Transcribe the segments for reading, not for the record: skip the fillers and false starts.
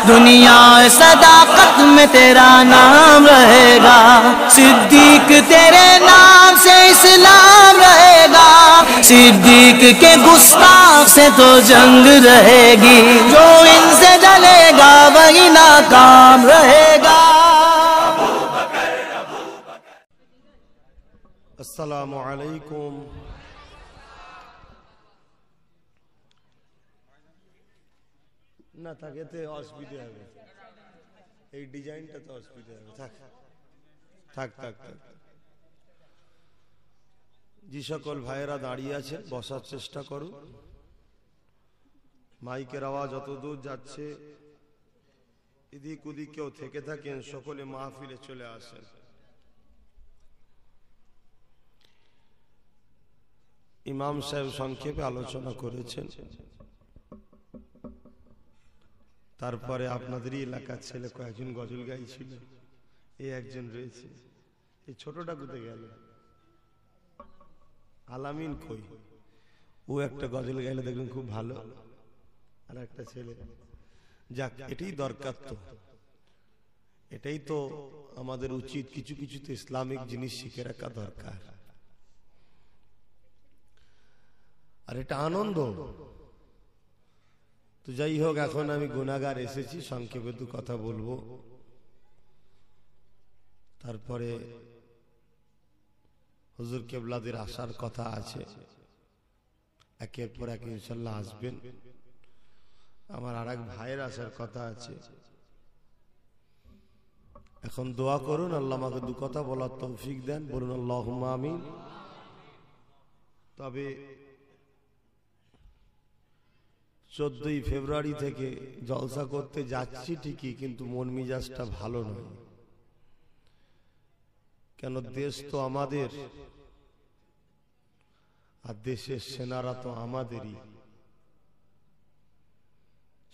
दुनिया सदाकत में तेरा नाम रहेगा, सिद्दीक तेरे नाम से इस्लाम रहेगा, सिद्दीक के गुस्ताख से तो जंग रहेगी, जो इनसे जलेगा वही नाकाम रहेगा। अस्सलामु अलैकुम। না থাকেতে অসুবিধা হবে, এই ডিজাইনটা তো অসুবিধা হবে। থাক থাক থাক থাক। যে সকল ভাইয়েরা দাঁড়িয়ে আছে বসার চেষ্টা করুন। মাইকের আওয়াজ যত দূর যাচ্ছে, এদিক ওদিক কেউ থেকে থাকেন সকলে মাহফিলে চলে আসেন। ইমাম সাহেব সংক্ষেপে আলোচনা করেছেন, তারপরে আপনাদেরই এলাকার ছেলে কয়েকজন গজল গাইছিল, এই একজন রয়েছে, এই ছোটটা কোথায় গেল, আলামিন কই, ও একটা গজল গাইলে দেখবেন খুব ভালো, আর একটা ছেলে। যাক, এটাই দরকার, তো এটাই তো আমাদের উচিত, কিছু কিছু তো ইসলামিক জিনিস শিখে রাখা দরকার। আর এটা আনন্দ। তো যাই হোক, এখন আমি গুনাহগার এসেছি, সংক্ষেপে দু কথা বলবো, তারপরে হুজুর কেবলাদের আসার কথা আছে, একের পর এক ইনশাল্লাহ আসবেন। আমার আর এক ভাইয়ের আসার কথা আছে। এখন দোয়া করুন আল্লাহ আমাকে দু কথা বলার তৌফিক দেন, বলুন আল্লাহুম্মা আমিন। তবে 14ই ফেব্রুয়ারি থেকে জলসা করতে যাচ্ছি ঠিকই, কিন্তু মন মিজাজটা ভালো নয়। কেন, দেশ তো আমাদের, আর দেশের সেনারা তো আমাদেরই।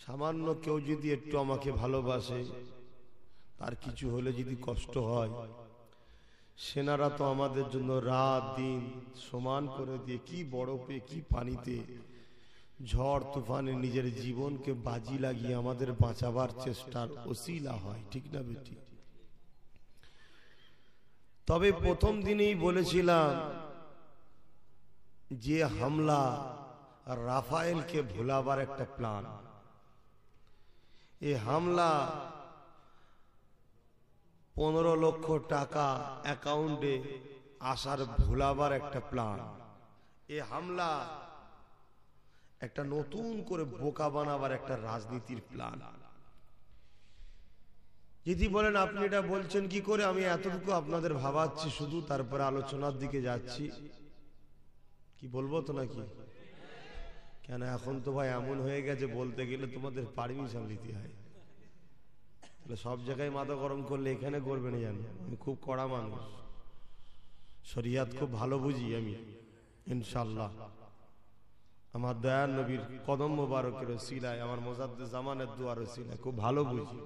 সামান্য কেউ যদি একটু আমাকে ভালোবাসে, তার কিছু হলে যদি কষ্ট হয়, সেনারা তো আমাদের জন্য রাত দিন সমান করে দিয়ে কি বরফে কি পানিতে ঝড় তুফানে নিজের জীবনকে বাজি লাগিয়ে আমাদের বাঁচাবার চেষ্টার ওসিলা হয়, ঠিক না বেটি? তবে প্রথম দিনেই বলেছিলাম যে হামলা রাফায়েলকে ভোলাবার একটা প্ল্যান, এই হামলা 15 লক্ষ টাকা অ্যাকাউন্টে আসার ভোলাবার একটা প্ল্যান, এই হামলা একটা নতুন করে বোকা বানাবার একটা রাজনীতির প্ল্যান। যদি বলেন আপনি এটা বলছেন কি করে, আমি এতটুকু আপনাদের ভাবাচ্ছি শুধু, তারপরে আলোচনার দিকে যাচ্ছি। কি বলবো তো নাকি? কেন, এখন তো ভাই এমন হয়ে গেছে, বলতে গেলে তোমাদের পারমিশন নিতে হয়। তাহলে সব জায়গায় মাথা গরম করলে এখানে করবে না জানি? আমি খুব কড়া মানুষ, শরিয়াত খুব ভালো বুঝি আমি, ইনশাআল্লাহ। আমার দয়ার নবীর কদম মোবারকের ওসিলায়, আমার মুজাদ্দিদ জামানের দুয়ার ওসিলায় খুব ভালো বুঝি।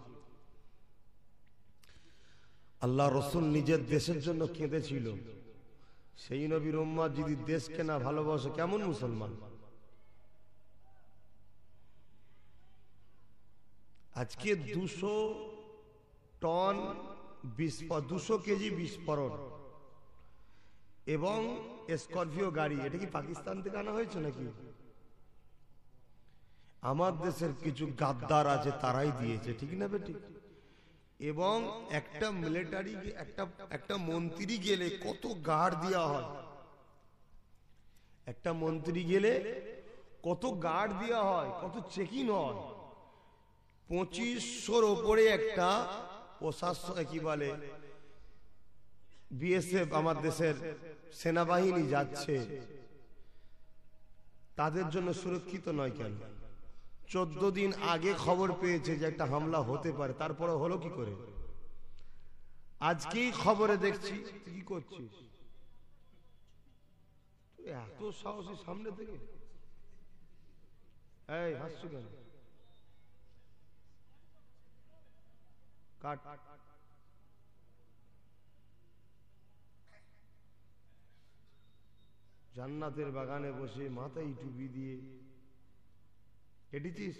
আল্লাহ রসুল নিজের দেশের জন্য কেঁদেছিল, সেই নবীর উম্মত যদি দেশকে না ভালোবাসে কেমন মুসলমান? আজকে 200 টন 200 কেজি বিস্ফোরণ এবং স্করপিও গাড়ি, এটা কি পাকিস্তান থেকে আনা হয়েছে নাকি? আমার দেশের কিছু গাদ্দার আছে, তারাই দিয়েছে, ঠিক না বেটি? এবং একটা মিলিটারি, একটা মন্ত্রী গেলে কত গার্ড দেওয়া হয়, একটা মন্ত্রী গেলে কত গার্ড দেওয়া হয়, কত চেকিং হয়। 2500-র ওপরে একটা প্রশাসন, কি বলে, বিএসএফ, আমার দেশের সেনাবাহিনী যাচ্ছে, তাদের জন্য সুরক্ষিত নয় কেন? 14 দিন আগে খবর পেয়েছে যে একটা হামলা হতে পারে, তারপরে হলো কি করে? আজকেই খবরে দেখছি। কি করছিস? এত সাহসী সামনে থেকে, এই হাসছো কেন? কাট। জান্নাতের বাগানে বসে মাথায় টুপি দিয়ে এডিছিস,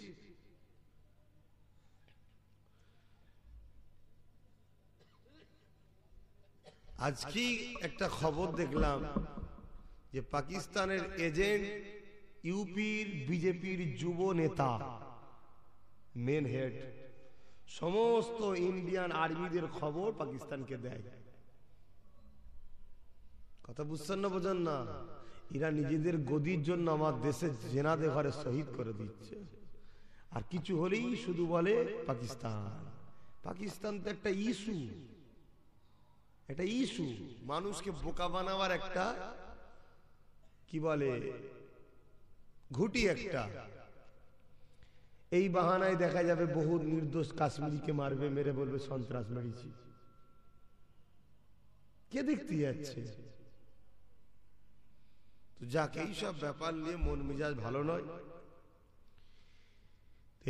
আজকে একটা খবর দেখলাম যে পাকিস্তানের এজেন্ট ইউপির বিজেপির যুব নেতা মেন হেড সমস্ত ইন্ডিয়ান আর্মিদের খবর পাকিস্তানকে দেয়। কথা বুঝছেন না বোঝেন না? এরা নিজেদের গদির জন্য আমার দেশে জেনাদে ঘরে শহীদ করে দিচ্ছে, আর কিছু হলেই শুধু বলে পাকিস্তান। পাকিস্তান তো একটা ইস্যু, এটা ইস্যু, মানুষকে বোকা বানাবার একটা কি বলে ঘুটি একটা। এই বাহানায় দেখা যাবে বহু নির্দোষ কাশ্মীরিকে মারবে, মেরে বলবে সন্ত্রাস মেরেছি। কে দেখতে যাচ্ছে? তো যাকে এইসব ব্যাপার নিয়ে মন মেজাজ ভালো নয়।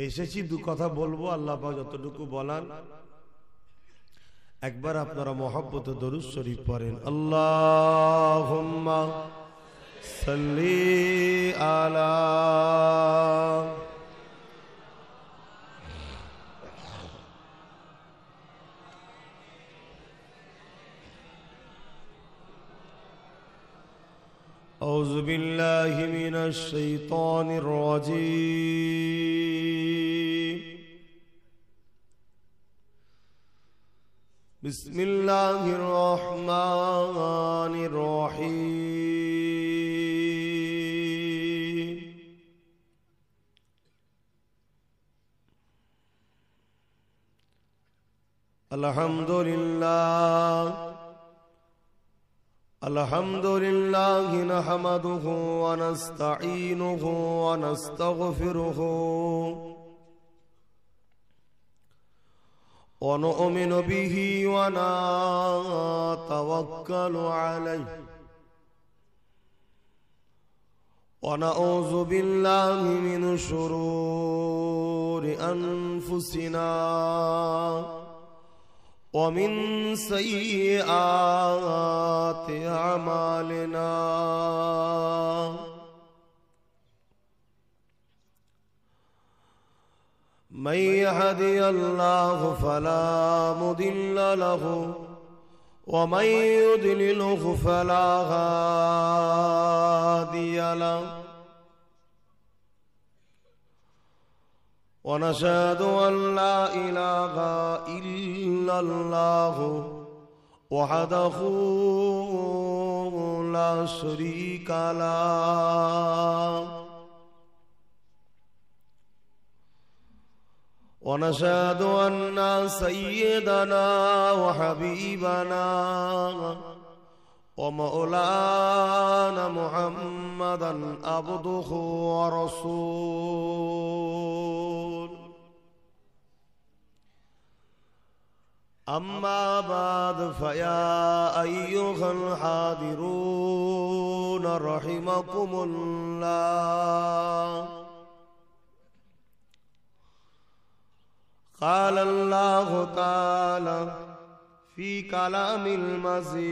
এসেছি দু কথা বলবো, আল্লাহ পাক যতটুকু বলান। একবার আপনারা মহব্বতে দরুদ শরীফ পড়েন, আল্লাহুম্মা সাল্লি আলা أعوذ بالله من الشيطان الرجيم بسم الله الرحمن الرحيم الحمد لله الحمد لله نحمده ونستعينه ونستغفره ونؤمن به ونتوكل عليه ونعوذ بالله من شرور أنفسنا ومن سيئات أعمالنا من يهدي الله فلا مضل له ومن يضلله فلا هادي له ونشهد أن لا إله إلا الله وحده لا شريك له ونشهد أن سيدنا وحبيبنا ومولانا محمدا عبده ورسوله أما بعد فيا أيها الحاضرون رحمكم الله قال الله تعالى في كلام المزيد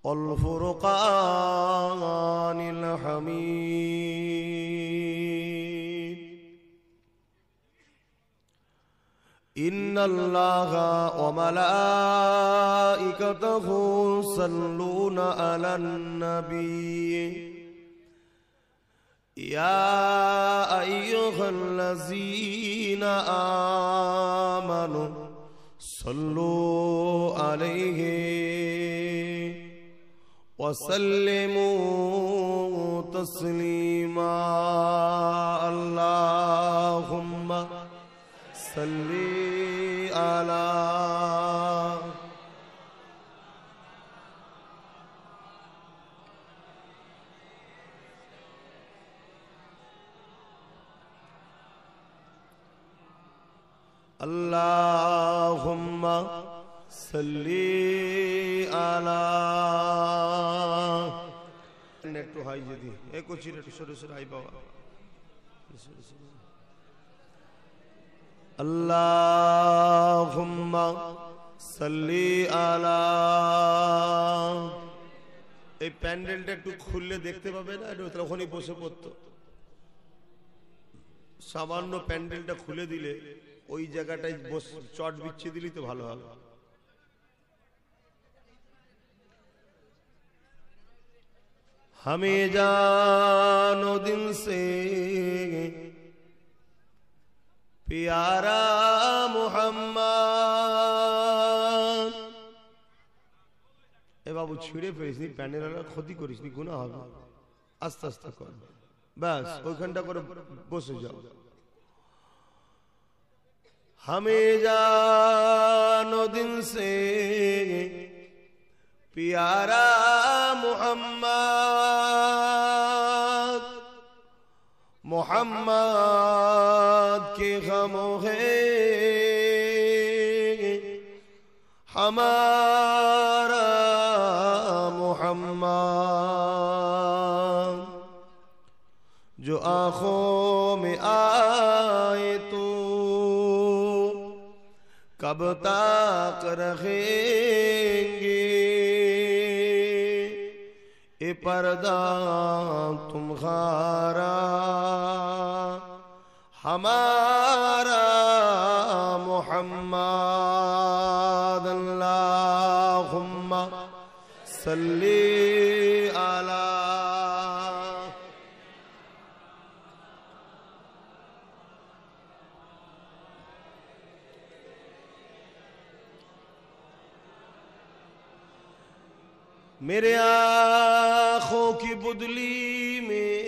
والفرقان الحميد إن الله وملائكته يصلون على النبي يا أيها الذين آمنوا صلوا عليه وسلموا تسليما اللهم صل على اللهم صل على একটু হাই যদি এই কোচির একটু সরে সরে হাই বাবা اللهم صل على এই প্যান্ডেলটা একটু খুললে দেখতে পাবে না, এটা তখনই বসে পড়তো। সামান্য প্যান্ডেলটা খুলে দিলে ওই জায়গাটায় চট বিছিয়ে দিলি তো ভালো হবে। हमें जानो दिन से प्यारा मोहम्मद। এ বাবু ছিঁড়ে ফেলিসনি, প্যান্ডেলের ক্ষতি করিসনি, গুনাহ হবে। আস্তে আস্তে কর, ব্যাস ওইখানটা করে বসে যাও। हमें जानो दिन से प्यारा मोहम्मद, मोहम्मद के गमों है हमारा मोहम्मद। जो आँखों में आए तो कब तक रखेंगे ए पर्दा तुम्हारा हमारा मोहम्मद। अल्लाहुम्मा सल्ली अला। मेरे आँखों की बुदली में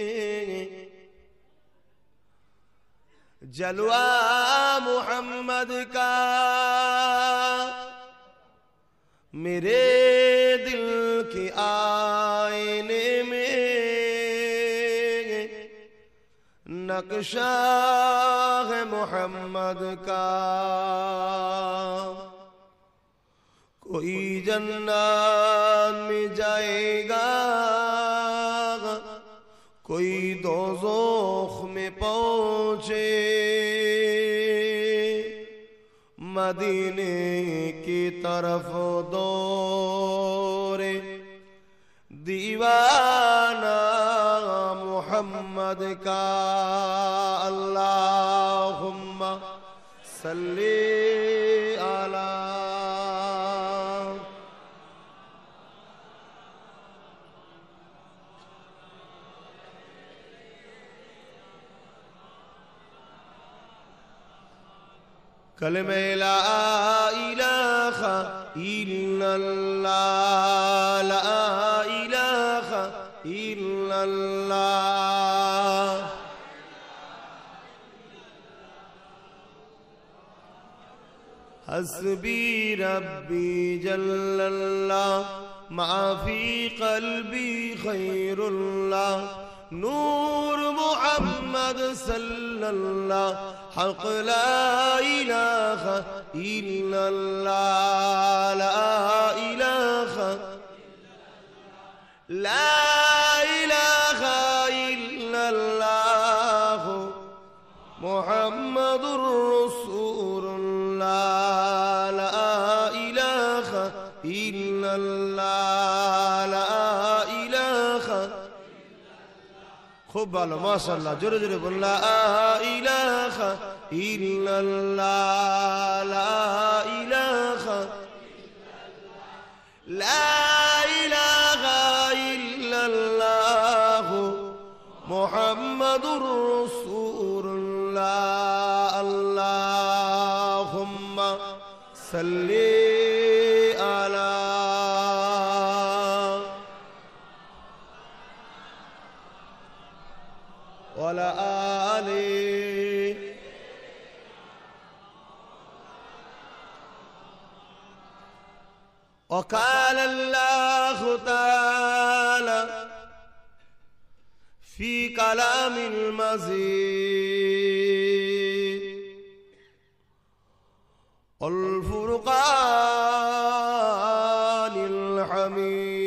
जलवा मोहम्मद का, मेरे दिल के आईने में नक्शा है मोहम्मद का। कोई जन्नत में जाएगा, कोई दोज़ख में पहुंचे, मदीने की तरफ दौड़े दीवाना मोहम्मद का। अल्लाहुम्मा सल्ली अला। कलमे ला इलाहा इल्लल्लाह, ला इलाहा इल्लल्लाह। हस्बी रब्बी जल्लल्लाह, माफी क़ल्बी खैरुल्लाह। नूर मोहम्मद सल्लल्लाह, हक़ ला इलाहा इल्लल्लाह, ला इलाहा ला इलाहा इल्लल्लाह मुहम्मदुर रसूलुल्लाह, ला इलाहा इल्लल्लाह, ला इलाहा। खूब भालो माशाअल्लाह, जोरे जोरे बोल ला इलाहा इल्लल्लाह, ला इलाहा ला इलाहा इल्लल्लाह मुहम्मदुर रसूलुल्लाह। अल्लाहुम्मा सल्ली अला। वला आले। وقال الله تعالى في كلام المزيد الفرقان الحميد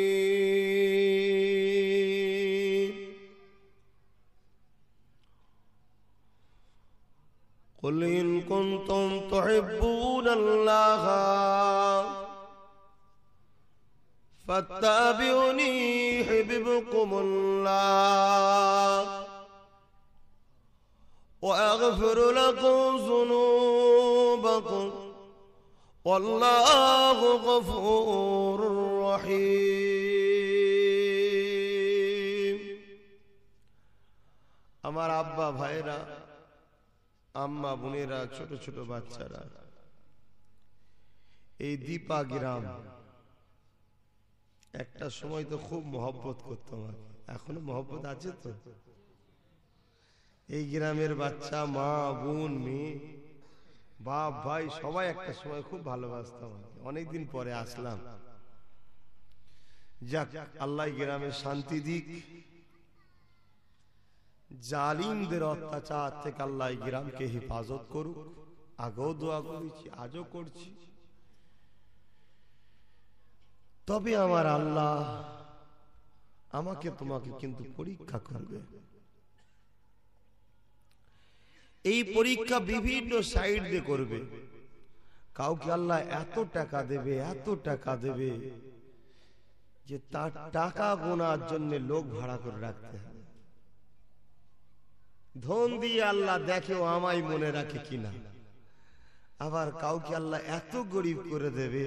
قل إن كنتم تحبون الله فاتبعوني يحببكم الله وأغفر لكم ذنوبكم ذنوبكم والله غفور رحيم আমার আব্বা ভাইরা আম্মা বোনেরা ছোট ছোট বাচ্চারা এই দীপা গ্রাম একটা সময় তো খুব মহব্বত করতাম এখনো মহব্বত আছে তো এই গ্রামের বাচ্চা মা বোন মেয়ে বাপ ভাই সবাই একটা সময় খুব ভালোবাসতাম অনেকদিন পরে আসলাম যাক আল্লাহ গ্রামে শান্তি দিক জালিমদের অত্যাচার থেকে আল্লাহ গ্রামকে হেফাজত করুক আগেও দোয়া করেছি আজও করছি তবে আমার আল্লাহ আমাকে তোমাকে কিন্তু পরীক্ষা করবে এই পরীক্ষা বিভিন্ন সাইড দিয়ে করবে কাউকে আল্লাহ এত টাকা দেবে যে তার টাকা গোনার জন্য লোক ভাড়া করে রাখতে হবে ধন দিয়ে আল্লাহ দেখেও আমায় মনে রাখে কিনা আবার কাউকে আল্লাহ এত গরিব করে দেবে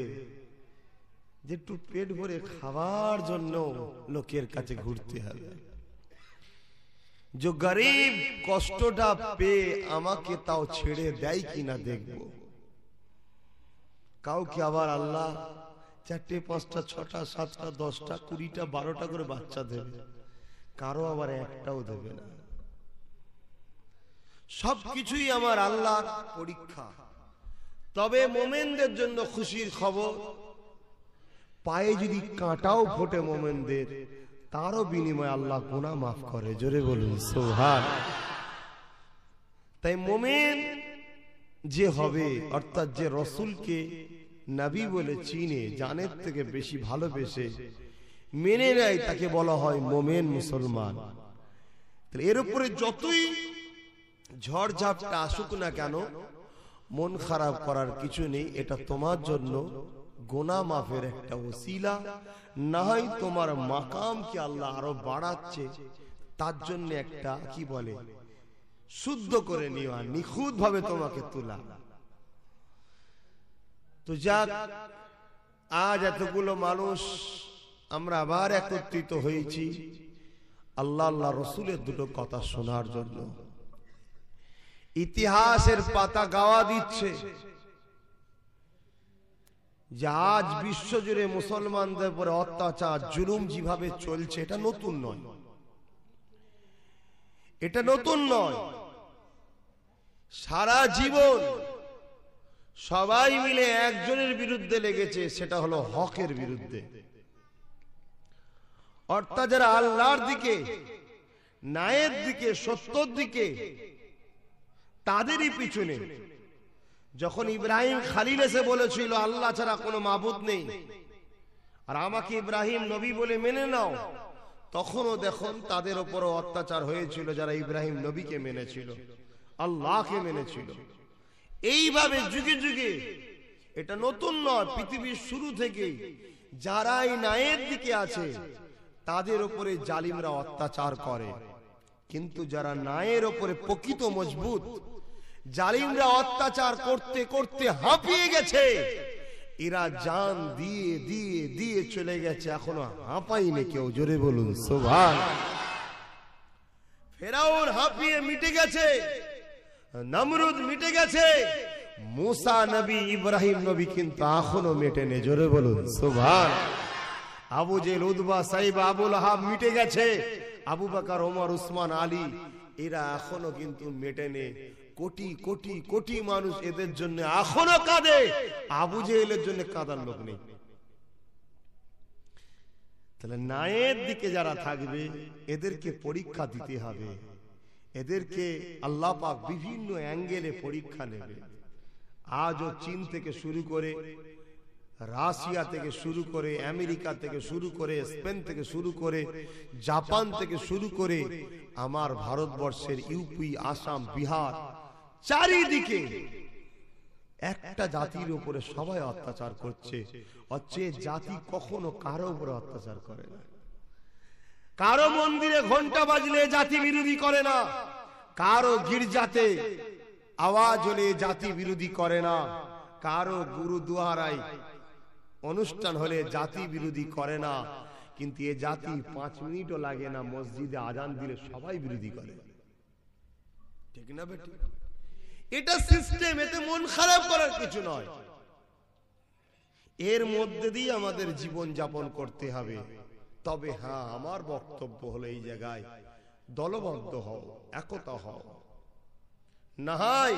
যে একটু পেট ভরে খাওয়ার জন্য লোকের কাছে ঘুরতে হবে যে গরিব কষ্টটা পেয়ে আমাকে তাও ছেড়ে দেয় কিনা দেখব কাউকে আবার আল্লাহ 4টে 5টা 6টা 7টা 10টা 20টা 12টা করে বাচ্চা দেবে কারো আবার একটাও দেবে না সবকিছুই আমার আল্লাহর পরীক্ষা তবে মুমিনদের জন্য খুশির খবর পায়ে যদি কাঁটাও ফোটে মুমিনদের তারও বিনিময়ে আল্লাহ গুনাহ মাফ করে জোরে বলুন সুবহান তাই মুমিন যে হবে অর্থাৎ যে রাসূলকে নবী বলে চিনে জানের থেকে বেশি ভালোবেসে মেনে নেয় তাকে বলা হয় মুমিন মুসলমান তাহলে এর উপরে যতই ঝড় ঝাপটা আসুক না কেন মন খারাপ করার কিছু নেই এটা তোমার জন্য গুনাহ মাফের একটা ওসিলা না হয় তোমার মাকামকে আল্লাহ আরো বাড়াচ্ছে তার জন্য একটা কি বলে শুদ্ধ করে নেওয়া নিখুঁত ভাবে তোমাকে তোলা তো যাক আজ এতগুলো মানুষ আমরা আবার একত্রিত হয়েছি আল্লাহ আল্লাহ রসুলের দুটো কথা শোনার জন্য ইতিহাসের পাতা গাওয়া দিচ্ছে যে আজ বিশ্বজুড়ে মুসলমানদের উপরে অত্যাচার জুলুম যেভাবে চলছে এটা নতুন নয় এটা নতুন নয় সারা জীবন সবাই মিলে একজনের বিরুদ্ধে লেগেছে সেটা হলো হকের বিরুদ্ধে অর্থাৎ যারা আল্লাহর দিকে ন্যায়ের দিকে সত্যর দিকে তাদেরই পিছনে যখন ইব্রাহিম খালিল এসে বলেছিল আল্লাহ ছাড়া কোনো মাবুদ নেই আর আমাকে ইব্রাহিম নবী বলে মেনে নাও তখনও দেখুন তাদের উপর অত্যাচার হয়েছিল যারা ইব্রাহিম নবীকে মেনেছিল আল্লাহকে মেনেছিল এইভাবে যুগে যুগে এটা নতুন নয় পৃথিবীর শুরু থেকে যারা এই ন্যায়ের দিকে আছে তাদের উপরে জালিমরা অত্যাচার করে কিন্তু যারা ন্যায়ের উপরে প্রকৃত মজবুত জালিমরা অত্যাচার করতে করতে হাঁপিয়ে গেছে এরা জান দিয়ে দিয়ে দিয়ে চলে গেছে এখনো হাঁপায়নি কেউ জোরে বলুন সুবহান ফেরাউন হাঁপিয়ে মিটে গেছে নমরুদ মিটে গেছে মুসা নবী ইব্রাহিম নবী কিন্তু এখনো মেটেনি জোরে বলুন সুবহান আবু জেল উতবা সাইবা আবু লাহাব মিটে গেছে আবু বকর ওমর উসমান আলী এরা এখনো কিন্তু মেটেনি কোটি কোটি কোটি মানুষ এদের জন্য এখনো কাঁদে আবু জেহেলের জন্য কাঁদার লোক নেই তাহলে ন্যায়ের দিকে যারা থাকবে এদেরকে পরীক্ষা দিতে হবে এদেরকে আল্লাহ পাক বিভিন্ন অ্যাঙ্গেলে পরীক্ষা নেবে আজও চীন থেকে শুরু করে রাশিয়া থেকে শুরু করে আমেরিকা থেকে শুরু করে স্পেন থেকে শুরু করে জাপান থেকে শুরু করে আমার ভারতবর্ষের ইউপি আসাম বিহার চারিদিকে একটা জাতির উপরে সবাই অত্যাচার করছে অথচ জাতি কখনো কারো উপরে অত্যাচার করে না কারো মন্দিরে ঘন্টা বাজলে জাতি বিরোধী করে না কারো গির্জাতে আওয়াজ হলে জাতি বিরোধী করে না, কারো গুরুদুয়ারায় অনুষ্ঠান হলে জাতি বিরোধী করে না, কিন্তু এ জাতি 5 মিনিটও লাগে না মসজিদে আজান দিলে সবাই বিরোধী করে, ঠিক না বেটি? এটা সিস্টেম, এতে মন খারাপ করার কিছু নয়। এর মধ্যে দিয়ে আমাদের জীবন যাপন করতে হবে। তবে হ্যাঁ, আমার বক্তব্য হলো এই জায়গায় দলবদ্ধ হও, একতা হও। না হয়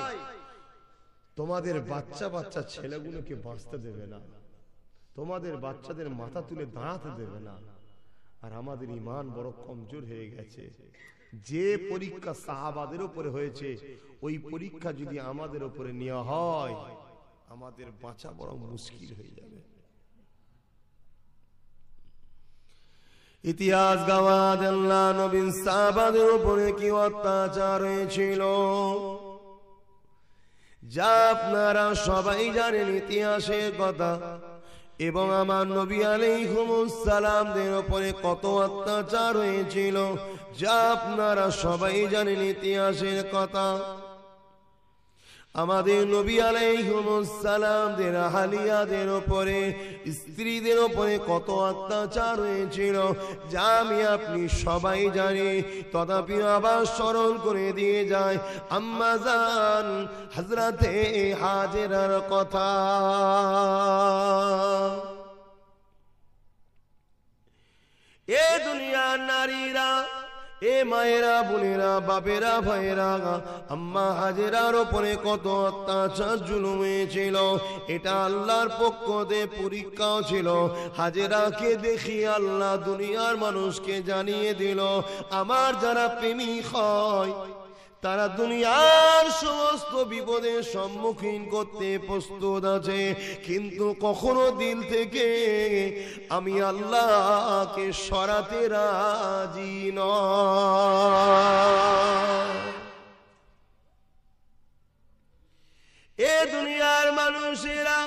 তোমাদের বাচ্চা বাচ্চা ছেলেগুলোকে বাঁচতে দেবে না, তোমাদের বাচ্চাদের মাথা তুলে দাঁড়াতে দেবে না। আর আমাদের ঈমান বড় কমজোর হয়ে গেছে। যে পরীক্ষা সাহাবাদের উপরে হয়েছে, ওই পরীক্ষা যদি আমাদের উপরে নেওয়া হয়, আমাদের বাঁচা বড় মুশকিল হয়ে যাবে। ইতিহাস গাওয়া দেন আল্লাহ নবীর সাহাবাদের উপরে কি অত্যাচার হয়েছিল, যা আপনারা সবাই জানেন ইতিহাসের কথা। এবং আমার নবী আলাইহিস সালামদের উপরে কত অত্যাচার হয়েছিল, যা আপনারা সবাই জানেন ইতিহাসের কথা। আমাদের নবী আলাইহিস সালামদের আহলিয়াদের উপরে, স্ত্রীদের উপরে কত অত্যাচার হয়েছিল, যা আমি আপনি সবাই জানি। তথাপি আবার স্মরণ করে দিয়ে যায় আম্মা জান হযরতে হাজেরার কথা। এ দুনিয়ার নারীরা, এ মায়েরা, বোনেরা, বাপেরা, ভাইয়েরা, আম্মা হাজেরার উপরে কত অত্যাচার জুলুম হয়েছিল। এটা আল্লাহর পক্ষ থেকে পরীক্ষাও ছিল। হাজেরাকে দেখিয়ে আল্লাহ দুনিয়ার মানুষকে জানিয়ে দিল, আমার যারা প্রেমিক হয় তারা দুনিয়ার সমস্ত বিপদের সম্মুখীন করতে প্রস্তুত আছে, কিন্তু কখনো দিল থেকে আমি আল্লাহকে সরাতে রাজি নয়। এ দুনিয়ার মানুষেরা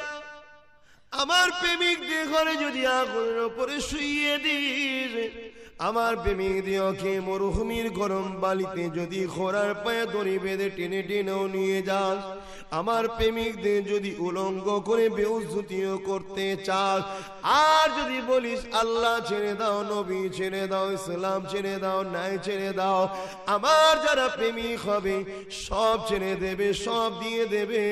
আমার প্রেমিকদের ঘরে যদি আগুনের উপরে শুইয়ে দিস, আমার প্রেমিকদিওকে মরুভূমির গরম বালিতে যদি ঘোড়ার পায়ে দড়ি বেঁধে টেনে টেনেও নিয়ে যাস, আমার প্রেমিকদের যদি উলঙ্গ করে বেউজ্জতিও করতে চাস, আর যদি বলিস আল্লাহ ছেড়ে দাও, নবী ছেড়ে দাও, ইসলাম ছেড়ে দাও, ন্যায় ছেড়ে দাও, আমার যারা প্রেমিক হবে সব ছেড়ে দেবে, সব দিয়ে দেবে,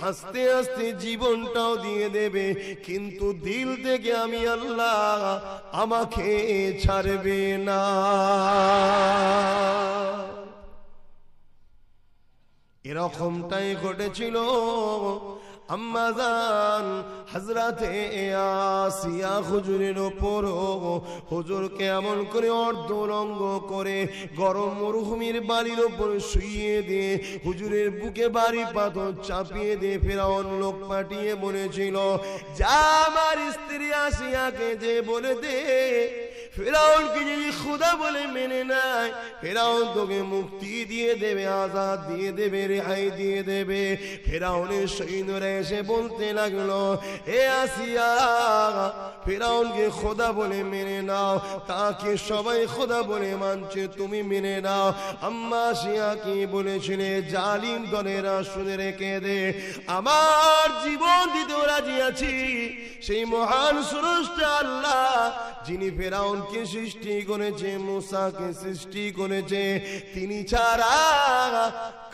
হাসতে হাসতে জীবনটাও দিয়ে দেবে, কিন্তু দিল থেকে আমি আল্লাহ আমাকে ছাড়বে না। এরকমটাই ঘটেছিল আম্মা জান হযরতে আসিয়া হুজুরের উপর। হুজুরকে এমন করে অর্ধলঙ্গ করে গরম মরুভূমির বালির উপর শুইয়ে দিয়ে হুজুরের বুকে ভারী পাথর চাপিয়ে দিয়ে ফেরাউন লোক পাঠিয়ে বলেছিল, যা আমার স্ত্রী আসিয়াকে যে বলে দে, ফেরাউনকে যদি খোদা বলে মেনে নেয়, ফেরাউন তোকে মুক্তি দিয়ে দেবে, আজাদ দিয়ে দেবে, রেহাই দিয়ে দেবে। ফেরাউনের সৈন্যরা এসে বলতে লাগলো, এ আসিয়া, ফেরাউনকে খোদা বলে মেনে নাও, তাকে সবাই খোদা বলে মানছে, তুমি মেনে নাও। আম্মা আসিয়া কি বলেছিলে, জালিম দলেরা শুনে রেখে দে, আমার জীবন দিতেও রাজি আছি সেই মহান স্রষ্টা আল্লাহ, যিনি ফেরাউনকে সৃষ্টি করেছে, মুসাকে সৃষ্টি করেছে, তিনি ছাড়া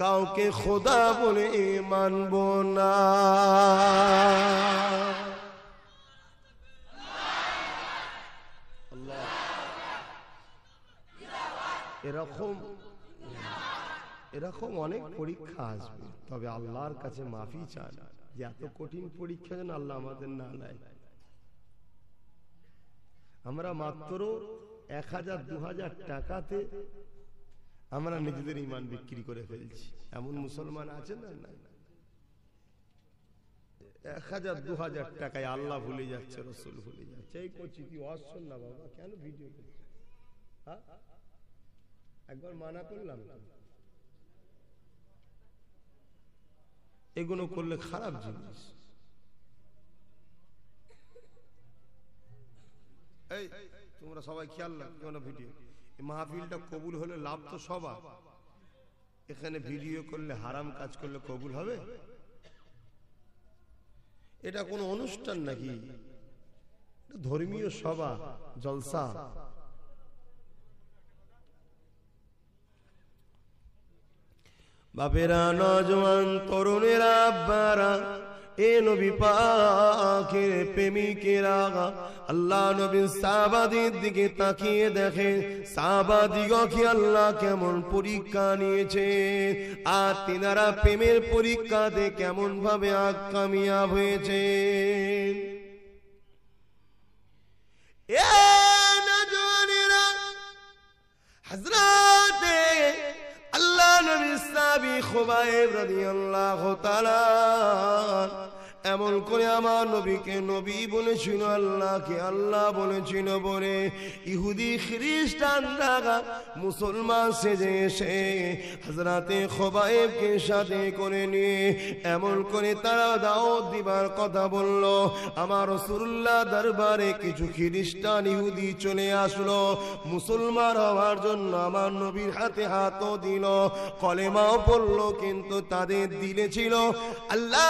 কাউকে খোদা বলে মানব না। এরকম অনেক পরীক্ষা আসবে, তবে আল্লাহর কাছে মাফি চান যে এত কঠিন পরীক্ষা যেন আল্লাহ আমাদের না নেয়। আমরা মাত্র 1000-2000 টাকাতে আমরা নিজেদের ঈমান বিক্রি করে ফেলছি, এমন মুসলমান আছে না? 1000-2000 টাকায় আল্লাহ ভুলে যাচ্ছে, রসুল ভুলে যাচ্ছে। এই করছি কি অসল না বাবা, কেন ভিডিও করছি? একবার মানা করলাম, এগুলো করলে খারাপ জিনিস। এই তোমরা সবাই খেয়াল রাখো, ভিডিও মাহফিলটা কবুল হলে লাভ তো সবার। এখানে ভিডিও করলে হারাম কাজ করলে কবুল হবে? এটা কোনো অনুষ্ঠান নাকি? ধর্মীয় সভা, জলসা। বাপেরা, নজওয়ান, তরুণেরা, আব্বারা, এ নবী পাকের প্রেমিকেরা আল্লাহ নবীর সাহাবাদের দিকে তাকিয়ে দেখেন, সাহাবাদিগকে আল্লাহ কেমন পরীক্ষা নিয়েছে, আর তিনারা প্রেমের পরীক্ষাতে কেমন ভাবে কামিয়াব হয়েছে। হযরতে আল্লাহ নবী সাহাবী খুবাইব রাদিয়াল্লাহু তাআলা এমন করে আমার নবীকে নবী বলেছিল, আল্লাহকে আল্লাহ বলেছিল বলে ইহুদি খ্রিস্টানরা মুসলমান সেজে এসে হযরতে খুবাইবকে সাথে করে নিয়ে এমন করে তারা দাওয়াত দিবার কথা বলল। আমার রাসূলুল্লাহ দরবারে কিছু খ্রিস্টান ইহুদি চলে আসলো মুসলমান হওয়ার জন্য। আমার নবীর হাতে হাতও দিল, কলেমাও পড়লো, কিন্তু তাদের দিলে ছিল আল্লাহ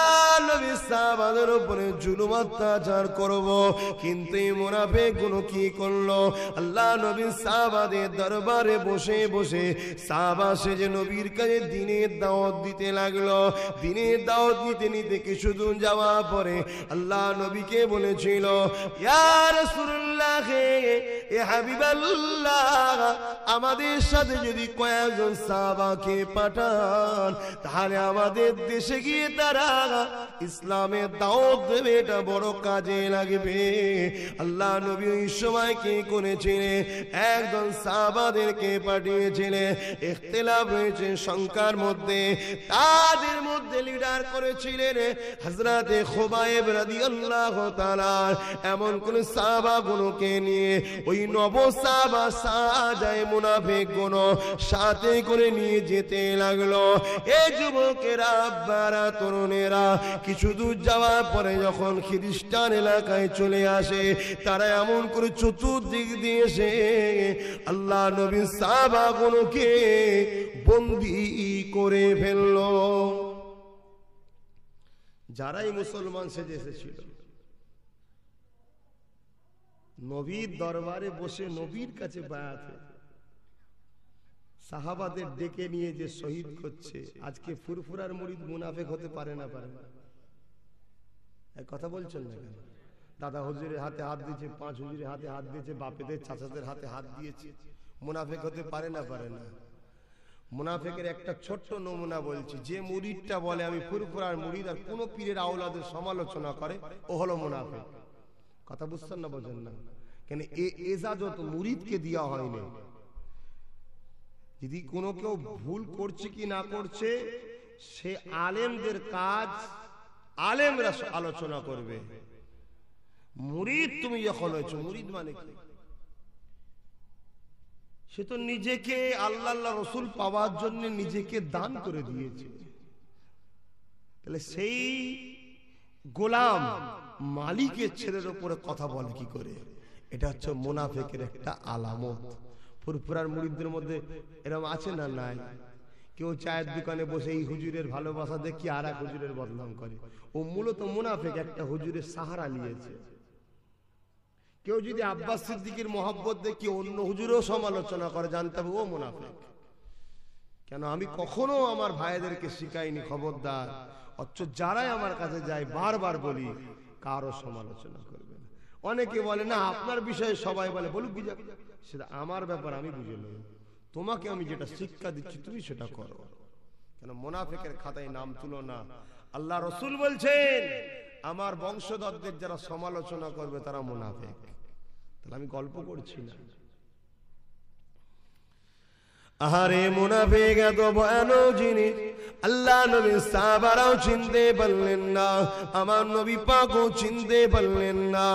নবী সাহাবাদের উপরে জুলুম অত্যাচার করব। কিন্তু এই মুনাফিকগুলো কি করলো, আল্লাহ নবীর সাহাবাদের দরবারে বসে বসে সাহাবা সেজে নবীর কাছে দ্বীনের দাওয়াত দিতে লাগলো। দ্বীনের দাওয়াত নিতে নিতে কিছুদূর যাওয়ার পরে আল্লাহ নবীকে বলেছিল, ইয়া রাসূলুল্লাহ, এ হাবিবাল্লাহ, আমাদের সাথে যদি কয়েকজন সাহাবাকে পাঠান তাহলে আমাদের দেশে গিয়ে তারা ইসলামের দাওয়াত দেবে, এটা বড় কাজে লাগবে। আল্লাহ নবী ওই সময় কি করেছিলেন, একজন সাহাবাদেরকে পাঠিয়েছিলেন। ইখতিলাফ হয়েছে সংখ্যার মধ্যে, তাদের মধ্যে লিডার করেছিলেন হযরতে খুবাইব রাদিয়াল্লাহু তাআলা। এমন কোন সাহাবাগুলোকে নিয়ে ওই নব সাহাবা সাজায় মুনাফিকগুলো সাথে করে নিয়ে যেতে লাগলো। এই যুবকেরা, আব্বারা, তরুণেরা কিছু দূর যাওয়ার পরে যখন খ্রিস্টান এলাকায় চলে আসে, তারা এমন করে চতুর্দিক দিয়ে এসে আল্লাহ নবীর সাহাবাগুলোকে বন্দী করে ফেলল। যারাই মুসলমান সেজে এসেছিল নবীর দরবারে বসে নবীর কাছে বায়াত সাহাবাদের ডেকে নিয়ে যে শহীদ করছে, আজকে ফুরফুরার মুরিদ মুনাফিক হতে পারে না? পারে না? কথা বলছেন না কেন? দাদা হুজুরের হাতে হাত দিয়েছে, পাঁচ হুজুরের হাতে হাত দিয়েছে, বাপেদের চাচাদের হাতে হাত দিয়েছে, মুনাফিক হতে পারে না? পারে না? মুনাফিকের একটা ছোট্ট নমুনা বলছি। যে মুরিদটা বলে আমি ফুরফুরার মুরিদ আর কোন পীরের আওলাদের সমালোচনা করে, ও হলো মুনাফিক। কথা বুঝছেন না? বোঝেন না কেন? এজাজত মুরিদকে দেওয়া হয়নি। যদি কোনো কেউ ভুল করছে কি না করছে, সে আলেমদের কাজ, আলেমরা আলোচনা করবে। মুরিদ তুমি যখন হয়েছো, মুরিদ মানে কি? সে তো নিজেকে আল্লাহ রসুল পাওয়ার জন্য নিজেকে দান করে দিয়েছে। তাহলে সেই গোলাম মালিকের ছেলের উপরে কথা বলে কি করে? এটা হচ্ছে মুনাফিকের একটা আলামত। ফুরফুরার মুরিদদের মধ্যে এরকম আছে না? নাই। কেউ চায়ের দোকানে বসে এই হুজুরের ভালোবাসা দেখি আর এক হুজুরের বদনাম করে, ও মূলত মুনাফিক, একটা হুজুরের সাহারা নিয়েছে। কেউ যদি আব্বাস সিদ্দিকীর মহব্বত দেখি অন্য হুজুরও সমালোচনা করে, জানতে হবে ও মুনাফিক। কেন? আমি কখনো আমার ভাইদেরকে শিখাইনি খবরদার, অথচ যারাই আমার কাছে যায় বারবার বলি কারো সমালোচনা করবে না। অনেকে বলে না আপনার বিষয়ে সবাই বলে, বলুক, সেটা আমার ব্যাপার, আমি বুঝে নেব। তোমাকে আমি যেটা শিক্ষা দিচ্ছি তুমি সেটা করো। কেন? মুনাফিকের খাতায় নাম তুলো না। আল্লাহ রসুল বলছেন আমার বংশধরদের যারা সমালোচনা করবে তারা মুনাফিক। তাহলে আমি গল্প করছি না। আহারে মুনাফিক এত ভয়ানক জিনিস আল্লাহ নবী সাহাবারাও চিনতে পারলেন না, আমার নবী পাকও চিনতে পারলেন না।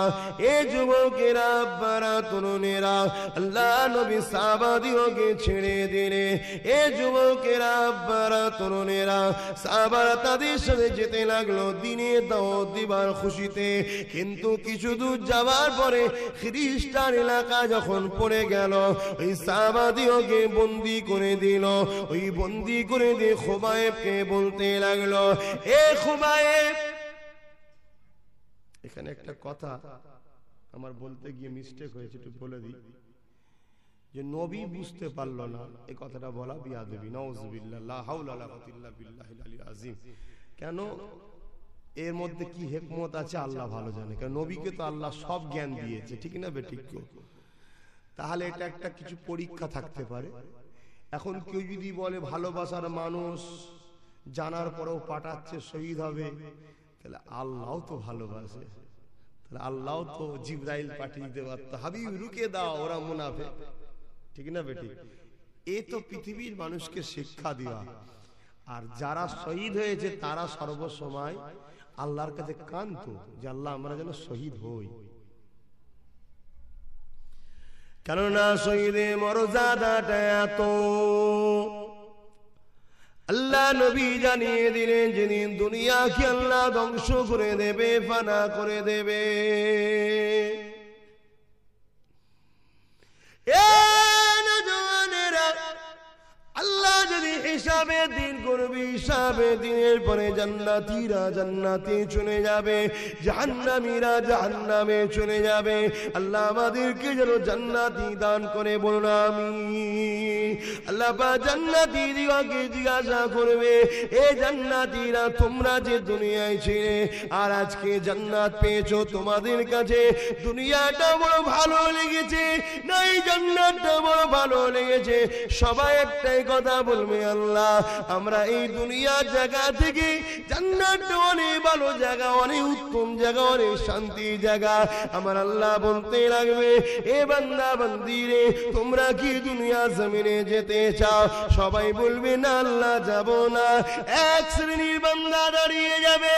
এই যুবকেরা, আব্বারা, তরুণেরা আল্লাহ নবী সাহাবাদিওকে ছেড়ে দিলে, এই যুবকেরা, আব্বারা, তরুণেরা সাহাবারা তাদের সাথে যেতে লাগলো দ্বীনের দাওয়াত দিবার খুশিতে। কিন্তু কিছু দূর যাওয়ার পরে খ্রিস্টান এলাকা যখন পড়ে গেল, ওই সাহাবাদিওকে বন্দী বন্দি করে দিল। ওই বন্দি করে দিয়ে খুবাইবকে বলতে লাগলো, এ খুবাইব, এখানে একটা কথা আমার বলতে গিয়ে মিস্টেক হয়েছে, একটু বলে দিই। যে নবী বুঝতে পারলো না, এই কথাটা বলা বিয়াদবি, নাউযুবিল্লাহ, লা হাওলা ওয়ালা কুওয়াতা ইল্লা বিল্লাহিল আলিয়্যিল আযীম। কেন, এর মধ্যে কি হিকমত আছে আল্লাহ ভালো জানে। কারণ নবীকে তো আল্লাহ সব জ্ঞান দিয়েছে, ঠিক না বেঠিক? তাহলে এটা একটা কিছু পরীক্ষা থাকতে পারে। এখন কেউ যদি বলে ভালোবাসার মানুষ জানার পরেও পাঠাচ্ছে শহীদ হবে, তাহলে আল্লাহও তো ভালোবাসে, তাহলে আল্লাহও তো জিবরাইল পাঠিয়ে দিতে পারত, হাবিব রুকে দাও, ওরা মুনাফিক, ঠিক না বেঠিক? এ তো পৃথিবীর মানুষকে শিক্ষা দেওয়া। আর যারা শহীদ হয়েছে তারা সর্বসময় আল্লাহর কাছে কাঁদতো যে আল্লাহ আমরা যেন শহীদ হই। কেননা শহীদের মর্যাদাটা এত, আল্লাহ নবী জানিয়ে দিলেন যেদিন দুনিয়াকে আল্লাহ ধ্বংস করে দেবে, ফানা করে দেবে, আল্লাহ যদি হিসাবে দিন করবে, হিসাবে দিনের পরে জান্নাতীরা জান্নাতে চলে যাবে, জাহান্নামীরা জাহান্নামে চলে যাবে। আল্লাহ আমাদেরকে যেন জান্নাতি দান করে, বলুন আমিন। আল্লাহ পাক জান্নাতি দিগকে জিজ্ঞাসা করবে, এ জান্নাতীরা তোমরা যে দুনিয়ায় ছিলে আর আজকে জান্নাত পেয়েছো, তোমাদের কাছে দুনিয়াটা বড় ভালো লেগেছে না এই জান্নাতটা বড় ভালো লেগেছে? সবাই একটাই কথা বলবে, আল্লাহ আমরা এই দুনিয়ার জায়গা থেকে জান্নাতটা অনেক ভালো জায়গা, অনেক উত্তম জায়গা, অনেক শান্তির জায়গা। আমার আল্লাহ বলতে লাগবে, এ বান্দা বান্দি রে, তোমরা কি দুনিয়া জমিনে যেতে চাও? সবাই বলবে না আল্লাহ যাব না। এক শ্রেণীর বান্দা দাঁড়িয়ে যাবে,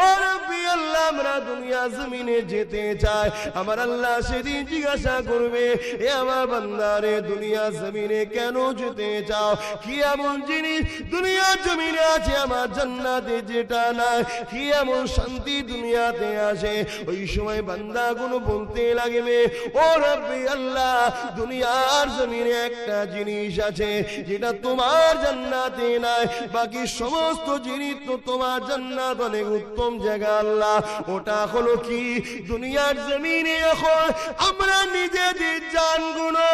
ও রব্বি আল্লাহ আমরা দুনিয়া জমিনে যেতে চাই। আমার আল্লাহ সেদিন জিজ্ঞাসা করবে, এ আমার বান্দা রে, দুনিয়া জমিনে কেন যেতে চাও? কি এমন জিনিস দুনিয়া জমিনে আছে আমার জান্নাতে যেটা নাই? কি এমন শান্তি দুনিয়াতে আসে? ওই সময় বান্দাগুলো বলতে লাগবে, ও রব্বি আল্লাহ দুনিয়ার জমিনে একটা জিনিস আছে যেটা তোমার জান্নাতে নাই, বাকি সমস্ত জিনিস তো তোমার জান্নাত অনেক উত্তম জায়গা আল্লাহ। ওটা হলো কি? দুনিয়ার জমিনে এখন আমরা নিজেদের জানগুলো,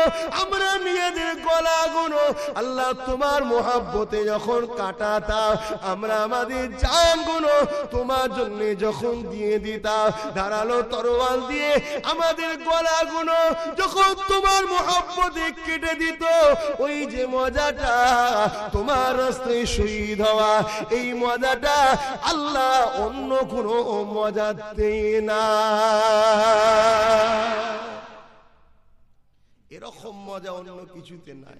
আমরা নিজেদের গলাগুলো আল্লাহ তোমার মোহাব্বতে যখন কাটাতাম, আমরা আমাদের জানগুলো তোমার জন্য যখন দিয়ে দিতাম, ধারালো তরোয়াল দিয়ে আমাদের গলাগুলো যখন তোমার মোহাব্বতে কেটে দিত, ওই যে মজাটা তোমার রাস্তায় শহীদ হওয়া, এই মজাটা আল্লাহ অন্য কোনো মজাতে না। এরকম মজা অন্য কিছুতে নাই।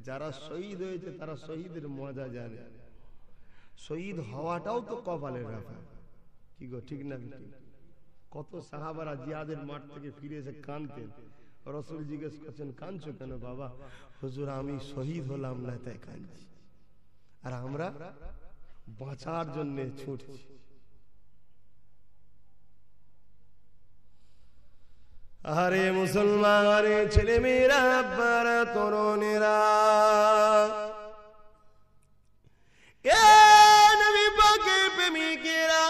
যারা শহীদ হয়েছে তারা শহীদের মজা জানে। শহীদ হওয়াটাও তো কপালের ব্যাপার, কি গো, ঠিক না? কত সাহাবারা জিহাদের মাঠ থেকে ফিরে এসে কাঁদতেন। রাসূল জিজ্ঞেস করছেন, কাঁদছো কেন? বাবা, হুজুর আমি শহীদ হলাম না তাই কাঁদছি। আর আমরা বাঁচার জন্য ছুটছি। আরে মুসলমান, আরে ছেলে মেয়েরা, আব্বারা, তরুণেরা, এ নবী পাকের প্রেমিকেরা,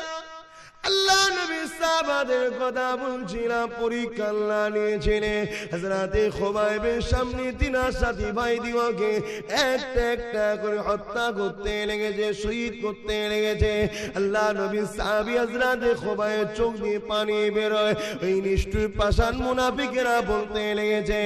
আল্লাহ নবী সাহাবাদের কথা বলছিলাম। পরীক্ষা আল্লাহ নিয়েছিলেন। হযরতে খুবাইবের সামনে তিনার সাথী ভাই দিওকে একটা একটা করে হত্যা করতে লেগেছে, শহীদ করতে লেগেছে। আল্লাহ নবী সাহাবী হযরতে খুবাইব চোখ দিয়ে পানি বেরোয়। ওই নিষ্ঠুর পাষাণ মুনাফিকেরা বলতে লেগেছে,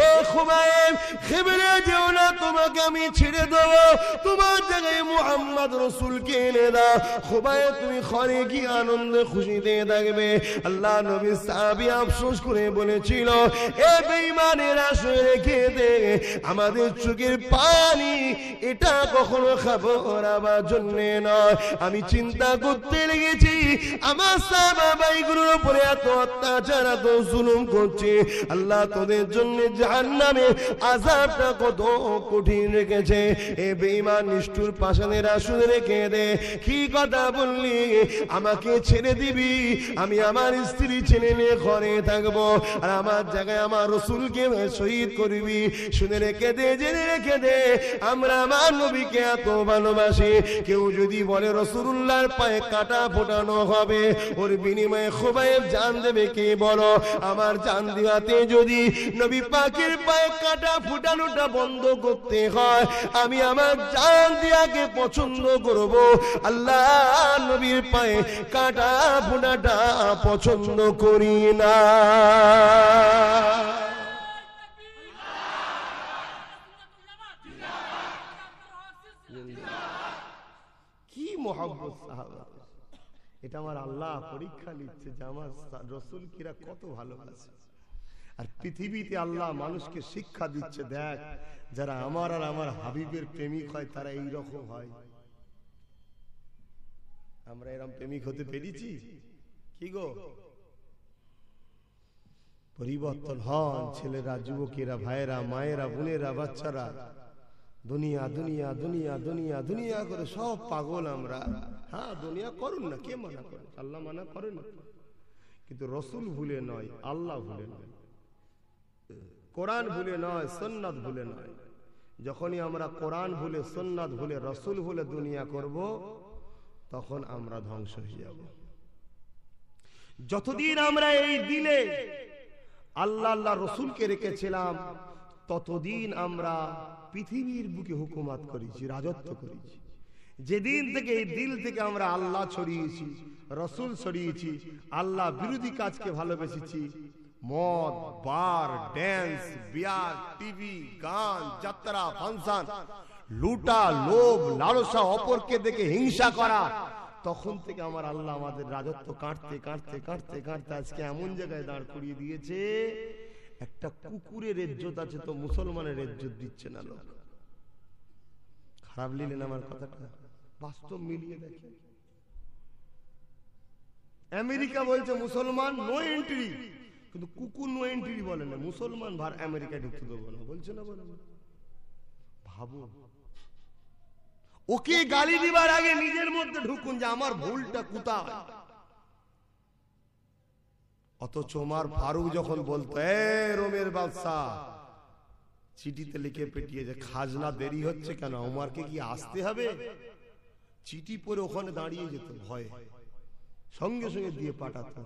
এ খুবাইব, খেবরে যেও না, তোমাকে আমি ছেড়ে দেবো, তোমার জায়গায় মুহাম্মদ রাসূলকে এনে দাও। খুবাইব তুমি ঘরে কি আনন্দ খুশিতে থাকবে। আল্লাহ নবী সাহাবী আফসোস করে বলেছিল, এ বেঈমানেরা শুয়ে রেখে দে, আমাদের চোখের পানি এটা কখনো খাবার আমার জন্য নয়। আমি চিন্তা করতে লেগেছি, আমার সাহাবা ভাইগুলোর উপরে এত অত্যাচার, এত জুলুম করছে, আল্লাহ তোদের জন্য জাহান্নামে আযাবটা কত কঠিন রেখেছে। এ বেঈমান নিষ্ঠুর পাষাণেরা শুয়ে রেখে দে, কি কথা বললি, আমাকে ছেড়ে দিবি? আমি আমার স্ত্রী ছেলে নিয়ে ঘরে থাকবো, আর আমার জায়গায় আমার রসুলকে শহীদ করবি। শুনে রেখে দে, জেনে রেখে দে, আমরা আমার নবীকে এত ভালোবাসি। কেউ যদি বলে রাসূলুল্লাহর পায়ে কাঁটা ফোটানো হবে, ওর বিনিময়ে খুবাইব জান দেবে, কে বলো? আমার জান দিওয়াতে যদি নবী পাকের পায়ে কাঁটা ফুটানোটা বন্ধ করতে হয়, আমি আমার জান দিয়াকে পছন্দ করব, আল্লাহ নবীর পায়ে কাঁটা ফোটাটা পছন্দ করি না। কি মোহাব্বত সাহাবা! এটা আমার আল্লাহ পরীক্ষা নিচ্ছে যে আমার রসুল কিরা কত ভালোবাসে। আর পৃথিবীতে আল্লাহ মানুষকে শিক্ষা দিচ্ছে, দেখ যারা আমার আর আমার হাবিবের প্রেমিক হয় তারা এইরকম হয়। আমরা এরকম প্রেমিক হতে পেরেছি কি গো? পরিবর্তন হন ছেলেরা, যুবকেরা, ভাইয়েরা, মায়েরা, বোনেরা, বাচ্চারা। দুনিয়া দুনিয়া দুনিয়া দুনিয়া দুনিয়া করে সব পাগল আমরা। হ্যাঁ, দুনিয়া করুন না, কে মানা করে? আল্লাহ মানা করেন, কিন্তু রসুল ভুলে নয়, আল্লাহ ভুলে নয়, কোরআন ভুলে নয়, সুন্নাত ভুলে নয়। যখনই আমরা কোরআন ভুলে, সুন্নাত ভুলে, রসুল ভুলে দুনিয়া করব, তখন আমরা ধ্বংস হয়ে যাব। যতদিন আমরা এই দিলে আল্লাহ আল্লাহ রসুলকে রেখেছিলাম, ততদিন আমরা পৃথিবীর বুকে হুকুমত করেছি, রাজত্ব করেছি। যেদিন থেকে এই দিল থেকে আমরা আল্লাহ ছড়িয়েছি, রসুল ছড়িয়েছি, আল্লাহ বিরোধী কাজকে ভালোবেসেছি, মদ, বার, ড্যান্স, বিয়ার, টিভি, গান, যাত্রা, ফাংশন, লুটা, লোভ, লালসা, অপরকে দেখে হিংসা করা, তখন থেকে আমার আল্লাহ আমাদের রাজত্ব কাটতে কাটতে কাটতে কাটতে আজকে এমন জায়গায় দাঁড় করিয়ে দিয়েছে, একটা কুকুরের ইজ্জত আছে তো মুসলমানের ইজ্জত দিচ্ছে না লোক। খারাপ নিলেন আমার কথাটা? বাস্তব মিলিয়ে দেখেন। আমেরিকা বলছে মুসলমান নো এন্ট্রি, কিন্তু কুকুর নো এন্ট্রি বলে না, মুসলমান ভার আমেরিকা ঢুকতে দেবো না বলছে না? বলে ভাবো, ওকে গালি দিবার আগে নিজের মধ্যে ঢুকুন যে আমার ভুলটা কোথায়। অথচ ওমর ফারুক যখন বলতো, রোমের বাদশা চিঠিতে লিখে পেটিয়ে যে খাজনা দেরি হচ্ছে কেন, ওমরকে কি আসতে হবে? চিঠি পরে ওখানে দাঁড়িয়ে যেত ভয়ে, সঙ্গে সঙ্গে দিয়ে পাঠাতো।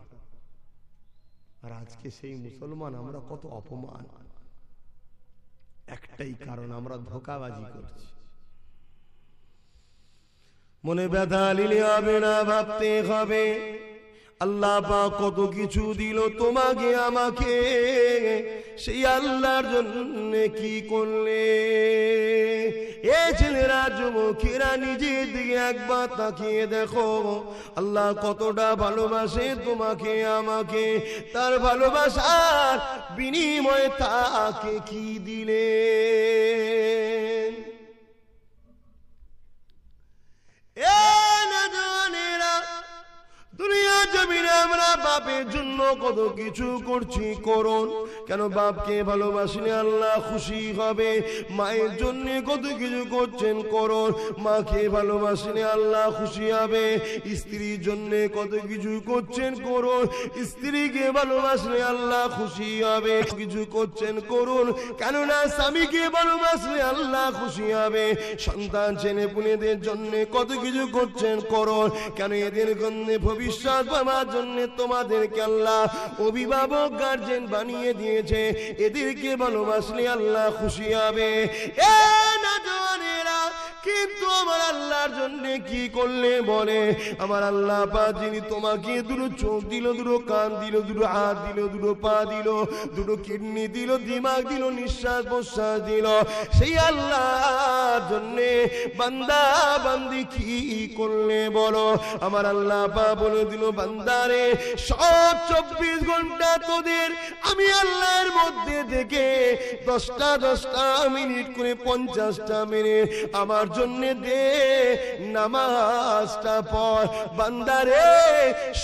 আর আজকে সেই মুসলমান আমরা কত অপমান, একটাই কারণ, আমরা ধোঁকাবাজি করছি। মনে ব্যথা নিলে হবে না, ভাবতে হবে আল্লাহ পাক কত কিছু দিল তোমাকে আমাকে, সেই আল্লাহর জন্য কি করলে? এ ছেলেরা, যুবকেরা, নিজের দিকে একবার তাকিয়ে দেখো, আল্লাহ কতটা ভালোবাসে তোমাকে আমাকে, তার ভালোবাসার বিনিময়ে তাকে কি দিলে? দুনিয়া জমিনে আমরা বাপের জন্য কত কিছু করছি, করুন কেন? বাপকে ভালোবাসলে আল্লাহ খুশি হবে। মায়ের জন্য কত কিছু করছেন, করুন, মাকে ভালোবাসলে আল্লাহ খুশি হবে। স্ত্রীর জন্য কত কিছু করছেন, করুন, স্ত্রীকে ভালোবাসলে আল্লাহ খুশি হবে। কিছু করছেন, করুন, কেননা স্বামীকে ভালোবাসলে আল্লাহ খুশি হবে। সন্তান ছেলে পুলেদের জন্য কত কিছু করছেন, করুন, কেন এদের জন্য ভবিষ্যৎ পাওয়ার জন্য তোমাদেরকে আল্লাহ অভিভাবক গার্জেন বানিয়ে দিয়েছে। এদেরকে ভালোবাসলে আল্লাহ খুশি হবে। এ নওজওয়ানেরা, কিন্তু আমার আল্লাহর জন্য কি করলে বলে? আমার আল্লাহ পাক যিনি তোমাকে দুটো চোখ দিল, দুটো কান দিল, দুটো হাত দিল, দুটো পা দিল, দুটো কিডনি দিল, দিমাগ দিল, নিঃশ্বাস প্রশ্বাস দিল, সেই আল্লাহর জন্য বান্দা বান্দি কি করলে বলো? আমার আল্লাহ পাক বলে দিল, বান্দারে সব 24 ঘন্টা তোদের আমি আল্লাহর মধ্যে থেকে 10টা মিনিট করে 50টা মিনিট আমার জন্য দে, নামাজটা পড়। বান্দারে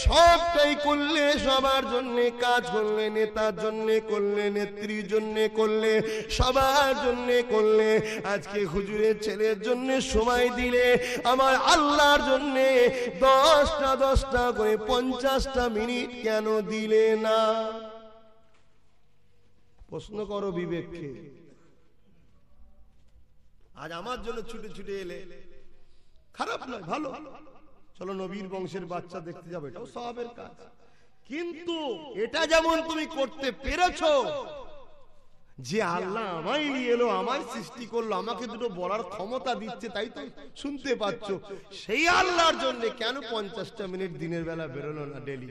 সবটাই করলে, সবার জন্য কাজ করলে, নেতার জন্য করলে, নেত্রীর জন্য করলে, সবার জন্য করলে, আজকে হুজুরের ছেলের জন্য সময় দিলে, আমার আল্লাহর জন্য 10টা করে 50টা মিনিট কেন দিলে না? প্রশ্ন করো বিবেককে। আজ আমার জন্য ছুটে ছুটে এলে, খারাপ নয়, ভালো। চলো নবীর বংশের বাচ্চা দেখতে যাবো, এটাও সওয়াবের কাজ। কিন্তু এটা যেমন তুমি করতে পেরেছো, যে আল্লাহ আমায় নিয়ে এলো, আমায় সৃষ্টি করলো, আমাকে দুটো বলার ক্ষমতা দিচ্ছে, তাই তো শুনতে পাচ্ছ, সেই আল্লাহর জন্য কেন 50টা মিনিট দিনের বেলা বেরোলো না ডেলি?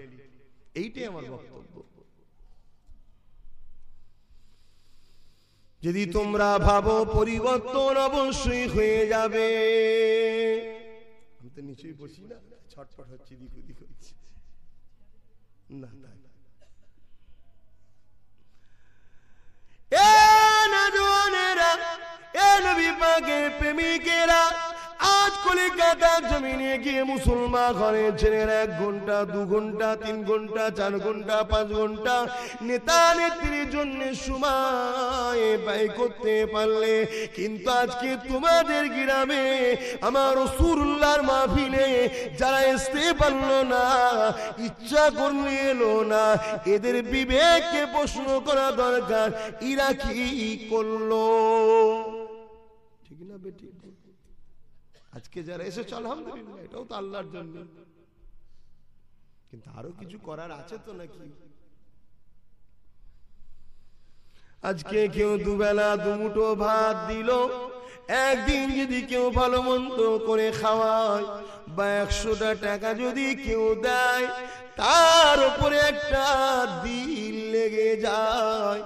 এইটাই আমার বক্তব্য। যদি তোমরা ভাবো পরিবর্তন অবশ্যই হয়ে যাবে। আমি তো নিচেই বসি না, ছটফট হচ্ছে, দিক ওদিক হচ্ছে না। এ নজওয়ানেরা, এ নবী পাকের প্রেমিকেরা, আজ কলিকাতার জমিনে গিয়ে মুসলমান ঘরের ছেলেরা 1 ঘন্টা 2 ঘন্টা 3 ঘন্টা 4 ঘন্টা 5 ঘন্টা নেতা নেত্রীর জন্য সময় ব্যয় করতে পারলে, কিন্তু আজকে তোমাদের গ্রামে আমার রাসূলুল্লাহর মাহফিলে যারা আসতে পারলো না, ইচ্ছা করলে এলো না, এদের বিবেককে প্রশ্ন করা দরকার, এরা কি করলো? ঠিক না বেটি? আজকে যারা এসেছে আলহামদুলিল্লাহ, এটাও তো আল্লাহর জন্য, কিন্তু আরো কিছু করার আছে তো নাকি? আজকে কেউ দুবেলা দুমুঠো ভাত দিল, একদিন যদি কেউ ভালো মন্দ করে খাওয়ায়, বা 100টা টাকা যদি কেউ দেয়, তার উপরে একটা দিল লেগে যায়।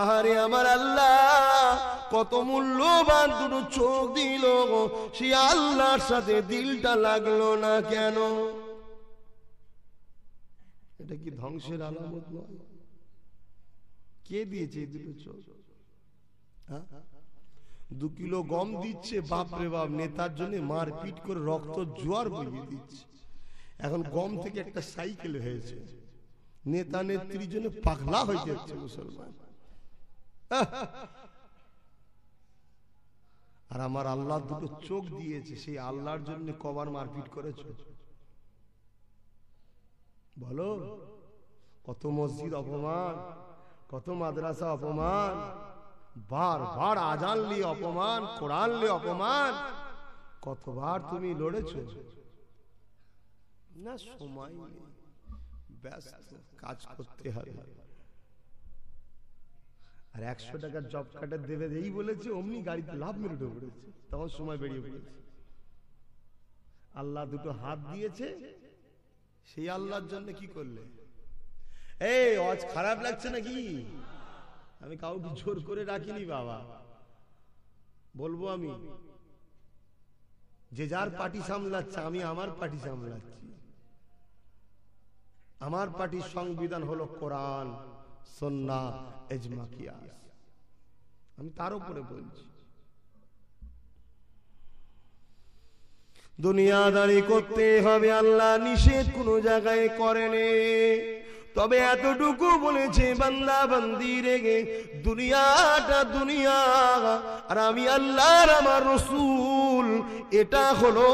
আহারে আমার আল্লাহ কত মূল্যবান দুটো চোখ দিল, সে আল্লাহর সাথে দিলটা লাগলো না কেন? এটা কি ধ্বংসের আলামত নয়? কে দিয়েছে এই দুটো চোখ? 2 কিলো গম দিচ্ছে, বাপরে বাপ, নেতার জন্য মারপিট করে রক্ত জোয়ার বইয়ে দিচ্ছে। এখন গম থেকে একটা সাইকেল হয়েছে, নেতা নেত্রীর জন্য পাগলা হয়ে যাচ্ছে মুসলমান। আর আমার আল্লাহ দুটো চোখ দিয়েছে, সেই আল্লাহর জন্য কবার মারপিট করেছো বলো? কত মসজিদ অপমান, কত মাদ্রাসা অপমান, বারবার আজান নিয়ে অপমান, কোরআন নিয়ে অপমান, কতবার তুমি লড়েছো না? সময় নেই, ব্যস্ত, কাজ করতে হবে। আর 100 টাকার জব কার্ডের দেবে এই বলেছে, অমনি গাড়িতে লাভ মেরে উঠে পড়েছে, তখন সময় বেরিয়ে পড়েছে। আল্লাহ দুটো হাত দিয়েছে, সেই আল্লাহর জন্য কি করলে? এই আজ খারাপ লাগছে নাকি? আমি কাউকে জোর করে রাখিনি বাবা, বলবো আমি, যে যার পার্টি সামলাচ্ছে, আমি আমার পার্টি সামলাচ্ছি। আমার পার্টির সংবিধান হলো কোরআন, সুন্নাহ, ইজমা, কিয়াস। আমি তার উপরে বলছি। দুনিয়াদারি করতে হবে, আল্লাহ নিষেধ কোন জায়গায় করেনি, তবে এতটুকু বলেছে, বান্দা বান্দি রেগে দুনিয়াটা দুনিয়া, আর আমি আল্লাহর আমার রাসূল, এটা হলো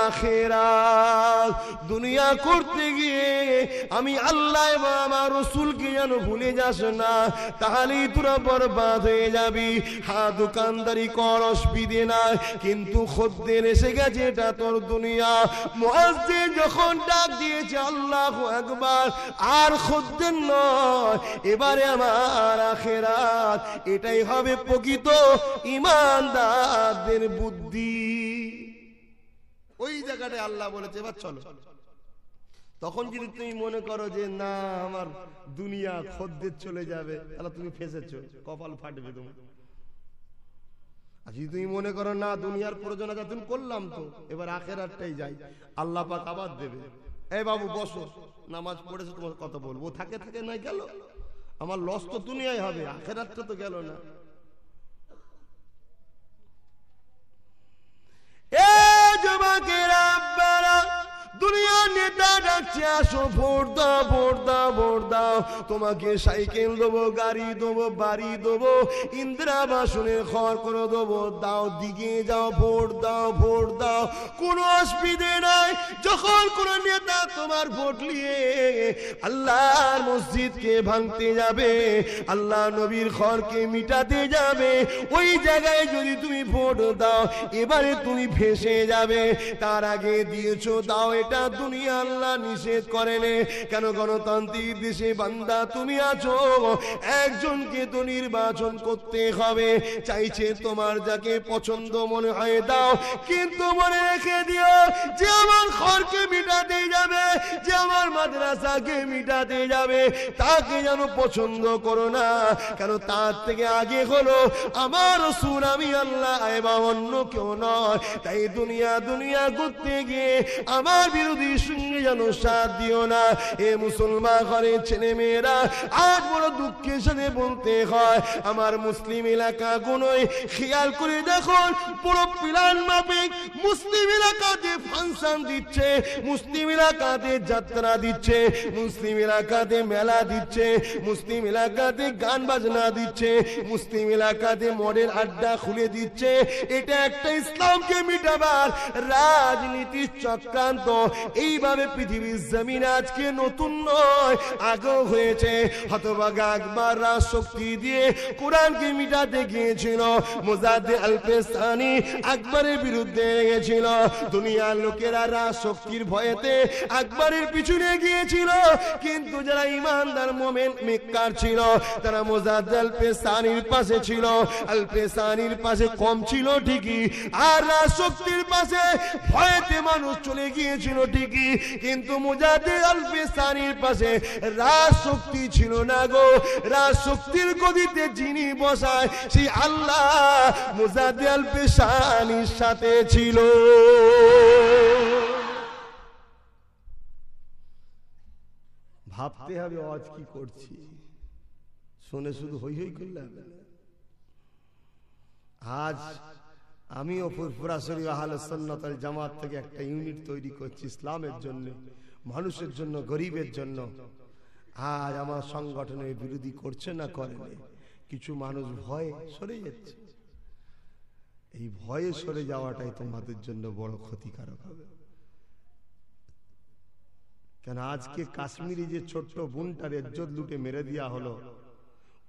আখিরাত। দুনিয়া করতে গিয়ে আমি আল্লাহ এবং আমার রাসূলকে যেন ভুলে যাস না, তাহলেই তোরা বরবাদ হয়ে যাবি। হ্যাঁ, দোকানদারি কর, অসুবিধে নাই, কিন্তু খদ্দের এসে গেছে, এটা তোর দুনিয়া। মুয়াজ্জিন যখন ডাক দিয়েছে আল্লাহু আকবার, আর খদ্দের নয়, এবারে আমার আখিরাত, এটাই হবে প্রকৃত ঈমানদারদের বুদ্ধি। ওই জায়গাটায় আল্লাহ বলেছে এবার চলো। তখন যদি তুমি মনে করো যে না আমার দুনিয়া খদ্দের চলে যাবে, তাহলে তুমি ফেসেছো, কপাল ফাটবে তোমার। আর যদি তুমি মনে করো না দুনিয়ার প্রয়োজন আছে, তুমি করলাম তো, এবার আখিরাতটাই যাই, আল্লাহ পাক আবার দেবে। এই বাবু বসো, নামাজ পড়েছো, তোমার কথা বলবো, থাকে থাকে নাই গেল, আমার লস তো দুনিয়ায় হবে, আখিরাতটা তো গেল না। যুবকেরা আব্বারা দুনিয়ার নেতা ডাকছে আসো ভোট দাও ভোট দাও ভোট দাও, তোমাকে সাইকেল দেবো, গাড়ি দেবো, বাড়ি দেবো, ইন্দিরা আবাসনের ঘর করে দেবো, দাও দিকে যাও, ভোট দাও ভোট দাও, কোনো অসুবিধে নাই। যখন কোন নেতা তোমার ভোট নিয়ে আল্লাহর মসজিদকে ভাঙতে যাবে, আল্লাহ নবীর ঘরকে মিটাতে যাবে, ওই জায়গায় যদি তুমি ভোট দাও এবারে তুমি ফেঁসে যাবে। তার আগে দিয়েছো দাও, এটা দুনিয়া আল্লাহ নিষেধ করেনে। কেন? গণতান্ত্রিক দেশে বান্দা তুমি আছো, একজনকে তো নির্বাচন করতে হবে। চাইছে তোমার যাকে পছন্দ মনে হয় দাও, কিন্তু মনে রেখে দিও যে আমার ঘরকে মিটাতে যাবে, যে আমার মাদ্রাসাকে মিটাতে যাবে, তাকে যেন পছন্দ করো না। কেন? তার থেকে আগে হলো আমার রাসূল, আমি আল্লাহ এবং অন্য কেউ নয়। তাই দুনিয়া দুনিয়া করতে গিয়ে আমার বিরোধীর সঙ্গে যেন সাথ দিও না। এ মুসলমান ঘরের ছেলে মেয়েরা, আজ বড় দুঃখের সাথে বলতে হয়, আমার মুসলিম এলাকাগুলোয় খেয়াল করে দেখুন, বড় প্ল্যান মাফিক মুসলিম এলাকাতে ফাংশন দিচ্ছে, মুসলিম এলাকাতে যাত্রা দিচ্ছে, মুসলিম এলাকাতে মেলা দিচ্ছে, মুসলিম এলাকাতে গান বাজনা দিচ্ছে, মুসলিম এলাকাতে মডেল আড্ডা খুলে দিচ্ছে। এটা একটা ইসলামকে মিটাবার রাজনীতির চক্রান্ত। এইভাবে পৃথিবীর জমিন আজকে নতুন নয়, আগেও হয়েছে। হতভাগা আকবর রাজশক্তি দিয়ে কোরআনকে মিটাতে গিয়েছিল, মুজাদ্দিদ আল-পেসানি আকবরের বিরুদ্ধে গিয়েছিল। দুনিয়ার লোকেরা রাজশক্তির ভয়েতে আকবরের পিছনে গিয়েছিল, কিন্তু যারা ইমানদার মুমিন মেক্কার ছিল তারা মুজাদ্দিদ আল-পেসানির পাশে ছিল। আল-পেসানির পাশে কম ছিল ঠিকই, আর রাজশক্তির পাশে ভয়েতে মানুষ চলে গিয়েছিল ঠিকই, কিন্তু মুজাদ্দিদ আল-পেসানির পাশে রাজশক্তি ছিল না গো। রাজশক্তির গদিতে যিনি বসায় সেই আল্লাহ মুজাদ্দিদ আল-পেসানির সাথে ছিল। ভাবতে হবে আজ কি করছি, শুনে শুধু হই হই করলাম। আজ আমিও ফুরফুরা শরীফ আহলে সুন্নাত ওয়াল জামাত থেকে একটা ইউনিট তৈরি করছি ইসলামের জন্য, মানুষের জন্য, গরিবের জন্য। আজ আমার সংগঠনের বিরোধী করছে না করেনি, কিছু মানুষ ভয়ে সরে যাচ্ছে। এই ভয়ে সরে যাওয়াটাই তোমাদের জন্য বড় ক্ষতিকারক হবে। কেন? আজকে কাশ্মীরি যে ছোট্ট বোনটার ইজ্জত লুটে মেরে দেওয়া হলো,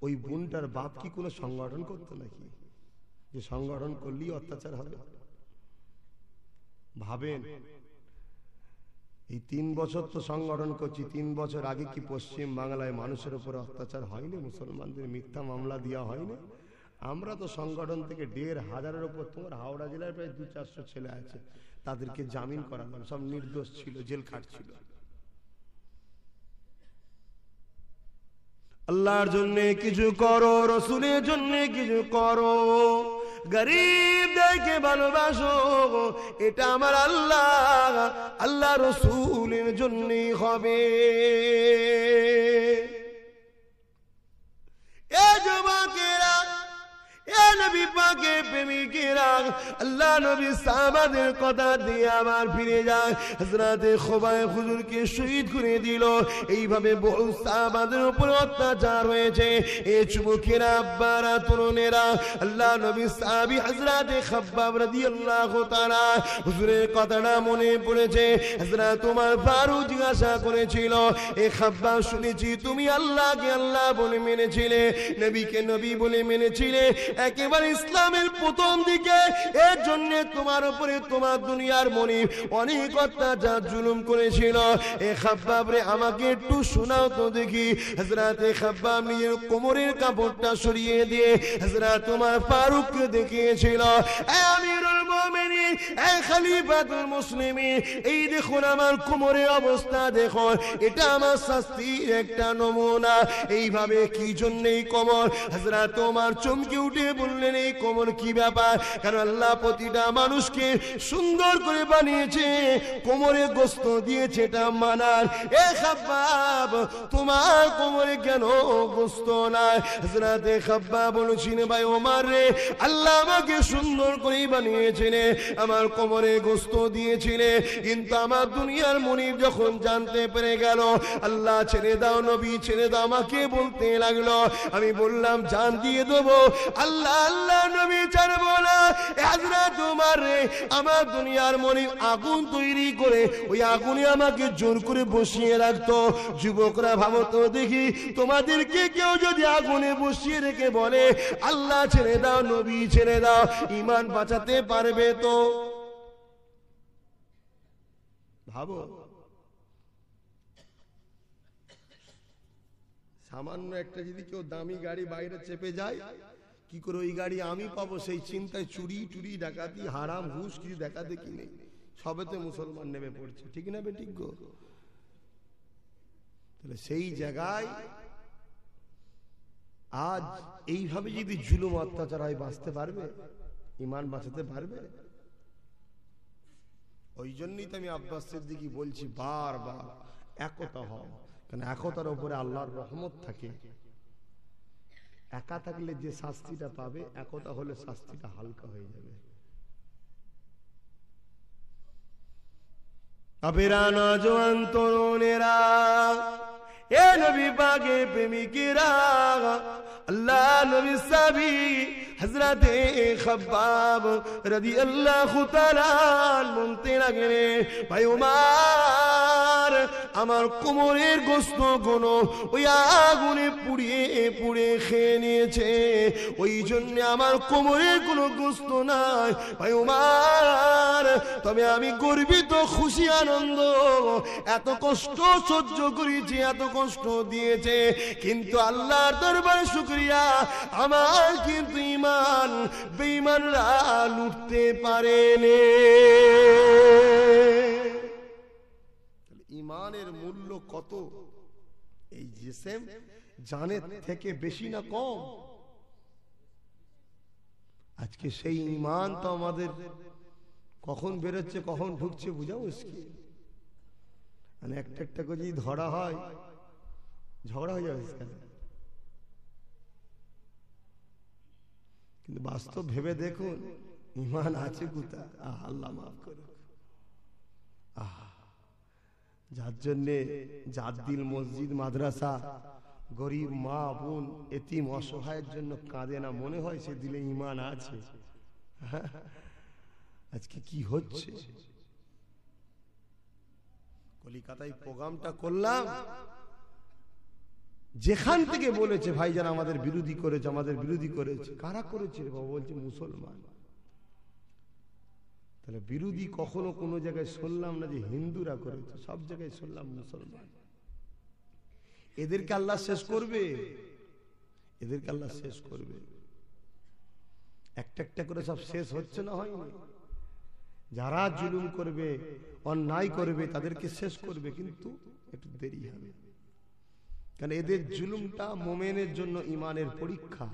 ওই বোনটার বাপ কি কোনো সংগঠন করতো নাকি যে সংগঠন করলেই অত্যাচার হবে? ভাবেন, এই 3 বছর তো সংগঠন করছি, 3 বছর আগে কি পশ্চিম বাংলায় মানুষের উপর অত্যাচার হয়নি? মুসলমানদের মিথ্যা মামলা দেওয়া হয়নি? আমরা তো সংগঠন থেকে 1,500-এর উপর, তোমার হাওড়া জেলায় প্রায় 200-400 ছেলে আছে, তাদেরকে জামিন করালাম, সব নির্দোষ ছিল, জেল খাটছিল। আল্লাহর জন্য কিছু করো, রসুলের জন্য কিছু করো, গরিবদেরকে ভালোবাসো। এটা আমার আল্লাহ রসুলের জন্যই হবে। এ যুবকেরা, এ নবী পাকের প্রেমিকেরা, আল্লাহ নবী সাহাবাদের কথা দিয়ে আবার ফিরে যায়। হযরতে খুবাইব হুজুরকে শহীদ করে দিল। এইভাবে বহু সাহাবাদের উপর অত্যাচার হয়েছে। এ যুবকেরা, আব্বারা, তরুণেরা, আল্লাহ নবী সাহাবী হযরতে খাব্বাব রাদিয়াল্লাহু তাআলা হুজুরের কথাটা মনে পড়েছে। হযরত ওমর ফারুক জিজ্ঞাসা করেছিল, এ খাব্বাব, শুনেছি তুমি আল্লাহকে আল্লাহ বলে মেনেছিলে, নবীকে নবী বলে মেনেছিলে, একেবারে ইসলামের প্রথম দিকে। এর জন্য তোমার উপরে তোমার দুনিয়ার মনিব অনেক অত্যাচার জুলুম করেছিল। এ খাব্বাব রে, আমাকে একটু শোনাও তো দেখি। হযরতে খাব্বাব নিজের কোমরের কাপড়টা সরিয়ে দিয়ে হযরত ওমর ফারুককে দেখিয়েছিল, এ আমিরুল মুমিনিন, এ খলিফাতুল মুসলিমিন, এই দেখুন আমার কোমরের অবস্থা দেখুন, এটা আমার শাস্তির একটা নমুনা। এইভাবে কি জন্য এই কোমর? হযরত ওমর চমকে উঠে বললেন, এই কোমর কি ব্যাপার? কারণ আল্লাহ প্রতিটা মানুষকে সুন্দর করে বানিয়েছে, কোমরে গোস্ত দিয়েছে, এটা মানার। এ খাব্বাব, তোমার কোমরে কেন গোস্ত নাই? হযরতে খাব্বাব বলেছেন, ভাই ওমর রে, আল্লাহ আমাকে সুন্দর করে বানিয়েছেন, আমার কোমরে গোস্ত দিয়েছিলে, কিন্তু আমার দুনিয়ার মনিব যখন জানতে পেরে গেল, আল্লাহ ছেড়ে দাও নবী ছেড়ে দাও, আমাকে বলতে লাগলো। আমি বললাম জান দিয়ে দেবো। আল্লাহ আল্লাহ নবী ছাড়বো না। হযরত উমর রে, আমার দুনিয়ার মনিব আগুন তৈরি করে ওই আগুনে আমাকে জোর করে বসিয়ে রাখতো। যুবকরা ভাবো তো দেখি, তোমাদেরকে কেউ যদি আগুনে বসিয়ে রেখে বলে আল্লাহ ছেড়ে দাও নবী ছেড়ে দাও, ঈমান বাঁচাতে পারবে তো? ভাবো, সামান্য একটা যদি কেউ দামি গাড়ি বাইরে চেপে যায়, কি করে ওই গাড়ি আমি পাবো, সেই চিন্তায় চুরি টুরি ডাকাতি হারাম ঘুষ কিছু দেখা দেখি নেই, সবেতে মুসলমান নেমে পড়ছে। ঠিক না বেঠিক গো? তাহলে সেই জায়গায় আজ এইভাবে যদি জুলুম অত্যাচার হয়, বাঁচতে পারবে? ঈমান বাঁচাতে পারবে? ওই জন্যই তো আমি আব্বাস সিদ্দিকী বলছি বারবার, একতা হও, কারণ একতার উপরে আল্লাহর রহমত থাকে। একা থাকলে যে শাস্তিটা পাবে, একতা হলে শাস্তিটা হালকা হয়ে যাবে। আবেরা নওজোয়ান তরুণেরা, এ নবী পাকের প্রেমিকেরা, আল্লাহ নবী সাহাবী হযরতে খাব্বাব রাদিয়াল্লাহু তাআলা বলতে লাগলেন, ভাই ওমর, আমার কোমরের গোশত গুলো ওই আগুনে পুড়িয়ে পুড়িয়ে খেয়ে নিয়েছে, ওই জন্য আমার কোমরের কোনো গোশত নাই। ভাই ওমর, তবে আমি গর্বিত, খুশি, আনন্দ, এত কষ্ট সহ্য করেছি, এত কষ্ট দিয়েছে, কিন্তু আল্লাহর দরবারে শুকরিয়া, আমার কিন্তু ঈমান বেঈমানরা লুটতে পারেনি। ঈমানের মূল্য কত? এই জিসম জানের থেকে বেশি না কম? আজকে সেই ঈমান তো আমাদের কখন বেরোচ্ছে কখন ঢুকছে বোঝা মুশকিল। মানে একটা একটা করে যদি ধরা হয়, ঝগড়া হয়ে যাবে। কিন্তু বাস্তব ভেবে দেখুন, ঈমান আছে কোথায়? আল্লাহ মাফ করুক। যার জন্যে যার দিল মসজিদ মাদ্রাসা, গরিব মা বোন এতিম অসহায়ের জন্য কাঁদে না, মনে হয় সে দিলে ঈমান আছে। আজকে কি হচ্ছে? কলিকাতায় প্রোগ্রামটা করলাম, যেখান থেকে বলেছে ভাইজান আমাদের বিরোধী করেছে, আমাদের বিরোধী করেছে, কারা করেছে? বাবা বলছে মুসলমান। তাহলে বিরোধী কখনো কোনো জায়গায় শুনলাম না যে হিন্দুরা করেছে, সব জায়গায় শুনলাম মুসলমান। এদেরকে আল্লাহ শেষ করবে, এদেরকে আল্লাহ শেষ করবে। একটা একটা করে সব শেষ হচ্ছে না, হয়নি? যারা জুলুম করবে, অন্যায় করবে, তাদেরকে শেষ করবে, কিন্তু একটু দেরি হবে। কারণ এদের জুলুমটা মুমিনের জন্য ঈমানের পরীক্ষা।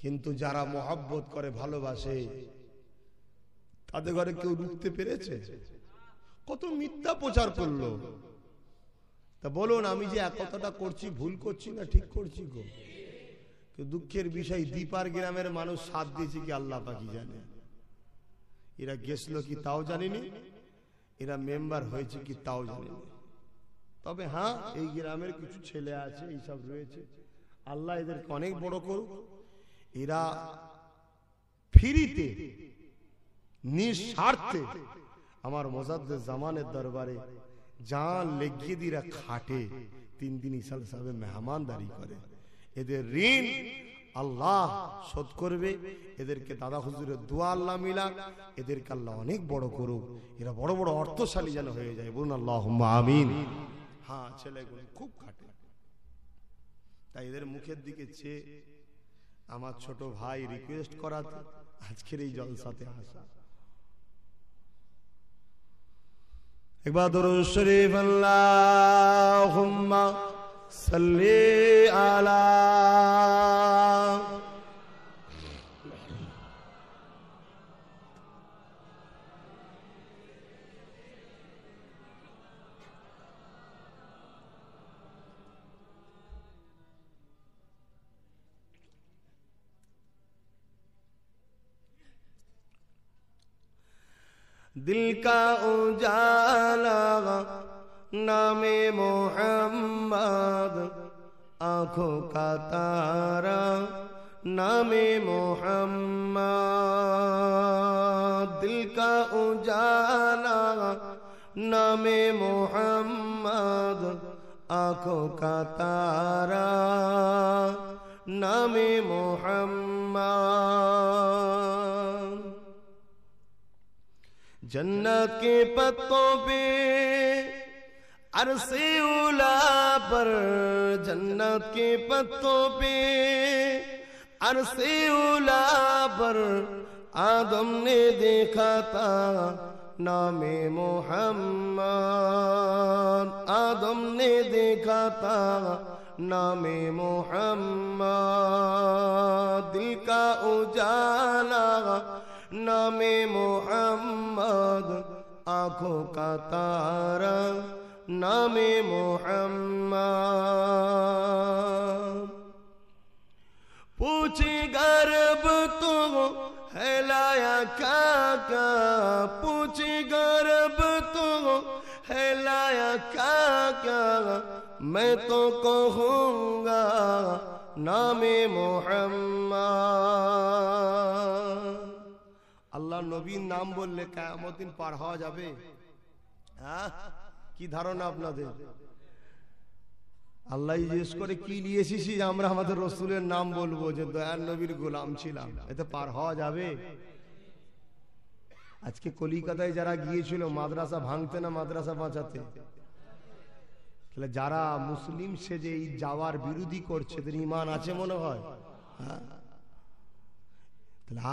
কিন্তু যারা মহব্বত করে, ভালোবাসে, তাদের ঘরে কেউ রুখতে পেরেছে? কত মিথ্যা প্রচার করলো। তা বলুন, আমি যে একতাটা করছি ভুল করছি না ঠিক করছি গো? দুঃখের বিষয়, দীপার গ্রামের মানুষ সাথ দিয়েছে কি আল্লাহ পাকি জানে। এরা গেছিল কি তাও জানিনি, এরা মেম্বার হয়েছে কি তাও জানিনি। তবে হ্যাঁ, এই গ্রামের কিছু ছেলে আছে, এইসব রয়েছে, আল্লাহ এদেরকে অনেক বড় করুক। এরা ফ্রিতে নিঃস্বার্থে আমার মুজাদ্দেদ জামানের দরবারে জান লেগিয়ে দিরা খাটে, 3 দিন ইসাল সাহেব মেহমানদারি করে। এদের ঋণ আল্লাহ শোধ করবে। এদেরকে দাদা হুজুরের দোয়া আল্লাহ মিলাক, এদেরকে আল্লাহ অনেক বড় করুক, এরা বড় বড় অর্থশালী যেন হয়ে যায়। বলুন আল্লাহুম্মা আমিন। হ্যাঁ, ছেলেগুলো খুব খাটে, তাই এদের মুখের দিকে চেয়ে আমার ছোট ভাই রিকোয়েস্ট করাতে আজকের এই জলসাতে আসা। একবার দরুদ শরীফ আল্লাহুম্মা সাল্লি আলা दिल का उजाला नामे मोहम्मद, आंखों का तारा नामे मोहम्मद। दिल का उजाला नामे मोहम्मद, आंखों का तारा नामे मोहम्मद। जन्नत के पत्तों पे अरसे उला पर, जन्नत के पत्तों पे अरसे उला पर आदम ने देखा था नामे मोहम्मद। आदम ने देखा था नामे मोहम्मद। दिल का उजाला नामे मोहम्मद, आंखों का तारा नामे मोहम्मद। पूछे गर्भ तो है लाया क्या क्या, पूछे गर्भ तो है लाया क्या क्या, मैं तो कहूँगा नामे मोहम्मद। আল্লাহ নবীর নাম বললে কিয়ামত দিন পার হওয়া যাবে? হ্যাঁ, কি ধারণা আপনাদের? আল্লাহ জিজ্ঞেস করে কি নিয়ে এসেছিস? আমরা আমাদের রাসূলের নাম বলবো যে দয়ার নবীর গোলাম ছিলাম, এতে পার হওয়া যাবে? আজকে কলিকাতায় যারা গিয়েছিল মাদ্রাসা ভাঙতে না মাদ্রাসা বাঁচাতে, তাহলে যারা মুসলিম সেজে এই যাওয়ার বিরোধী করছে এদের ঈমান আছে মনে হয়? হ্যাঁ,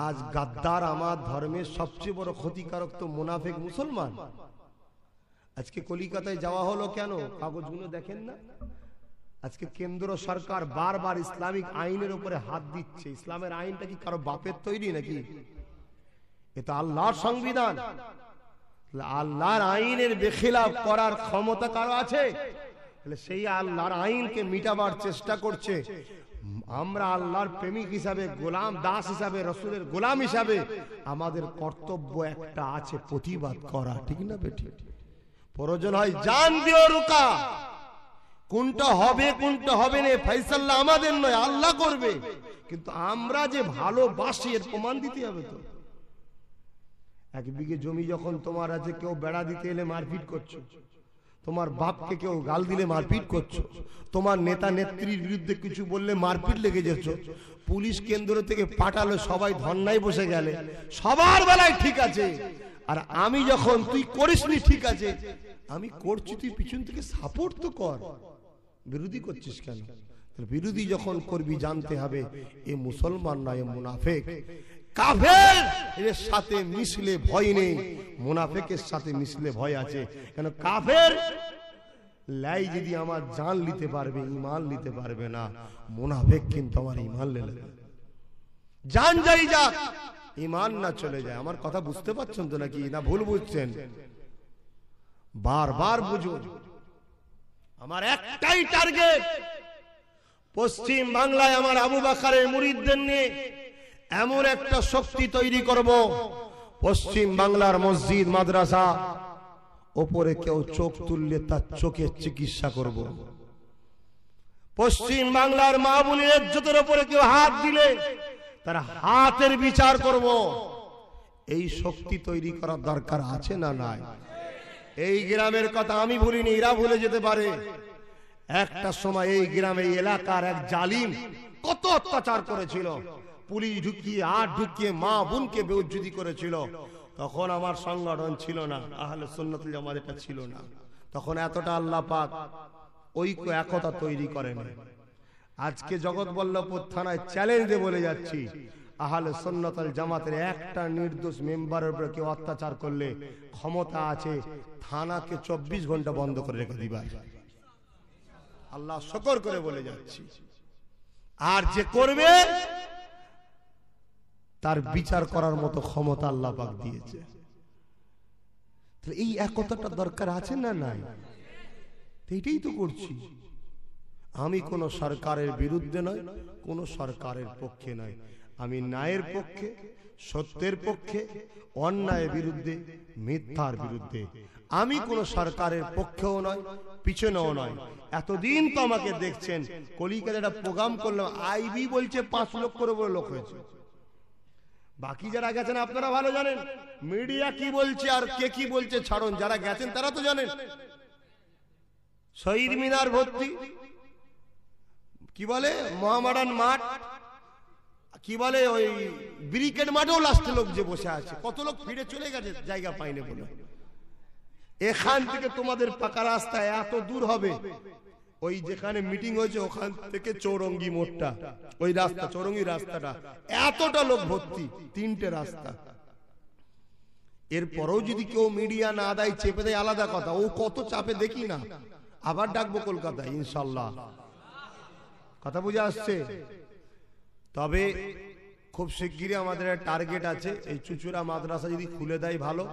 আজ গাদ্দার আমার ধর্মের সবচেয়ে বড় ক্ষতিকারক তো মুনাফিক মুসলমান। আজকে কলিকাতায় যাওয়া হলো কেন? কাগজগুলো দেখেন না? আজকে কেন্দ্র সরকার বারবার ইসলামিক আইনের উপরে হাত দিচ্ছে। ইসলামের আইনটা কি কারো বাপের তৈরি নাকি? এটা আল্লাহর সংবিধান। আল্লাহর আইনের বেখিলাফ করার ক্ষমতা কারো আছে? তাহলে সেই আল্লাহর আইনকে মিটাবার চেষ্টা করছে। আমরা আল্লাহর প্রেমিক হিসাবে, গোলাম দাস হিসাবে, রাসূলের গোলাম হিসাবে আমাদের কর্তব্য একটা আছে, প্রতিবাদ করা, ঠিক না বেটি? প্রয়োজন হয় জান দিও রুকা, কোনটা হবে কোনটা হবে না ফয়সালা আমাদের নয়, আল্লাহ করবে। কিন্তু আমরা যে ভালোবাসি এর প্রমাণ দিতে হবে তো। এক বিঘে জমি যখন তোমার আছে, কেউ বেড়া দিতে এলে মারপিট করছো, তোমার বাপকে কেউ গাল দিলে মারপিট করছো, তোমার নেতা নেত্রীর বিরুদ্ধে কিছু বললে মারপিট লেগে যাচ্ছ, পুলিশ কেন্দ্র থেকে পাঠালো, সবাই ধর্নায় বসে গেলে সবার বেলায় ঠিক আছে। আর আমি যখন তুই করিসনি ঠিক আছে, আমি করছি, তুই পিছন থেকে সাপোর্ট তো কর, বিরোধী করছিস কেন? বিরোধী যখন করবি জানতে হবে এ মুসলমান না, এ মুনাফিক। কাফের এর সাথে মিশলে ভয় নেই, মুনাফিকের সাথে মিশলে ভয় আছে। কেন? কাফের লাই যদি আমার জান নিতে পারবে, ঈমান নিতে পারবে না। মুনাফিক কিন্তু আমার ঈমান নিলে জান যাই যাক, ঈমান না চলে যায়। আমার কথা বুঝতে পারছেন তো নাকি না ভুল বুঝছেন? বারবার বুঝুন, আমার একটাই টার্গেট, পশ্চিম বাংলায় আমার আবু বকরের মুরিদদের নিয়ে এমন একটা শক্তি তৈরি করব, পশ্চিম বাংলার মসজিদ মাদ্রাসা ওপরে কেউ চোখ তুললে তার চোখের চিকিৎসা করব। পশ্চিম বাংলার মা বোনের ইজ্জতের উপরে কেউ হাত দিলে তার হাতের বিচার করব। এই শক্তি তৈরি করার দরকার আছে না নাই? এই গ্রামের কথা আমি ভুলিনি, এরা ভুলে যেতে পারে। একটা সময় এই গ্রামে, এই এলাকার এক জালিম কত অত্যাচার করেছিল, পুলিশ ঢুকিয়ে আট ঢুকিয়ে মা বোনকে বেউজ্জতি করেছিল। তখন আমার সংগঠন ছিল না, আহলে সুন্নাতুল জামাত এটা ছিল না। তখন এতটা আল্লাহ পাক ঐক্য একতা তৈরি করেন। আজকে জগৎবল্লভপুর থানায় চ্যালেঞ্জ দিয়ে বলে যাচ্ছি, আহলে সুন্নাতুল জামাতের একটা নির্দোষ মেম্বারের উপর কেউ অত্যাচার করলে ক্ষমতা আছে থানাকে 24 ঘন্টা বন্ধ করে রেখে দিবা। আল্লাহ শুকর করে বলে যাচ্ছি। আর যে করবে তার বিচার করার মতো ক্ষমতা আল্লাহ পাক দিয়েছে। তাহলে এই একতাটা দরকার আছে না নাই? এইটাই তো করছি। আমি কোন সরকারের বিরুদ্ধে নয়, কোন সরকারের পক্ষে নয়, আমি ন্যায়ের পক্ষে, সত্যের পক্ষে, অন্যায়ের বিরুদ্ধে, মিথ্যার বিরুদ্ধে। আমি কোন সরকারের পক্ষেও নয়, পিছনেও নয়। এতদিন তো আমাকে দেখছেন, কলিকাতায় একটা প্রোগ্রাম করলাম, আইবি বলছে 5 লক্ষের উপরে লোক হয়েছে। বাকি যারা গেছেন আপনারা ভালো জানেন, মিডিয়া কি বলছে আর কে কি বলছে ছাড়ুন, যারা গেছেন তারা তো জানেন। শহীদ মিনার ভর্তি, কি বলে মহামারান মাঠ, কি বলে ওই ব্রিকেট মাঠেও লাস্টে লোক যে বসে আছে, কত লোক ফিরে চলে গেছে জায়গা পাইনি বলে। এখান থেকে তোমাদের পাকা রাস্তা এত দূর হবে, ওই যেখানে মিটিং হয়েছে ওখান থেকে চৌরঙ্গি মোড়টা, ওই রাস্তা চৌরঙ্গি রাস্তাটা এতটা লোক ভর্তি, 3টে রাস্তা। এরপরেও যদি কেউ মিডিয়া না দেয়, চেপে দেয়, আলাদা কথা। ও কত চাপে দেখি না, আবার ডাকবো কলকাতায় ইনশাল্লাহ। কথা বুঝে আসছে? তবে খুব শিগগিরই আমাদের টার্গেট আছে, এই চুচুড়া মাদ্রাসা যদি খুলে দেয় ভালো,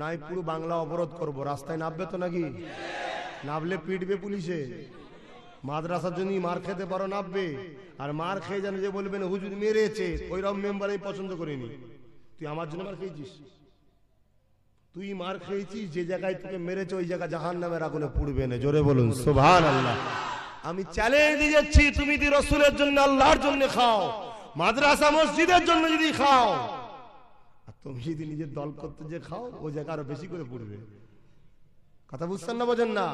নাই পুরো বাংলা অবরোধ করব। রাস্তায় নামবে তো নাকি? নামলে পিটবে পুলিশে। মাদ্রাসার জন্য মার খেতে পারো, নামবে। আর মার খেয়ে জানে যে বলবেন হুজুর মেরেছে, ওইরকম মেম্বার আমি পছন্দ করিনি। তুই আমার জন্য মার খেয়েছিস, তুই মার খেয়েছিস, যে জায়গায় তোকে মেরেছে ওই জায়গা জাহান্নামের আগুনে পুড়বে না। জোরে বলুন সুবহানাল্লাহ। আমি চ্যালেঞ্জ দিয়ে যাচ্ছি, তুমি যদি রাসূলের জন্য, আল্লাহর জন্য খাও, মাদ্রাসা মসজিদের জন্য যদি খাও, আর তুমি যদি নিজের দল করতে যে খাও, ওই জায়গা আরো বেশি করে পুড়বে। কথা বুঝছেন না, বোঝেন না?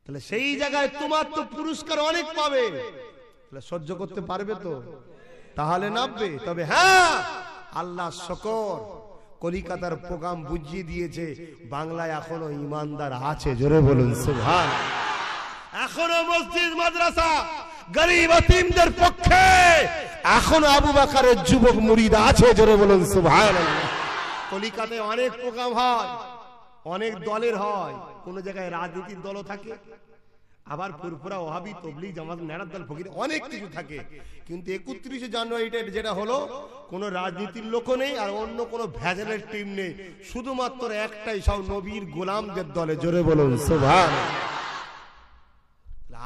তাহলে সেই জায়গায় তোমার তো পুরস্কার অনেক পাবে, তাহলে সহ্য করতে পারবে তো? তাহলে নামবে। তবে হ্যাঁ, আল্লাহ শুকর, কলিকাতার প্রোগ্রাম বুঝিয়ে দিয়েছে বাংলায় এখনো ইমানদার আছে। জোরে বলুন সুবহান। এখনো মসজিদ মাদ্রাসা গরিব এতিমদের পক্ষে এখনো আবু বকরের যুবক মুরিদ আছে। জোরে বলুন সুবহানাল্লাহ। কলিকাতায় অনেক প্রোগ্রাম হয়, অনেক দলের হয়, কোন জায়গায় রাজনীতির দলও থাকে, আবার ফুরফুরা ওয়াহাবি তবলিগ জামাত নেড়ার দল ফকির অনেক কিছু থাকে। কিন্তু 31শে জানুয়ারিটা যেটা হলো, কোন রাজনীতির লোক নেই আর অন্য কোন ভেজালের টিম নেই, শুধুমাত্র একটাই, সব নবীর গোলামদের দলে। জোরে বলুন সুবহানাল্লাহ।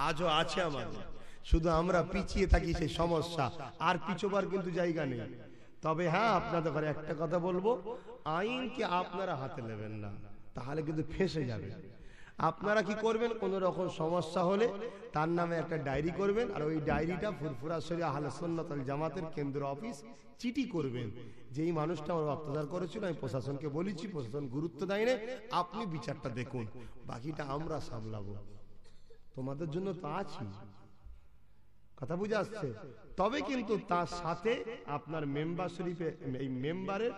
আজও আছে আমাদের, শুধু আমরা পিছিয়ে থাকি, সেই সমস্যা। আর পিছোবার কিন্তু জায়গা নেই। তবে হ্যাঁ, আপনাদের ঘরে একটা কথা বলবো, আইনকে আপনারা হাতে নেবেন না, তাহলে কিন্তু ফেঁসে যাবে। আপনারা কি করবেন, কোন রকম সমস্যা হলে তার নামে একটা ডায়েরি করবেন, আর ওই ডায়েরিটা ফুরফুরা শরীয়হ আহলে সুন্নাত ওয়াল জামাতের কেন্দ্র অফিস চিঠি করবেন, যে এই মানুষটা আমার অত্যাচার করেছিল, আমি প্রশাসনকে বলেছি, প্রশাসন গুরুত্ব দেয় না, আপনি বিচারটা দেখুন, বাকিটা আমরা সামলাবো, তোমাদের জন্য তো আছি। কথা বুঝে আসছে? তবে কিন্তু তার সাথে আপনার মেম্বার শরীফে, এই মেম্বারের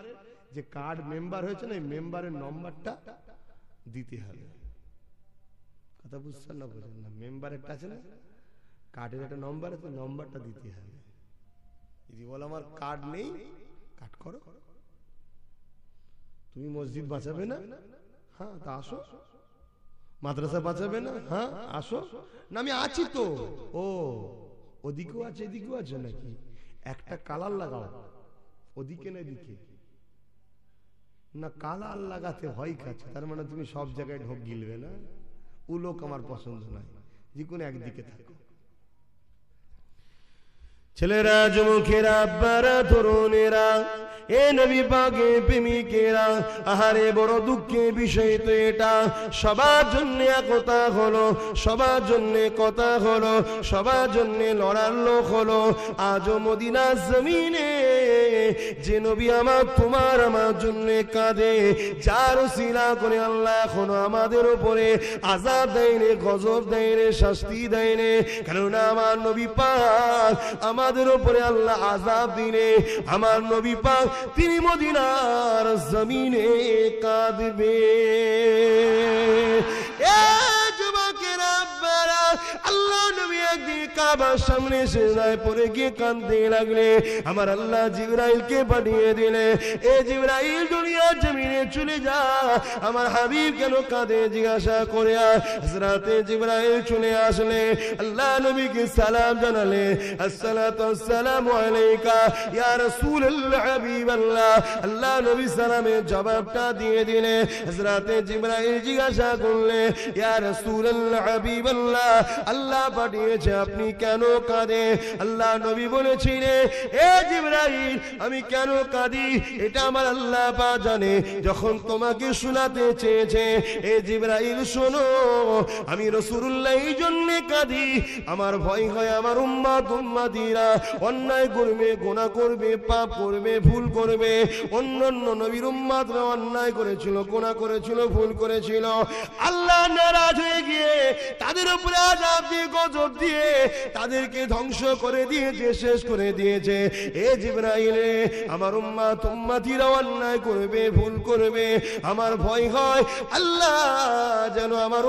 যে কার্ড মেম্বার হয়েছে না, এই মেম্বারের নম্বরটা দিতে হবে। কথা বুঝছেন না, বুঝেন না? মেম্বারেরটা আছে না, কার্ডের একটা নম্বর আছে, নম্বরটা দিতে হবে। যদি বলো আমার কার্ড নেই, কাট করো, তুমি মসজিদ বাঁচাবে না, হ্যাঁ তা আসো। মাদ্রাসা বাঁচাবে না, হ্যাঁ আসো। না আমি আছি তো। ও ওদিকেও আছে এদিকেও আছে নাকি? একটা কালার লাগাও, ওদিকে না এদিকে না, কালার লাগাতে ভয় খাচ্ছে, তার মানে তুমি সব জায়গায় ঢোক গিলবে না। ও লোক আমার পছন্দ নয়, যে কোনো একদিকে থাকো। ছেলেরা, যুবকেরা, আব্বারা, তরুণেরা, এ নবী পাকের প্রেমিকেরা, আহারে বড় দুঃখের বিষয় তো এটা। সবার জন্য একতা হলো, সবার জন্য কথা হলো, সবার জন্য লড়ার লোক হলো। আজও মদিনার জমিনে যে নবী আমার তোমার আমার জন্য কাঁদে, যার উসিলা করে আল্লাহ এখনো আমাদের উপরে আযাব দেয়নি, গজব দেয়নি, শাস্তি দেয়নি। কেননা আমার নবী পাক আমাদের উপরে আল্লাহ আযাব দিনে, আমার নবী পাক তিনি মদিনার জমিনে কাঁদবে। আল্লাহ নবী একদিন কাবার সামনে সিজদায় পড়ে গিয়ে কাঁদতে লাগলে, আমার আল্লাহ জিবরাইলকে পাঠিয়ে দিলে, এ জিবরাইল দুনিয়ার জমিনে চলে যা, আমার হাবিব কেন কাঁদে জিজ্ঞাসা করে। হযরতে জিবরাইল চলে আসলে আল্লাহ নবীকে সালাম জানালে, আসসালাতু ওয়াসসালামু আলাইকা ইয়া রাসূলুল্লাহ হাবিবাল্লাহ। আল্লাহ নবী সালামের জবাবটা দিয়ে দিলে। হযরতে জিবরাইল জিজ্ঞাসা করলে, ইয়া রাসূলুল্লাহ হাবিবাল্লাহ, আল্লাহ পাঠিয়েছে আপনি আপনি কেন কাঁদে? আল্লাহ নবী বলেছিলেন, এ জিবরাইল আমি কেন কাঁদি এটা আমার আল্লাহ পাক জানে। যখন তোমাকে শোনাতে চেয়েছে, এ জিবরাইল শোনো, আমি রাসূলুল্লাহ এই জন্য কাঁদি, আমার ভয় হয় আমার উম্মতিরা অন্যায় করবে, গুনাহ করবে, পাপ করবে, ভুল করবে। অন্যান্য নবীর উম্মতরা অন্যায় করেছিল, গুনাহ করেছিল, ভুল করেছিল, আল্লাহ নারাজ হয়ে গিয়ে তাদের উপরে আযাব দিয়ে, গজব দিয়ে তাদেরকে ধ্বংস করে দিয়েছে, শেষ করে দিয়েছে। এ জিবরাইল আমার উম্মতিরা অন্যায় করবে, ভুল করবে, আমার ভয় হয় আল্লাহ যেন আমার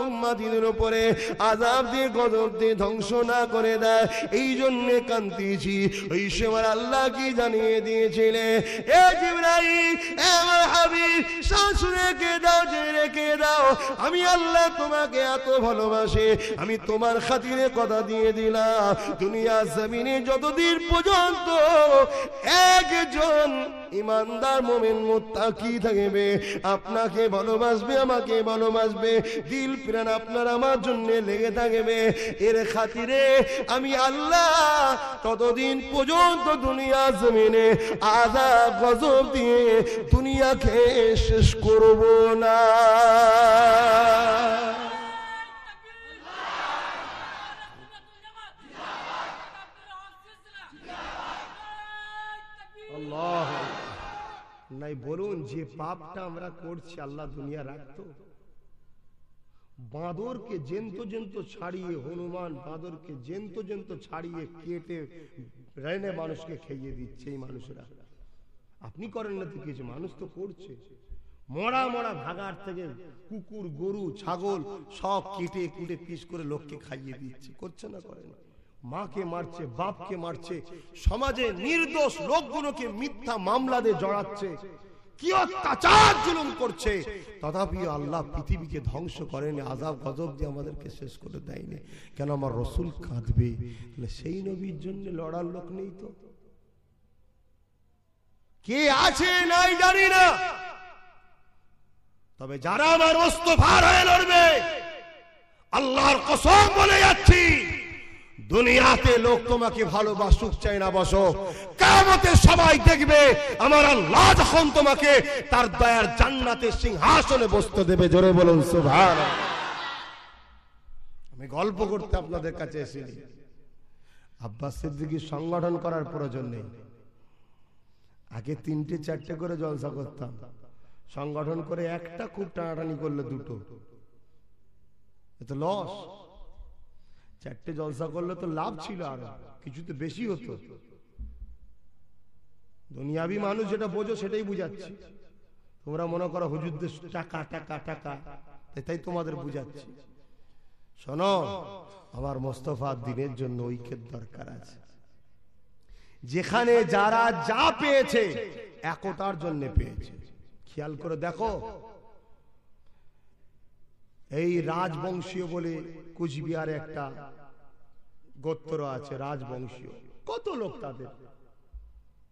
উম্মতিদের উপরে আযাব দিয়ে, গজব দিয়ে ধ্বংস না করে দেয়। এই জন্য কাঁদতেছি। ওই সময় আল্লাহ কি জানিয়ে দিয়েছিলেন, এ জিবরাইল এ আমার হাবিব শ্বাস রেখে দাও, যে রেখে দাও, আমি আল্লাহ তোমাকে এত ভালোবাসি, আমি তোমার খাতিরে কথা দিয়ে দিলাম, দুনিয়া জমিনে যতদিন পর্যন্ত একজন ইমানদার মুমিন মুত্তাকি থাকবে, আপনাকে ভালোবাসবে, আমাকে ভালোবাসবে, দিল প্রাণ আপনার আমার জন্য লেগে থাকবে, এর খাতিরে আমি আল্লাহ ততদিন পর্যন্ত দুনিয়া জমিনে আযাব গজব দিয়ে দুনিয়াকে শেষ করব না। আল্লাহ নাই বলুন, যে পাপটা আমরা করছি আল্লাহ দুনিয়া রাখতো? বাঁদরকে জেন্ত ছাড়িয়ে, হনুমান বাঁদরকে জেন্ত ছাড়িয়ে কেটে রেনে মানুষকে খাইয়ে দিচ্ছে এই মানুষরা। আপনি করেন না তো কিছু, মানুষ তো করছে। মরা মরা ভাগার থেকে কুকুর, গরু, ছাগল সব কেটে কুটে পিস করে লোককে খাইয়ে দিচ্ছে, করছে না? করে না? মাকে মারছে, বাপকে মারছে, সমাজে নির্দোষ লোকগুলোকে মিথ্যা মামলা দিয়ে জড়াচ্ছে, কি অত্যাচার জুলুম করছে। তথাপি আল্লাহ পৃথিবীকে ধ্বংস করেনি, আযাব গজব দিয়ে আমাদেরকে শেষ করে দেয়নি। কেন? আমার রাসূল কাঁদবে। তাহলে সেই নবীর জন্য লড়ার লোক নেই তো? কে আছে নাই জানি না, তবে যারা আমার ওস্তফার হয়ে লড়বে, আল্লাহর কসম বলে যাচ্ছি, দুনিয়াতে লোক তোমাকে ভালোবাসুক চাই না বসো, কিয়ামতে সবাই দেখবে আমার আল্লাহ যখন তোমাকে তার দয়ার জান্নাতে সিংহাসনে বসতে দেবে। জোরে বলুন সুবহানাল্লাহ। আমি গল্প করতে আপনাদের কাছে এসেছি। আব্বাস সিদ্দিকীর সংগঠন করার প্রয়োজন নেই। আগে 3টে 4টে করে জলসা করতাম, সংগঠন করে একটা খুব টানাটানি করলে 2টো, এত লস। 4টে জলসা করলে তো লাভ ছিল, আর কিছু তো বেশি হতো। দুনিয়াবি মানুষ যেটা বোঝো সেটাই বুঝাচ্ছি, তোমরা মনে করো হুজুরদের টাকা টাকা টাকা, তাই তোমাদের বুঝাচ্ছি। শোনো, আমার মোস্তফার দিনের জন্য ঐক্যের দরকার আছে। যেখানে যারা যা পেয়েছে একতার জন্য পেয়েছে। খেয়াল করে দেখো, এই রাজবংশীয় বলে কুচবিহারে একটা গোত্র আছে, রাজবংশীয়, কত লোক তাদের,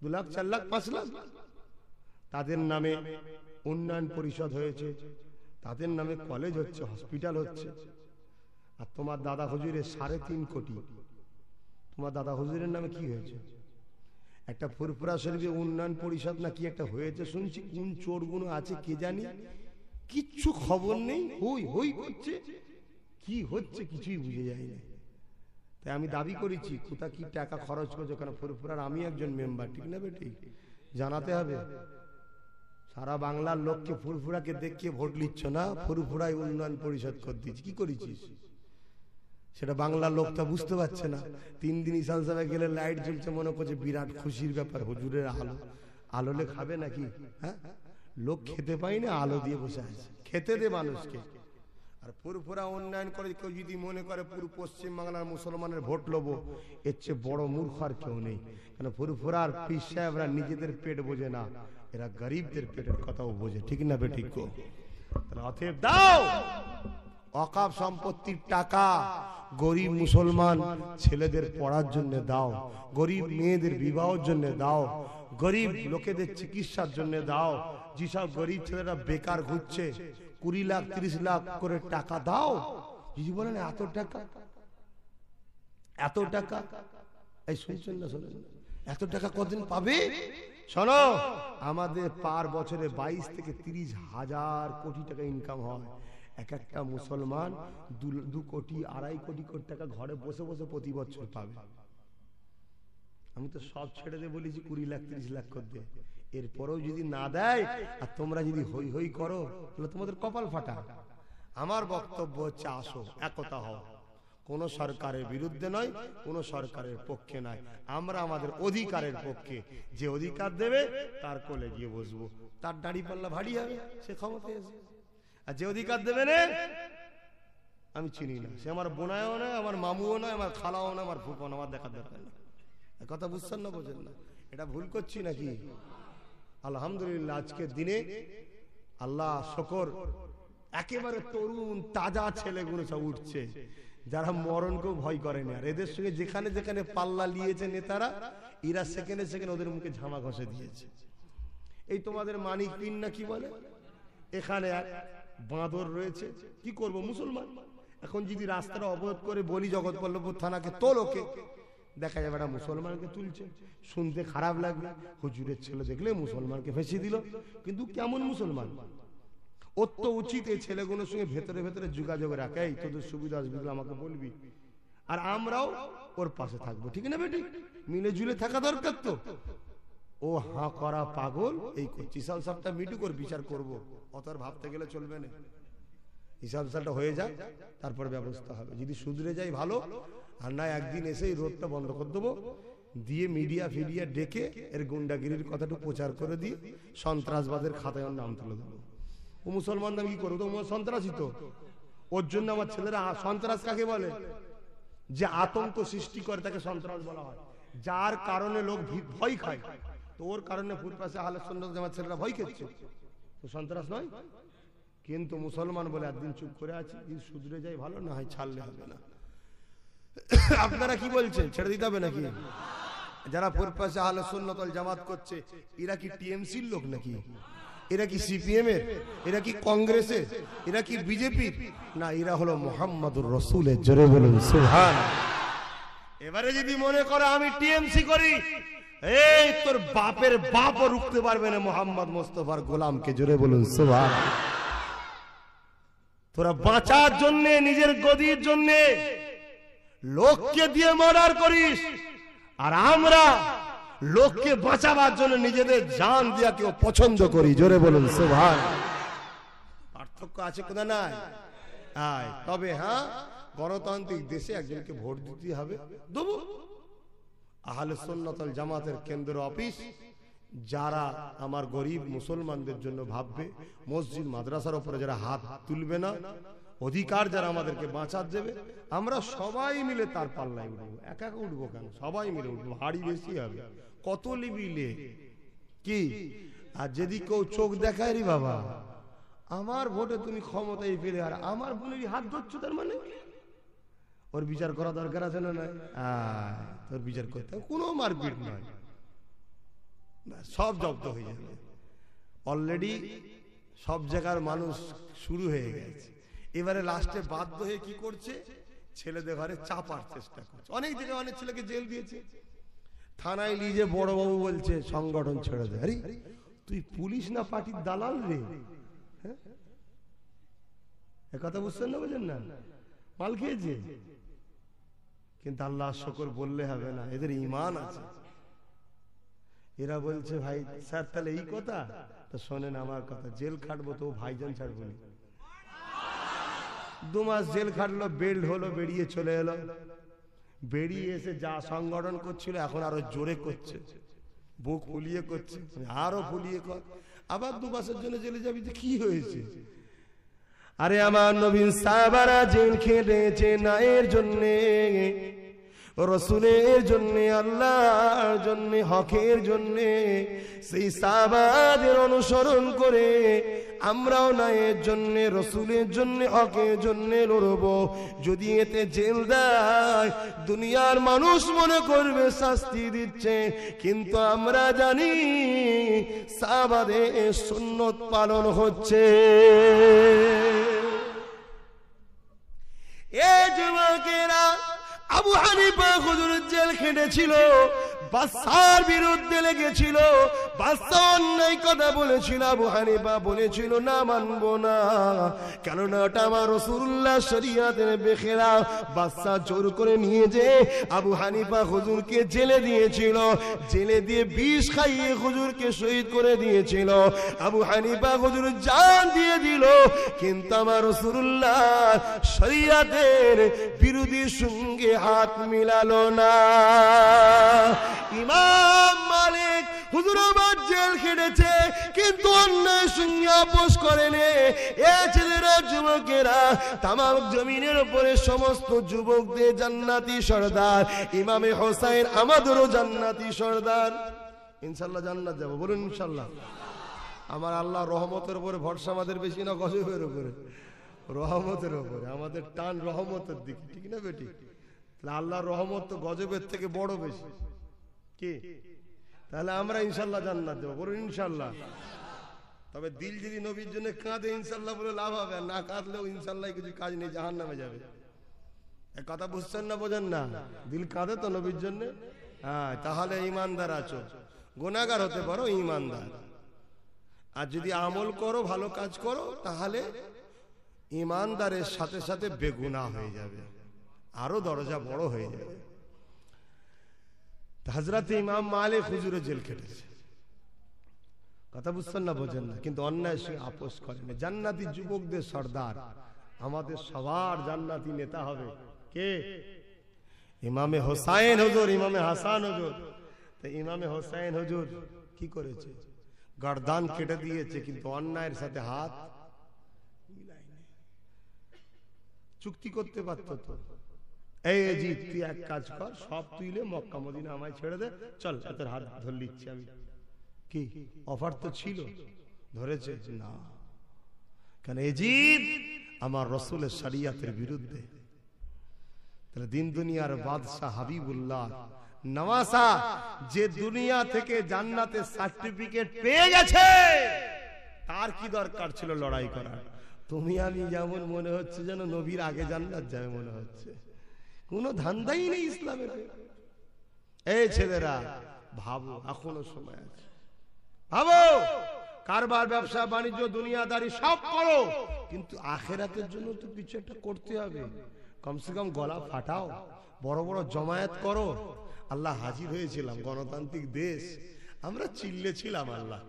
2 লাখ 4 লাখ 5 লাখ, তাদের নামে উন্নয়ন পরিষদ হয়েছে, তাদের নামে কলেজ হচ্ছে, হসপিটাল হচ্ছে। আর তোমার দাদা হুজুরের 3.5 কোটি, তোমার দাদা হুজুরের নামে কি হয়েছে? একটা ফুরফুরা শরীফে উন্নয়ন পরিষদ না কি একটা হয়েছে শুনছি, কোন চোরগুলো আছে কে জানি, কিচ্ছু খবর নেই, হই হই করছে, কি হচ্ছে কিছুই বুঝে যায় না। তাই আমি দাবি করেছি, কোথা কি টাকা খরচ করছে, কারণ ফুরফুরার আমি একজন মেম্বার, ঠিক না বেটি? জানাতে হবে। সারা বাংলার লোককে ফুরফুরাকে দেখিয়ে ভোট লিচ্ছ না, ফুরফুরায় উন্নয়ন পরিষদ করে দিচ্ছি, কি করেছিস সেটা বাংলার লোকটা বুঝতে পারছে না। 3 দিন ইসান সাহেব গেলে লাইট জ্বলছে, মনে করছে বিরাট খুশির ব্যাপার, হুজুরের আলো। আলোলে খাবে নাকি? হ্যাঁ, লোক খেতে পাই না, আলো দিয়ে বসে আছে, খেতে দে মানুষকে। আর ফুরফুরা উন্নয়ন করে কেউ যদি মনে করে পুরো পশ্চিম বাংলার মুসলমানের ভোট লবো, এর চেয়ে বড় মূর্খ আর কেউ নেই। কেন ফুরফুরার পীর সাহেবরা নিজেদের পেট বোঝে না, এরা গরিবদের পেটের কথাও বোঝে, ঠিক না বেঠিক? অতএব দাও ওয়াকফ সম্পত্তির টাকা গরিব মুসলমান ছেলেদের পড়ার জন্য দাও, গরিব মেয়েদের বিবাহের জন্য দাও, গরিব লোকেদের চিকিৎসার জন্য দাও। যেসব গরিব ছেলেরা বেকার ঘুরছে, 20 লাখ 30 লাখ করে টাকা দাও। যদি বলেন এত টাকা, এত টাকা, এই শুনছেন না? শোনেন, এত টাকা কতদিন পাবে? শোনো, আমাদের পার বছরে 22 থেকে 30,000 কোটি টাকা ইনকাম হয়। এক একটা মুসলমান 2 কোটি 2.5 কোটি টাকা ঘরে বসে বসে প্রতি বছর পাবে। আমি তো সব ছেড়ে দিয়ে বলেছি 20 লাখ 30 লাখ করে দে। এরপরেও যদি না দেয় আর তোমরা যদি হই হই করো তাহলে তোমাদের কপাল ফাটা। আমার বক্তব্য হচ্ছে, আসো একতা হও, কোন সরকারের বিরুদ্ধে নয়, কোন সরকারের পক্ষে নয়, আমরা আমাদের অধিকারের পক্ষে। যে অধিকার দেবে তার কোলে গিয়ে বসবো, তার দাড়ি পাল্লা ভারী হবে, সে ক্ষমতায় এসে। আর যে অধিকার দেবে না, আমি চিনি না, সে আমার বোনায়ও নয়, আমার মামুও নয়, আমার খালাও না, আমার ফুফাও না, আমার দেখার দরকার না। কথা বুঝছেন না? বোঝেন না? এটা ভুল করছি নাকি? আলহামদুলিল্লাহ, আজকের দিনে আল্লাহ শুকর, একেবারে তরুণ তাজা ছেলেগুলো সব উঠছে, যারা মরণকেও ভয় করে না। আর এদের সঙ্গে যেখানে যেখানে পাল্লা নিয়েছে নেতারা, এরা সেকেন্ডে সেকেন্ড ওদের মুখে ঝামা ঘষে দিয়েছে। এই তোমাদের মানিক পিন না কি বলে, এখানে এক বাঁদর রয়েছে, কি করব মুসলমান। এখন যদি রাস্তাটা অবরোধ করে বলি জগৎবল্লভপুর থানাকে তোল ওকে, দেখা যাবে একটা মুসলমানকে তুলছে, শুনতে খারাপ লাগবে। হুজুরের ছেলে দেখলে মুসলমানকে ফেঁসে দিল, কিন্তু কেমন মুসলমান? ওর তো উচিত এই ছেলেগুলোর সঙ্গে ভেতরে ভেতরে যোগাযোগ রাখে, এই তোদের সুবিধা অসুবিধা আমাকে বলবি, আর আমরাও ওর পাশে থাকবো, ঠিক না বেটি? মিলে ঝুলে থাকা দরকার তো। ও হাঁ করা পাগল এই করছি, হিসাব সাবটা মিটুক, ওর বিচার করবো, অত আর ভাবতে গেলে চলবে না। হিসাব সাবটা হয়ে যাক, তারপর ব্যবস্থা হবে। যদি সুধরে যাই ভালো, আর না একদিন এসে এই রোডটা বন্ধ করে দেবো, দিয়ে মিডিয়া ফিডিয়া ডেকে এর গুন্ডাগিরির কথাটা প্রচার করে দিয়ে সন্ত্রাসবাদের খাতায় ওর নাম তুলে দেবো। ও মুসলমান নাম কি করবো? তো সন্ত্রাসী তো। ওর জন্য আমার ছেলেরা, সন্ত্রাস কাকে বলে? যে আতঙ্ক সৃষ্টি করে তাকে সন্ত্রাস বলা হয়, যার কারণে লোক ভয় খায়। তো ওর কারণে ফুটপাতে আহলে সুন্নাত জামাত ছেলেরা ভয় খেচ্ছে, তো সন্ত্রাস নয়। কিন্তু মুসলমান বলে একদিন চুপ করে আছি, যদি শুধরে যাই ভালো, না হয় ছাড়লে হবে না। আপনারা কি বলছেন, ছেড়ে দিতে হবে নাকি? যারা ফুটপাতে আহলে সুন্নাত ওয়াল জামাত করছে, এরা কি টিএমসির লোক নাকি? এরা কি সিপিএম এর? এরা কি কংগ্রেসের? এরা কি বিজেপির? না, এরা হলো মুহাম্মাদুর রাসূলের। জোরে বলুন সুবহানাল্লাহ। এবারে যদি মনে করো আমি টিএমসি করি, এই তোর বাপের বাপও রুখতে পারবে না মুহাম্মদ মুস্তাফার গোলামকে। জোরে বলুন সুবহানাল্লাহ। তোরা বাঁচার জন্য, নিজের গদির জন্য লোককে দিয়ে মার্ডার করিস, আর আমরা লোককে বাঁচাবার জন্য নিজেদের জান দিয়া কেউ পছন্দ করি। জোরে বলুন সুবহানাল্লাহ। পার্থক্য আছে কোথা নাই? তবে হ্যাঁ, গণতান্ত্রিক দেশে একজনকে ভোট দিতে হবে, দেবো। আহলে সুন্নাত ওয়াল জামাতের কেন্দ্র অফিস, যারা আমার গরিব মুসলমানদের জন্য ভাববে, মসজিদ মাদ্রাসার উপরে যারা হাত তুলবে না, অধিকার যারা আমাদেরকে বাঁচার দেবে, আমরা সবাই মিলে তার পাল্লায় উঠবো। একা একা উঠবো কেন? সবাই মিলে উঠবো, হাড়ি বেশি হবে, কত লিবিলে কি। আর যদি কেউ চোখ দেখায়, রে বাবা আমার ভোটে তুমি ক্ষমতায় পেলে, আর আমার বোনেরই হাত ধরছো, তার মানে ওর বিচার করা দরকার আছে না? নয়, তোর বিচার করতে কোনো মারপিট নয়, সব জব্দ হয়ে যাবে। অলরেডি সব জায়গার মানুষ শুরু হয়ে গেছে। এবারে লাস্টে বাধ্য হয়ে কি করছে, ছেলেদের ঘরে চাপার চেষ্টা করছে। অনেক জায়গায় অনেক ছেলেকে জেল দিয়েছে। থানায় নিয়ে যে বড় বাবু বলছে সংগঠন ছেড়ে দে। আরে তুই পুলিশ না পার্টির দালাল রে? কথা বুঝছেন না? বুঝেন না? মাল খেয়েছে, কিন্তু আল্লাহ শুকর বললে হবে না, এদের ঈমান আছে। এরা বলছে ভাই স্যার তাহলে এই কথা, তো শোনেন আমার কথা, জেল খাটবো তো ভাইজান ছাড়বো না। 2 মাস জেল খাটলো, বেল্ট হলো, বেরিয়ে চলে এলো। বেরিয়ে এসে যা সংগঠন করছিল এখন আরো জোরে করছে, বুক ফুলিয়ে করছে, আরো ফুলিয়ে কর। আবার 2 মাসের জন্য জেলে যাবি, তো কি হয়েছে? আরে আমার নবীন সাহাবারা জেল খেটেছে নায়ের জন্যে, রসুলের জন্যে, আল্লাহর জন্যে, হকের জন্যে। সেই সাহাবাদের অনুসরণ করে আমরাও নায়ের জন্যে, রসুলের জন্যে, হকের জন্যে লড়ব। যদি এতে জেল দেয়, দুনিয়ার মানুষ মনে করবে শাস্তি দিচ্ছে, কিন্তু আমরা জানি সাহাবাদের সুন্নত পালন হচ্ছে। এ যুবকেরা, আবু হানিফা হুজুর জেল খেটেছিল, বাদশার বিরুদ্ধে লেগেছিল, বাদশা অন্যায় কথা বলেছিল, আবু হানিফা বলেছিল না মানবো না, কেননা ওটা আমার রাসূলুল্লাহ শরীয়তের বেখেলাফ। বাদশা জোর করে নিয়ে যে আবু হানিফা হুজুরকে জেলে দিয়েছিল, জেলে দিয়ে বিষ খাইয়ে হুজুরকে শহীদ করে দিয়েছিল। আবু হানিফা হুজুর জান দিয়ে দিল, কিন্তু আমার রাসূলুল্লাহ শরীয়তের বিরোধীর সঙ্গে হাত মিলালো না। ইমাম মালিক হুজুর আবার জেল খেটেছে, কিন্তু অন্যায় সঙ্গে আপোষ করেনি। এ ছেলেরা, যুবকেরা, তামাম জমিনের উপরে সমস্ত যুবকদের জান্নাতি সর্দার ইমামে হোসেন আমাদেরও জান্নাতি সর্দার। ইনশাআল্লাহ জান্নাত যাব, বলুন ইনশাআল্লাহ। আমার আল্লাহ রহমতের উপরে ভরসা আমাদের বেশি না গজবের উপরে? রহমতের উপরে। আমাদের টান রহমতের দিকে, ঠিক না বেটি? আল্লাহর রহমত তো গজবের থেকে বড় বেশি, কি? তাহলে আমরা ইনশাআল্লাহ জান্নাত দেব, বলুন ইনশাআল্লাহ। তবে দিল যদি নবীর জন্য কাঁদে ইনশাআল্লাহ বলে লাভ হবে, আর না কাঁদলেও ইনশাআল্লাহ কিছু কাজ নেই, জাহান্নামে যাবে। এই কথা বুঝছেন না, বোঝেন না? দিল কাঁদে তো নবীর জন্য, হ্যাঁ, তাহলে ঈমানদার আছো। গুনাহগার হতে পারো, ঈমানদার। আর যদি আমল করো, ভালো কাজ করো, তাহলে ঈমানদারের সাথে সাথে বেগুনাহ হয়ে যাবে, আরো দরজা বড় হয়ে যাবে। হযরত ইমাম মালিক হুজুরে জেল খেটেছে, কথা বুঝছেন না, বোঝেন না? কিন্তু অন্যায় সঙ্গে আপোষ করেন। জান্নাতি যুবকদের সর্দার, আমাদের সবার জান্নাতি নেতা হবে কে? ইমামে হোসেন হুজুর, ইমামে হাসান হুজুর। তো ইমামে হোসেন হুজুর কি করেছে? গর্দান কেটে দিয়েছে, কিন্তু অন্যায়ের সাথে হাত মিলায়নি। চুক্তি করতে পারতো তো, এই জি তুই এক কাজ কর, সব তুইলে মক্কা মদিনা আমায় ছেড়ে দে, চল তোর হাত ধরে নিচ্ছি আমি। কি অফার তো ছিল, ধরেছে না, কারণ এজিদ আমার রাসূলের শরীয়তের বিরুদ্ধে। তাহলে দিন দুনিয়ার বাদশাহ হাবিবুল্লাহ নওয়াসা, যে দুনিয়া থেকে জান্নাতের সার্টিফিকেট পেয়ে গেছে, তার কি দরকার ছিল লড়াই করার? তুমি আমি যেমন মনে হচ্ছে যেন নবীর আগে জান্নাত যাবে মনে হচ্ছে, কোনো ধান্দাই নেই ইসলামের। এই ছেলেরা ভাবো, এখনো সময় আছে, ভাবো। কারবার, ব্যবসা বাণিজ্য, দুনিয়াদারি সব করো, কিন্তু আখেরাতের জন্য তো কিছু একটা করতে হবে। কমসে কম গলা ফাটাও, বড় বড় জমায়েত করো। আল্লাহ হাজির হয়েছিলাম, গণতান্ত্রিক দেশ, আমরা চিল্লেছিলাম আল্লাহ,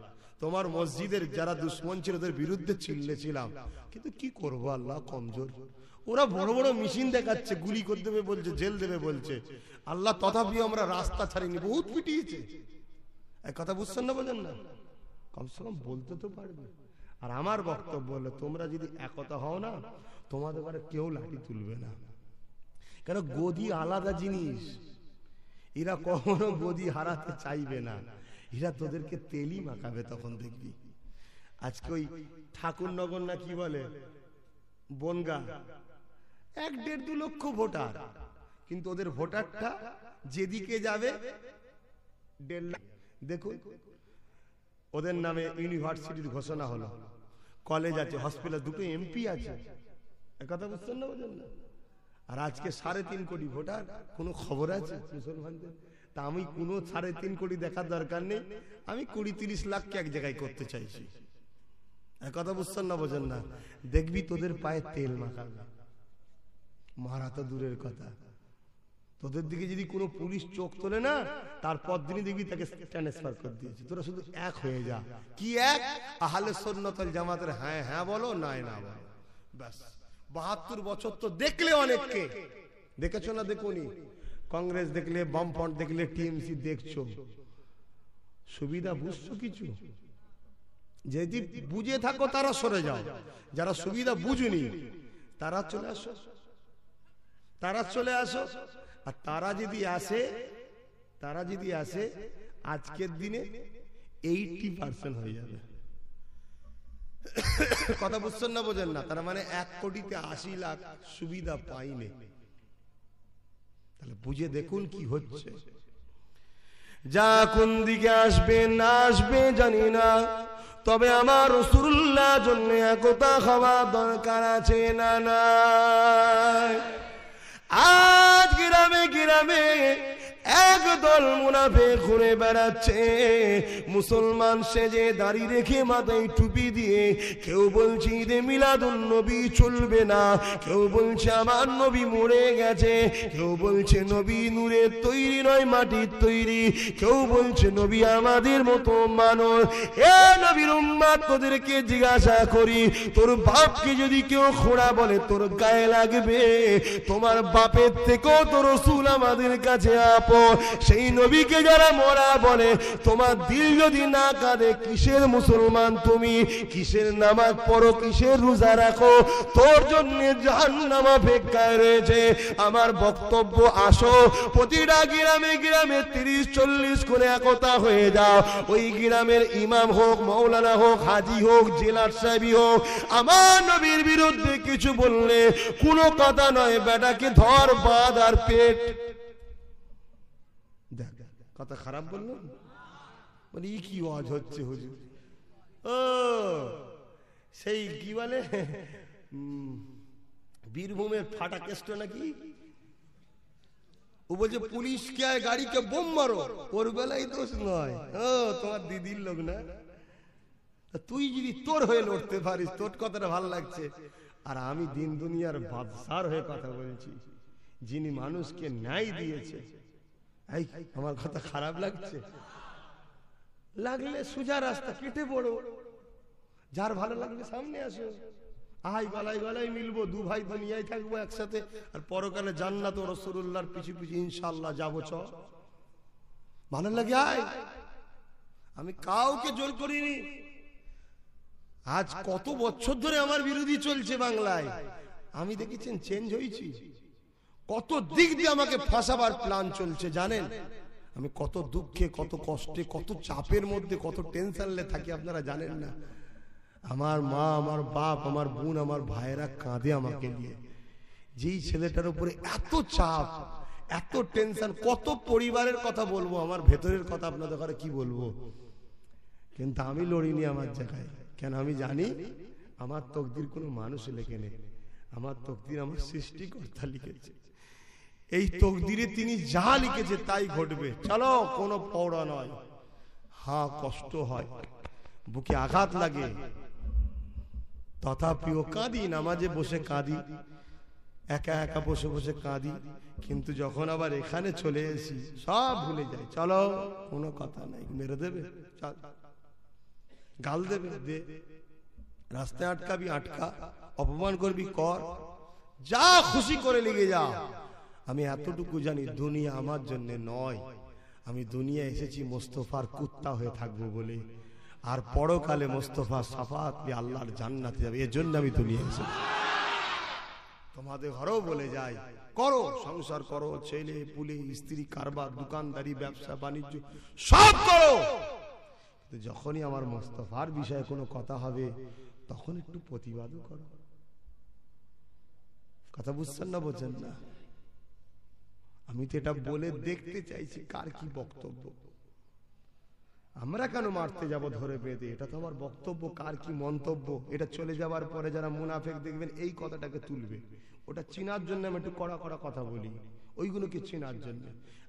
তোমার মসজিদের যারা দুশ্মন ছিল ওদের বিরুদ্ধে চিল্লেছিলাম, কিন্তু কি করবো আল্লাহ, কমজোর। ওরা বড় বড় মেশিন দেখাচ্ছে, গুলি করে দেবে বলছে, জেল দেবে বলছে। আল্লাহ তথাপি আমরা রাস্তা ছাড়িনি, বহুত পিটিয়েছে। এক কথা বুঝছেন না, বোঝেন না? কমসে কম বলতে তো পারবে। আর আমার বক্তব্য হলো, তোমরা যদি একতা হও না, তোমাদের ঘরে কেউ লাঠি তুলবে না। কেন? গদি আলাদা জিনিস, এরা কখনো গদি হারাতে চাইবে না, এরা তোদেরকে তেলি মাখাবে। তখন দেখবি আজকে ওই ঠাকুরনগর না কি বলে, বনগা, 1-1.5-2 লক্ষ ভোটার, কিন্তু ওদের ভোটারটা যেদিকে যাবে 1.5 লাখ। দেখুন, ওদের নামে ইউনিভার্সিটির ঘোষণা হলো, কলেজ আছে, হসপিটাল, দুটো এমপি আছে। কথা বুঝছেন না, বোঝেন না? আর আজকে 3.5 কোটি ভোটার, কোনো খবর আছে মুসলমানদের? তা আমি কোনো 3.5 কোটি দেখার দরকার নেই, আমি 20-30 লাখকে এক জায়গায় করতে চাইছি। কথা বুঝছেন না, বোঝেন না? দেখবি তোদের পায়ে তেল মাখাবে, মারা তো দূরের কথা, তোদের দিকে যদি কোনো পুলিশ চোখ তোলে না, তারপর দিনই দেখবি তাকে ট্রান্সফার করে দিয়েছে। তোরা শুধু এক হয়ে যা। কি এক? আহলে সুন্নাত ওয়াল জামাতের হ্যাঁ হ্যাঁ বলো, নাই না বলো, ব্যাস। 72 বছর তো দেখলে অনেককে, দেখেছো না দেখোনি? কংগ্রেস দেখলে, বামফ্রন্ট দেখলে, টিএমসি দেখছো, সুবিধা বুঝছো কিছু? যদি বুঝে থাকো তারা সরে যাও, যারা সুবিধা বুঝুনি তারা চলে আসো, তারা চলে আসো। আর তারা যদি আসে আজকের দিনে 80% হয়ে যাবে। কথা বুঝছেন না, বোঝেন না? তার মানে 1 কোটিতে 80 লাখ সুবিধা পাইনি। তাহলে বুঝে দেখুন কি হচ্ছে। যা কোন দিকে আসবে না আসবে জানি না, তবে আমার রাসূলুল্লাহ জন্য একতা হওয়া দরকার আছে না নাই? আজ গ্রামে গ্রামে একদল মুনাফিক ঘুরে বেড়াচ্ছে, মুসলমান সেজে দাড়ি রেখে মাথায় টুপি দিয়ে। কেউ বলছে ঈদে মিলাদুন নবী চলবে না, কেউ বলছে আমার নবী মরে গেছে, কেউ বলছে নবী নূরের তৈরি নয় মাটির তৈরি, কেউ বলছে নবী আমাদের মতো মানুষ। এ নবীর উম্মত, তোদেরকে জিজ্ঞাসা করি, তোর বাপকে যদি কেউ খোঁড়া বলে তোর গায়ে লাগবে? তোমার বাপের থেকেও তোর রাসূল আমাদের কাছে সেই নবীকে যারা মরা বলে, তোমার দিল যদি না কাঁদে, কিসের মুসলমান তুমি? কিসের নামাজ পড়ো, কিসের রোজা রাখো? তোর জন্য জাহান্নাম অপেক্ষায় রয়েছে। আমার বক্তব্য, আসো প্রতিটা গ্রামে গ্রামে 30-40 করে একতা হয়ে যাও। ওই গ্রামের ইমাম হোক, মৌলানা হোক, হাজি হোক, জেলার সাহেবই হোক, আমার নবীর বিরুদ্ধে কিছু বললে কোনো কথা নয়, বেটাকে ধর, বাঁধ আর পেট। কথা খারাপ বললো মানে ই কি ওয়াজ হচ্ছে হুজুর? ও সেই কি বলে বীরভূমের ফাটা কেষ্ট নাকি? ও বলছে পুলিশকে গাড়িকে বোম মারো, ওর বেলায় দোষ নয়। ও তোমার দিদির লোক না? তুই যদি তোর হয়ে লড়তে পারিস, তোর কথাটা ভালো লাগছে। আর আমি দিন দুনিয়ার বাদশার হয়ে কথা বলছি, যিনি মানুষকে ন্যায় দিয়েছে। আমার কথা খারাপ লাগছে? লাগলে সোজা রাস্তা কেটে পড়ো, যার ভালো লাগবে সামনে আসো। আই গলায় গলায় মিলবো, দু ভাই দুনিয়ায় থাকবো একসাথে, আর পরকালে জান্নাত ও রাসূলুল্লাহর পিছু পিছু ইনশাআল্লাহ যাবো। চ ভালো লাগে আয়। আমি কাউকে জোর করিনি। আজ কত বছর ধরে আমার বিরোধী চলছে বাংলায়, আমি দেখেছেন চেঞ্জ হয়েছি। কত দিক দিয়ে আমাকে ফাঁসাবার প্ল্যান চলছে জানেন? আমি কত দুঃখে, কত কষ্টে, কত চাপের মধ্যে, কত টেনশনে থাকি আপনারা জানেন না। আমার মা, আমার বাপ, আমার বোন, আমার ভাইয়েরা কাঁদে আমাকে নিয়ে। যেই ছেলেটার উপরে এত চাপ, এত টেনশন, কত পরিবারের কথা বলবো, আমার ভেতরের কথা আপনাদের ঘরে কি বলবো। কিন্তু আমি লড়িনি আমার জায়গায়। কেন? আমি জানি আমার তকদির কোনো মানুষ লেখে নেই, আমার তকদির আমার সৃষ্টিকর্তা লিখেছে। এই তকদিরে তিনি যা লিখেছে তাই ঘটবে। চলো, কোনো পৌড়া নয়। হ্যাঁ, কষ্ট হয়, বুকে আঘাত লাগে, তথাপিও কাঁদি, নামাজে বসে কাঁদি, একা একা বসে বসে কাঁদি। কিন্তু যখন আবার এখানে চলে এসি সব ভুলে যাই। চলো, কোনো কথা নাই। মেরে দেবে, চল, গাল দেবে দে, রাস্তায় আটকাবি আটকা, অপমান করবি কর, যা খুশি করে লেগে যা। আমি এতটুকু জানি, দুনিয়া আমার জন্য নয়। আমি দুনিয়া এসেছি মোস্তফার কুত্তা হয়ে থাকবো বলে, আর পরকালে মোস্তফা সাফাত পেয়ে আল্লাহর জান্নাতে যাবে, এর জন্য আমি দুনিয়া এসেছি। তোমাদের ঘরেও বলে যাই, করো, সংসার করো, ছেলে পুলে, স্ত্রী, কারবার, দোকানদারি, ব্যবসা বাণিজ্য সব করো। যখনই আমার মোস্তফার বিষয়ে কোনো কথা হবে, তখন একটু প্রতিবাদও করো। কথা বুঝছেন না? বোঝেন না? আমি তো এটা বলে দেখতে চাইছি কার কি বক্তব্য। আমরা কেন মারতে যাব ধরে বেঁধে? এটা তো আমার বক্তব্য, কার কি মন্তব্য। এটা চলে যাওয়ার পরে যারা মুনাফিক দেখবেন এই কথাটাকে তুলবে, ওটা চিনার জন্য আমি একটু কড়া কড়া কথা বলি, ওইগুলোকে চেনার জন্য।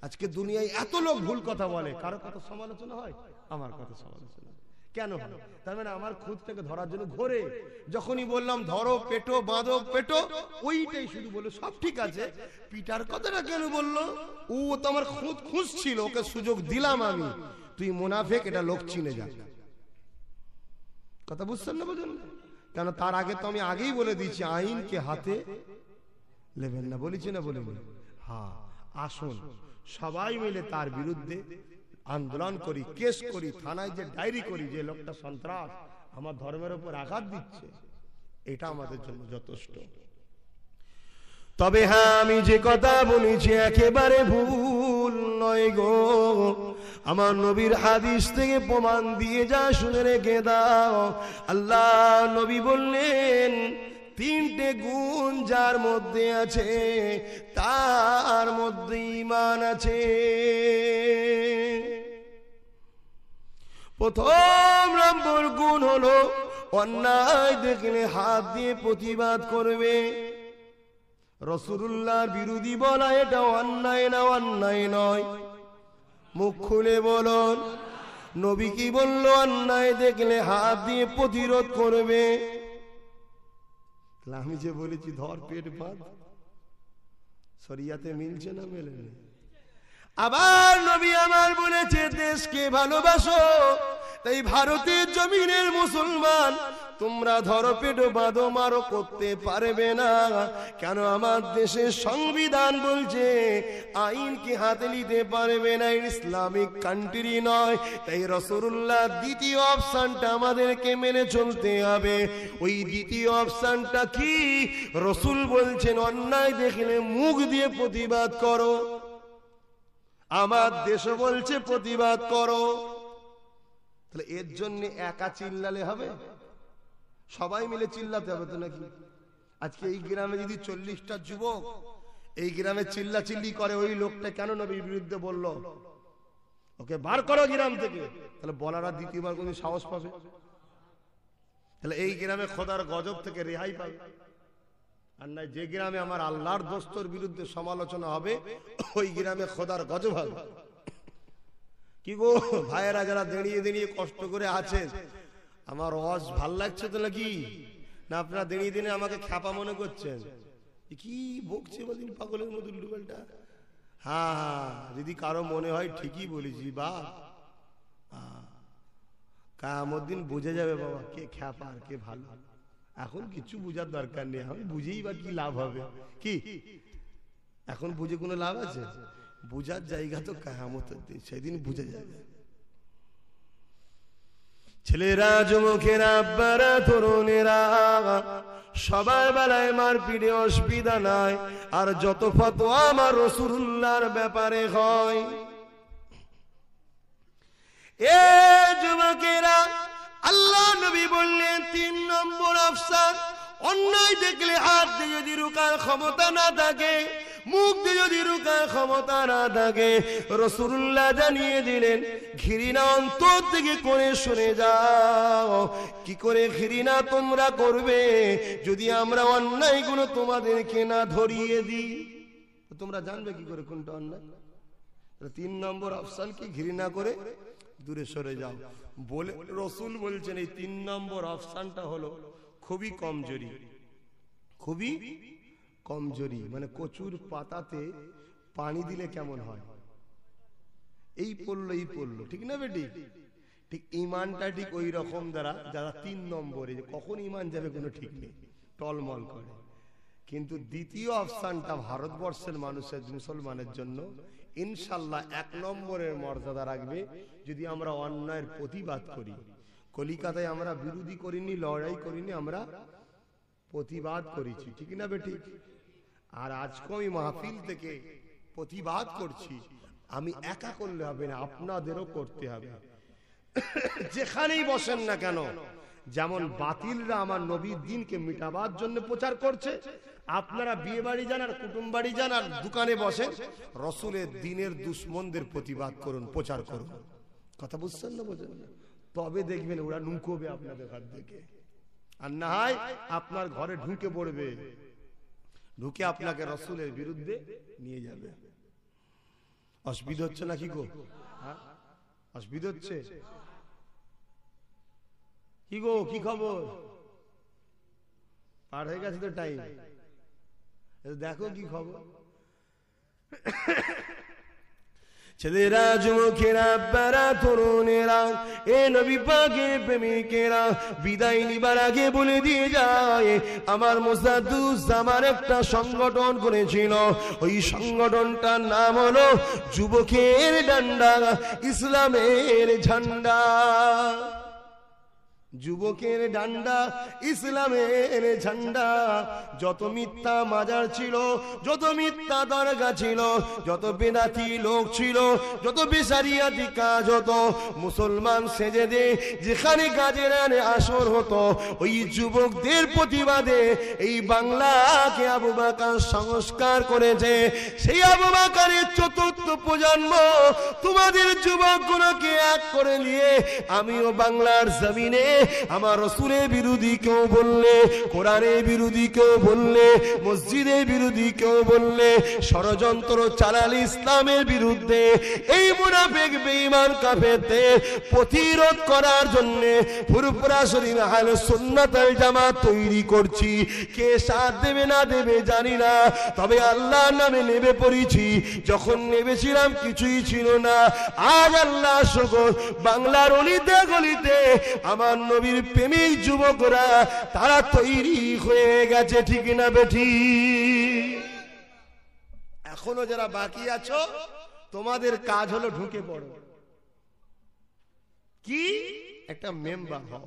আজকে দুনিয়ায় এত লোক ভুল কথা বলে, কারো কথা সমালোচনা হয়, আমার কথা সমালোচনা কেন হয়? তার মানে আমার খুঁতটাকে ধরার জন্য ঘোরে। যখনই বললাম ধরো, পেটো, বাঁধো, পেটো, ওইটাই শুধু বললো সব ঠিক আছে। পিটার কথাটা কেন বললো? ও তো আমার খুঁত খুঁজছিল, ওকে সুযোগ দিলাম আমি। তুই মুনাফিক, এটা লোক চিনে যা। কথা বুঝছেন না? বুঝুন না? কেন? তার আগে তো আমি আগেই বলে দিয়েছি, আইনকে হাতে নেবেন না। বলেছি না? বলিনি? হ্যাঁ, আসুন সবাই মিলে তার বিরুদ্ধে আন্দোলন করি, কেস করি, থানায় যে ডায়েরি করি, যে লোকটা সন্ত্রাস আমার ধর্মের উপর আঘাত দিচ্ছে, এটা আমাদের জন্য যথেষ্ট। তবে হ্যাঁ, আমি যে কথা বলেছি একেবারে ভুল নয় গো। আমার নবীর হাদিস থেকে প্রমাণ দিয়ে যা, শুনে রেখে দাও। আল্লাহ নবী বললেন, তিনটে গুণ যার মধ্যে আছে তার মধ্যে ঈমান আছে। প্রথম নম্বর গুণ হলো, অন্যায় দেখলে হাত দিয়ে প্রতিবাদ করবে। রাসূলুল্লাহর বিরোধী বলা এটা অন্যায় না অন্যায় নয়? মুখ খুলে বলুন। নবী কি বলল? অন্যায় দেখলে হাত দিয়ে প্রতিরোধ করবে। আমি যে বলেছি ধর পেট বাঁধ, শরিয়াতে মিলছে না মেলে না? আবার নবী আমার বলেছে দেশকে ভালোবাসো, তাই ভারতের জমিনের মুসলমান তোমরা ধরো পেট বাঁধো মারো করতে পারবে না। কেন? আমার দেশের সংবিধান বলছে আইনকে হাতে নিতে পারবে না, ইসলামিক কান্ট্রি নয়। তাই রাসূলুল্লাহ দ্বিতীয় অপশনটা আমাদেরকে মেনে চলতে হবে। ওই দ্বিতীয় অপশনটা কি? রাসূল বলছেন অন্যায় দেখলে মুখ দিয়ে প্রতিবাদ করো। আমার দেশ বলছে প্রতিবাদ করো। তাহলে এর জন্য একা চিল্লালে হবে? সবাই মিলে চিল্লাতে হবে তো নাকি? আজকে এই গ্রামে যদি 40টা যুবক এই গ্রামে চিল্লাচিল্লি করে, ওই লোকটা কেন নবীর বিরুদ্ধে বলল, ওকে বার করো গ্রাম থেকে, তাহলে বলারা দ্বিতীয়বার কোন সাহস পাবে? তাহলে এই গ্রামে খোদার গজব থেকে রেহাই পাবে। আর নাই যে গ্রামে আমার আল্লাহর দোস্তর বিরুদ্ধে সমালোচনা হবে, ওই গ্রামে খোদার গজব হবে। কি গো ভাইয়েরা যারা দাঁড়িয়ে দাঁড়িয়ে কষ্ট করে আছেন, আমার ওয়াজ ভাল লাগছে তো নাকি? না আপনারা দাঁড়িয়ে দিনে আমাকে খ্যাপা মনে করছেন? কি বকছে বলিন পাগলের মতো উল্টোপাল্টা? হ্যাঁ হ্যাঁ, যদি কারো মনে হয় ঠিকই বলেছি বা কিয়ামত দিন বুঝে যাবে বাবা কে খ্যাপা আর কে ভালো। এখন কিছু বুঝার দরকার নেই, এখন বুঝেই বা কি লাভ হবে? কি এখন বুঝে কোনো লাভ আছে? বুঝার জায়গা তো কিয়ামতের দিন, সেদিন বুঝে যাবে। ছেলেরা, যুবকেরা, আব্বারা, তরুণেরা, সবার বেলায় মারপিটে অসুবিধা নাই। আর যত ফতোয়া আমার রাসূলুল্লাহর ব্যাপারে হয়, এ যুবকেরা, আল্লাহ নবী বললেন 3 নম্বর অপশন, অন্যায় দেখলে হাত দিয়ে যদি রোকার ক্ষমতা না থাকে, মুখ দিয়ে যদি রোকার ক্ষমতা না থাকে, রাসূলুল্লাহ জানিয়ে দিলেন ঘৃণা অন্তর থেকে করে শুনে যাও। কি করে ঘৃণা তোমরা করবে? যদি আমরা অন্যায়গুলো তোমাদেরকে না ধরিয়ে দিই, তোমরা জানবে কি করে কোনটা অন্যায়? 3 নম্বর অপশন কি? ঘৃণা করে দূরে সরে যাও। বলে রাসূল বলছেন এই 3 নম্বর অপশনটা হলো খুবই কমজোরি। খুবই কমজোরি মানে কচুর পাতাতে পানি দিলে কেমন হয়, এই পড়লো, ঠিক না বেটি? ঠিক ইমানটা ঠিক ওই রকম যারা 3 নম্বরে, কখন ইমান যাবে কোনো ঠিক নেই, টলমল করে। কিন্তু দ্বিতীয় অপশনটা ভারতবর্ষের মানুষের, মুসলমানের জন্য ইনশাল্লাহ 1 নম্বরের মর্যাদা রাখবে। যদি আমরা অন্যায়ের প্রতিবাদ করি, কলিকাতায় আমরা বিরোধী করিনি, লড়াই করিনি, আমরা প্রতিবাদ করেছি, ঠিক না বেটি? আর আজকে আমি মাহফিল থেকে প্রতিবাদ করছি। আমি একা করলে হবে না, আপনাদেরও করতে হবে। যেখানেই বসেন না কেন, যেমন বাতিলরা আমার নবীর দিনকে মিটাবার জন্য প্রচার করছে, আপনারা বিয়ে বাড়ি যান আর কুটুম বাড়ি যান আর দোকানে বসেন, রাসূলের দিনের দুশমনদের প্রতিবাদ করুন, প্রচার করুন। কথা বুঝছেন না? বোঝেন না? তবে দেখবেন ওরা নুকোবে আপনাদের হাত থেকে। আর না হয় আপনার ঘরে ঢুকে পড়বে, ঢুকে আপনাকে রাসূলের বিরুদ্ধে নিয়ে যাবে। অসুবিধা হচ্ছে নাকি গো? হ্যাঁ অসুবিধা হচ্ছে কি গো? কি খবর? পার হয়ে গেছে তো টাইম, দেখো কি খবর। ছেলেরা, যুবকেরা, আব্বারা, তরুণেরা, এ নবী পাকের প্রেমিকেরা, বিদায় নিবার আগে বলে দিয়ে যায়, আমার মুসাদ্দুজ্জামান একটা সংগঠন করেছিল। ওই সংগঠনটার নাম হলো যুবকের ডান্ডা, ইসলামের ঝান্ডা। যুবকের ডান্ডা, ইসলামের ঝান্ডা। যত মিথ্যা মাজার ছিল, যত মিথ্যা দরগা ছিল, যত বেদাতি লোক ছিল, যত বেশারিয়াতি কাজ হতো, মুসলমান সেজে দে যেখানে কাজের আসর হতো, ওই যুবকদের প্রতিবাদে এই বাংলাকে আবু বকর সংস্কার করেছে। সেই আবু বকরের 4র্থ প্রজন্ম তোমাদের যুবকগুলোকে এক করে নিয়ে আমিও বাংলার জমিনে আমার রাসূলের বিরোধী কেউ বললে, কোরআনের বিরোধী কেউ বললে, মসজিদের বিরোধী কেউ বললে, ষড়যন্ত্র চালালে ইসলামের বিরুদ্ধে, এই মুনাফিক বেঈমান কাফেরদের প্রতিরোধ করার জন্য ফুরফুরা শরীফ আহলে সুন্নাত ওয়াল জামাত তৈরি করছি। কে সাথ দেবে না দেবে জানি না, তবে আল্লাহর নামে নেমে পড়েছি। যখন নেমেছিলাম কিছুই ছিল না, আজ আল্লাহ শুকর বাংলার অলিতে গলিতে আমার নবীর প্রেমিক যুবকরা তারা তৈরি হয়ে গেছে, ঠিক না বেঠি? এখনো যারা বাকি আছো তোমাদের কাজ হলো ঢুকে পড়ো, কি একটা মেম্বার হও।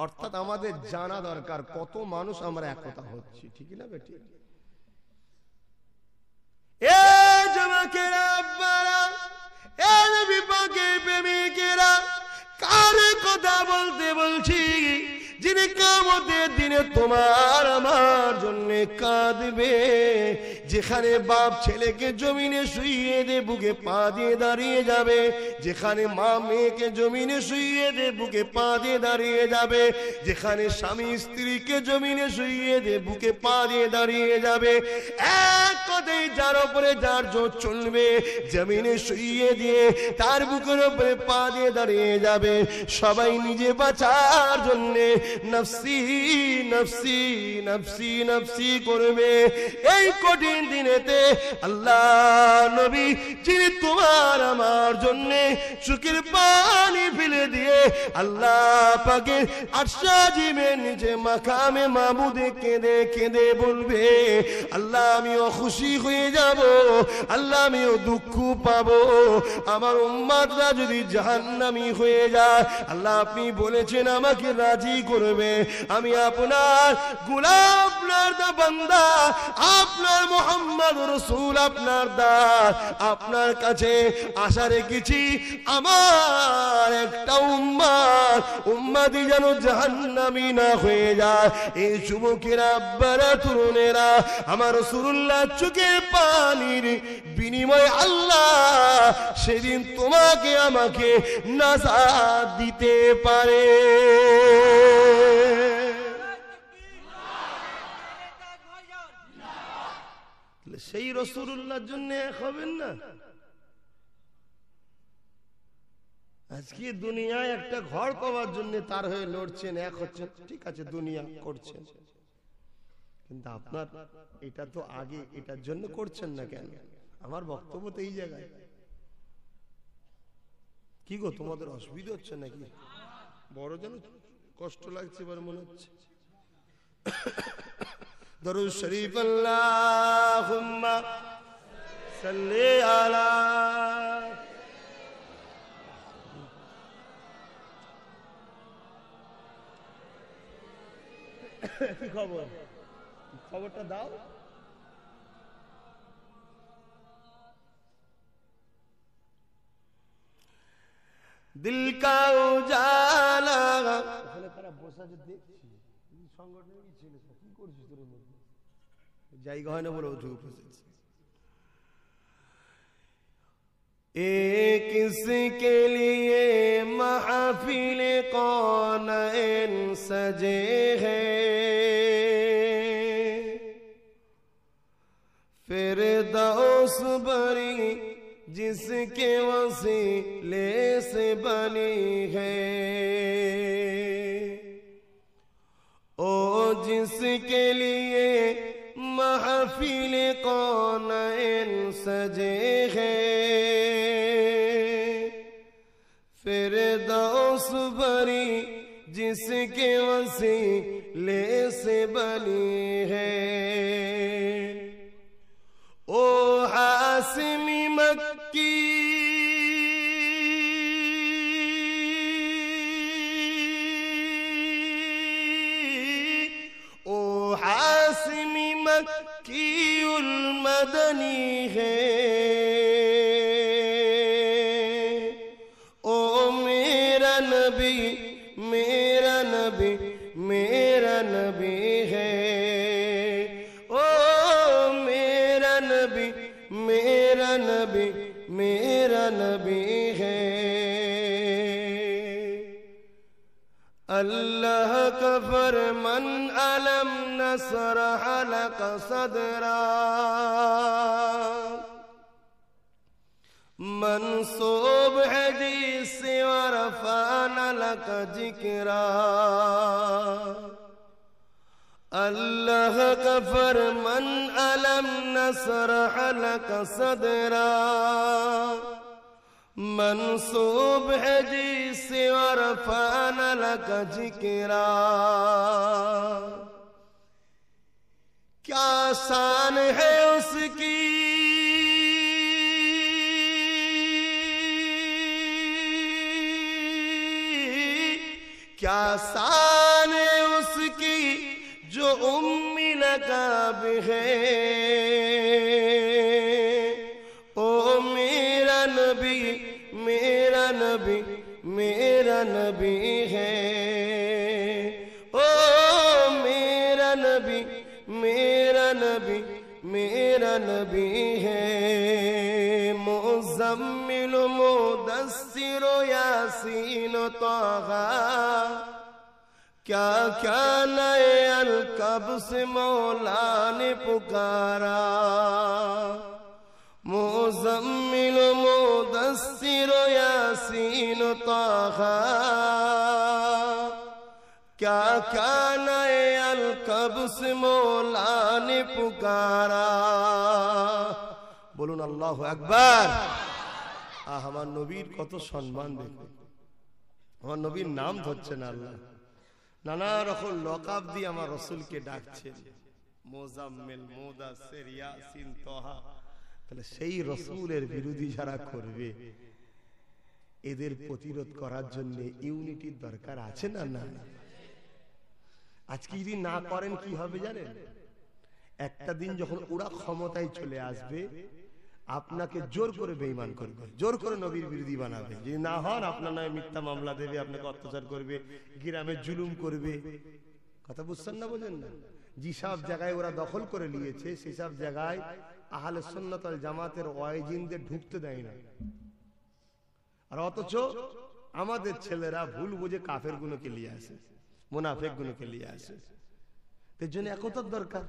অর্থাৎ আমাদের জানা দরকার কত মানুষ আমরা একতা হচ্ছি, ঠিক না বেটি? এ যুবকেরা, আব্বারা, এ নবী পাকের প্রেমিকেরা, কার কথা বলতে বলছি? যিনি কিয়ামতের দিনে তোমার আমার জন্য কাঁদবে, যেখানে বাপ ছেলেকে জমিনে শুইয়ে দে বুকে পা দিয়ে দাঁড়িয়ে যাবে, যেখানে মা মেয়েকে জমিনে শুইয়ে দে বুকে পা দিয়ে দাঁড়িয়ে যাবে, যেখানে স্বামী স্ত্রীকে জমিনে শুইয়ে দে বুকে পা দিয়ে দাঁড়িয়ে যাবে। এক কথায় যার উপরে যার জোর চলবে, জমিনে শুইয়ে দিয়ে তার বুকের উপরে পা দিয়ে দাঁড়িয়ে যাবে। সবাই নিজে বাঁচার জন্যে নফসি নফসি নফসি নফসি করবে। এই কঠিন দিনেতে আল্লাহ নবী যিনি তোমার আমার জন্যে চোখের পানি ফেলে দিয়ে আল্লাহ পাকের আরশাজিমের নিচে মাকামে মাবুদে কেঁদে কেঁদে বলবে, আল্লাহ আমিও খুশি হয়ে যাব, আল্লাহ আমিও দুঃখ পাবো, আমার উম্মতরা যদি জাহান্নামী হয়ে যায়, আল্লাহ আপনি বলেছেন আমাকে রাজি করবে, আমি আপনার গোলাম, আপনার বান্দা, আপনার মুহাম্মদ রাসূল, আপনার দাস, আপনার কাছে আশা রেখেছি আমার একটা উম্মতি যেন জাহান্নামী না হয়ে যায়। এই যুবকেরা, আব্বারা, তরুণেরা, আমার রাসূলুল্লাহ চোখের পানির বিনিময়ে আল্লাহ সেদিন তোমাকে আমাকে নাজাত দিতে পারে। সেই রাসূলুল্লাহর জন্য এক হবেন না? আজকে দুনিয়ায় একটা ঘর পাওয়ার জন্য তার হয়ে লড়ছেন, এক হচ্ছেন, ঠিক আছে দুনিয়া করছেন, কিন্তু আপনার এটা তো আগে এটার জন্য করছেন না কেন? আমার বক্তব্য তো এই জায়গায়। কি গো তোমাদের অসুবিধা হচ্ছে নাকি? বড় যেন কষ্ট লাগছে এবার মনে হচ্ছে। দরুদ শরীফ আল্লাহুম্মা সাল্লি আলা। কি খবর? খবরটা দাও। দিল কা উজালা, ওখানে তারা বসা যে দেখছি সংগঠনের ছেলে কি করছিস তোর মধ্যে? জায়গা হয় না বলে উঠে বসেছি। किसके लिए महफिल कौन सजे हैं, फिरदौस बरी जिसके वसीले से बनी है, ओ जिसके लिए महफिल कौन सजे हैं, फिरदौस बरी जिसके वसीले से बनी है, ओ हासिमी मक्की ओ हासिमी मक्की उल मदनी है, मेरा नबी मेरा नबी है, ओ मेरा नबी मेरा नबी मेरा नबी है। अल्लाह का फरमान अलम नशरह लक सदरा मंसूब है जिससे वरफाना लक जिक्रा अल्लाह का फरमान अलम नशरह लक सदरा मंसूब है जिससे वरफाना लक जिक्रा क्या शान है उसकी क्या शान है उसकी जो उम्मी लकाब है ओ मेरा नबी मेरा नबी मेरा नबी है ओ मेरा नबी मेरा नबी मेरा नबी है मुज़म्मिल मुदस्सिर यासीन ताहा क्या क्या नए अलकब से मौला ने पुकारा मुज़म्मिल मुदस्सिर यासीन ताहा क्या क्या नए अलकब से मौला ने पुकारा बोलून अल्लाहु আকবার আমার নবীর কত সম্মান দেখুন আমার নবীর নাম ধরছেন আল্লাহ নানা রকম লকাব দিয়ে আমার রাসূলকে ডাকছেন মুজাম্মিল মুদাসসির ইয়াসিন তাহা তাহলে সেই রাসূলের বিরোধী যারা করবে এদের প্রতিরোধ করার জন্য ইউনিটির দরকার আছে না না আজকে যদি না করেন কি হবে জানেন একটা দিন যখন ওরা ক্ষমতায় চলে আসবে আপনাকে জোর করে বেঈমান করবে জোর করে নবীর বিরোধী বানাবে যদি না হন আপনার নামে মিথ্যা মামলা দেবে আপনাকে অত্যাচার করবে গ্রামে জুলুম করবে কথা বুঝছেন না বোঝেন না যেসব জায়গায় ওরা দখল করে নিয়েছে সেসব জায়গায় আহলে সুন্নাত ওয়াল জামাতের ওয়াইজিনদের ঢুকতে দেয় না আর অথচ আমাদের ছেলেরা ভুল বুঝে কাফের গুলোকে নিয়ে আসে মুনাফিক গুলোকে নিয়ে আসে এর জন্য একতার দরকার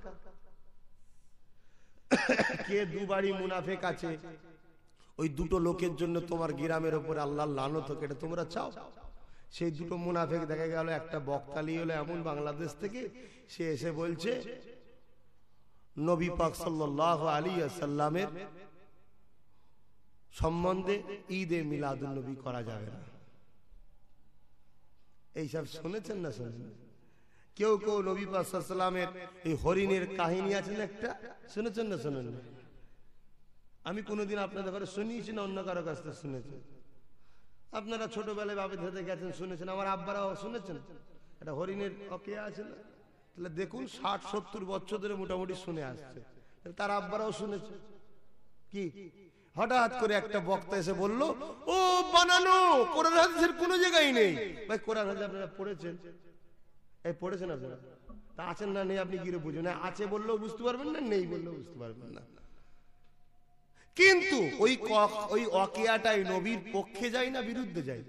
কে দুবারই মুনাফিক আছে ওই দুটো লোকের জন্য তোমার গ্রামের উপর আল্লাহর লানত হোক এটা তোমরা চাও সেই দুটো মুনাফিক দেখা গেল একটা বক্তালি হলো এমন বাংলাদেশ থেকে সে এসে বলছে নবী পাক সাল্লাল্লাহু আলাইহি ওয়াসাল্লামের সম্বন্ধে ঈদে মিলাদুন নবী করা যাবে না এইসব শুনেছেন না শুনেন কেউ কেউ নবী পাক সাল্লাল্লাহু আলাইহি ওয়াসাল্লামের এই হরিণের কাহিনী আছে না একটা শুনেছেন না শুনেন আমি কোনোদিন আপনাদের ঘরে শুনিয়েছি না অন্য কারো কাছ থেকে শুনেছেন আপনারা ছোটবেলায় বাপে ধরে গেছেন শুনেছেন আমার আব্বারাও শুনেছেন এটা হরিণের অকে আছে না তাহলে দেখুন 60-70 বছর ধরে মোটামুটি শুনে আসছে তার আব্বারাও শুনেছে কি হঠাৎ করে একটা বক্তা এসে বলল ও বানানো কোরআন হাদিসের কোনো জায়গায় নেই ভাই কোরআন হাদিস আপনারা পড়েছেন এই পড়েছেন আপনারা তা আছেন না নেই আপনি গিয়ে বুঝুন না আছে বললেও বুঝতে পারবেন না নেই বললেও বুঝতে পারবেন না কিন্তু ওই ওয়াকিয়াটাই নবীর পক্ষে যায় না বিরুদ্ধে যায়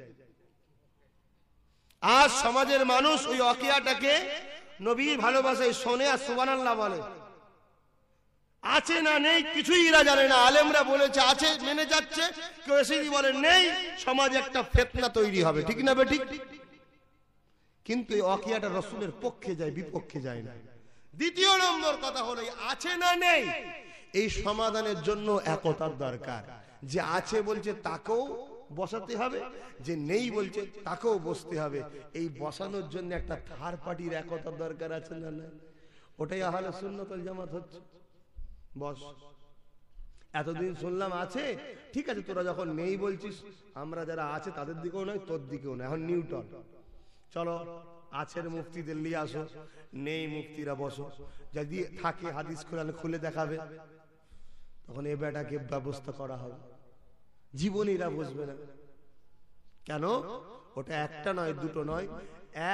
আজ সমাজের মানুষ ওই ওয়াকিয়াটাকে নবীর ভালোবাসায় শোনে আর সুবহানাল্লাহ বলে আছে না নেই কিছুই এরা জানে না আলেমরা বলেছে আছে মেনে যাচ্ছে কেউ এসে বলে নেই সমাজে একটা ফিতনা তৈরি হবে ঠিক না বে ঠিক কিন্তু এই ওয়াকিয়াটা রাসূলের পক্ষে যায় বিপক্ষে যায় না দ্বিতীয় নম্বর কথা হলো আছে না নেই এই সমাধানের জন্য একতার দরকার যে আছে বলছে তাকেও বসাতে হবে যে নেই বলছে তাকেও বসতে হবে এই বসানোর জন্য একটা থার্ড পার্টির একতার দরকার আছে না না ওটাই আহলে সুন্নাত ওয়াল জামাত হচ্ছে বস এতদিন শুনলাম আছে ঠিক আছে তোরা যখন নেই বলছিস আমরা যারা আছে তাদের দিকেও নয় তোর দিকেও নয় এখন নিউটন চলো আছের মুফতিদের নিয়ে আসো নেই মুফতিরা বসো যদি থাকে হাদিস কোরআন খুলে দেখাবে তখন এই বেটাকে ব্যবস্থা করা হবে জীবনীরা বুঝবে না কেন ওটা একটা নয় দুটো নয়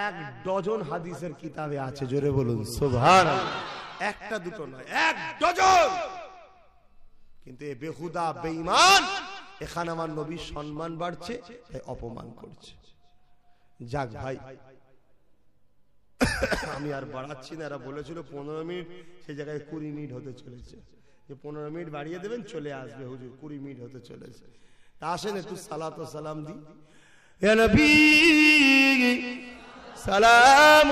1 ডজন হাদিসের কিতাবে আছে জোরে বলুন সুবহানাল্লাহ একটা দুটো নয় 1 ডজন কিন্তু এই বেহুদা বেঈমান এখানে আমার নবীর সম্মান বাড়ছে তাই অপমান করছে যাক ভাই আমি আর বাড়াচ্ছি না, এরা বলেছিল 15 মিনিট, সেই জায়গায় 20 মিনিট হতে চলেছে, যে 15 মিনিট বাড়িয়ে দেবেন চলে আসবে হুজুর, 20 মিনিট হতে চলেছে। তা আসেন একটু সালাত ও সালাম দি। ইয়া নবী সালাম।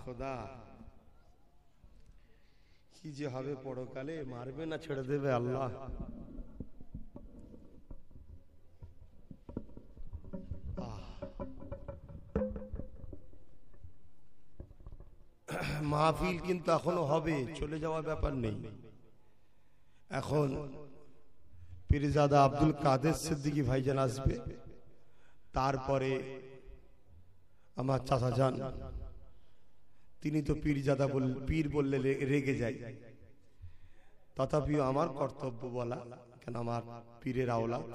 খোদা কি যে হবে পরকালে, মারবে না ছেড়ে দেবে আল্লাহ। মাহফিল কিন্তু এখনো হবে, চলে যাওয়ার ব্যাপার নেই। এখন পীরজাদা আব্দুল কাদের সিদ্দিকী ভাইজান আসবে, তারপরে আমার চাচা যান, তিনি তো পীরজাদা পীর বললে রেগে যায়, তথাপিও আমার কর্তব্য বলা, কেন আমার পীরের আওলাদ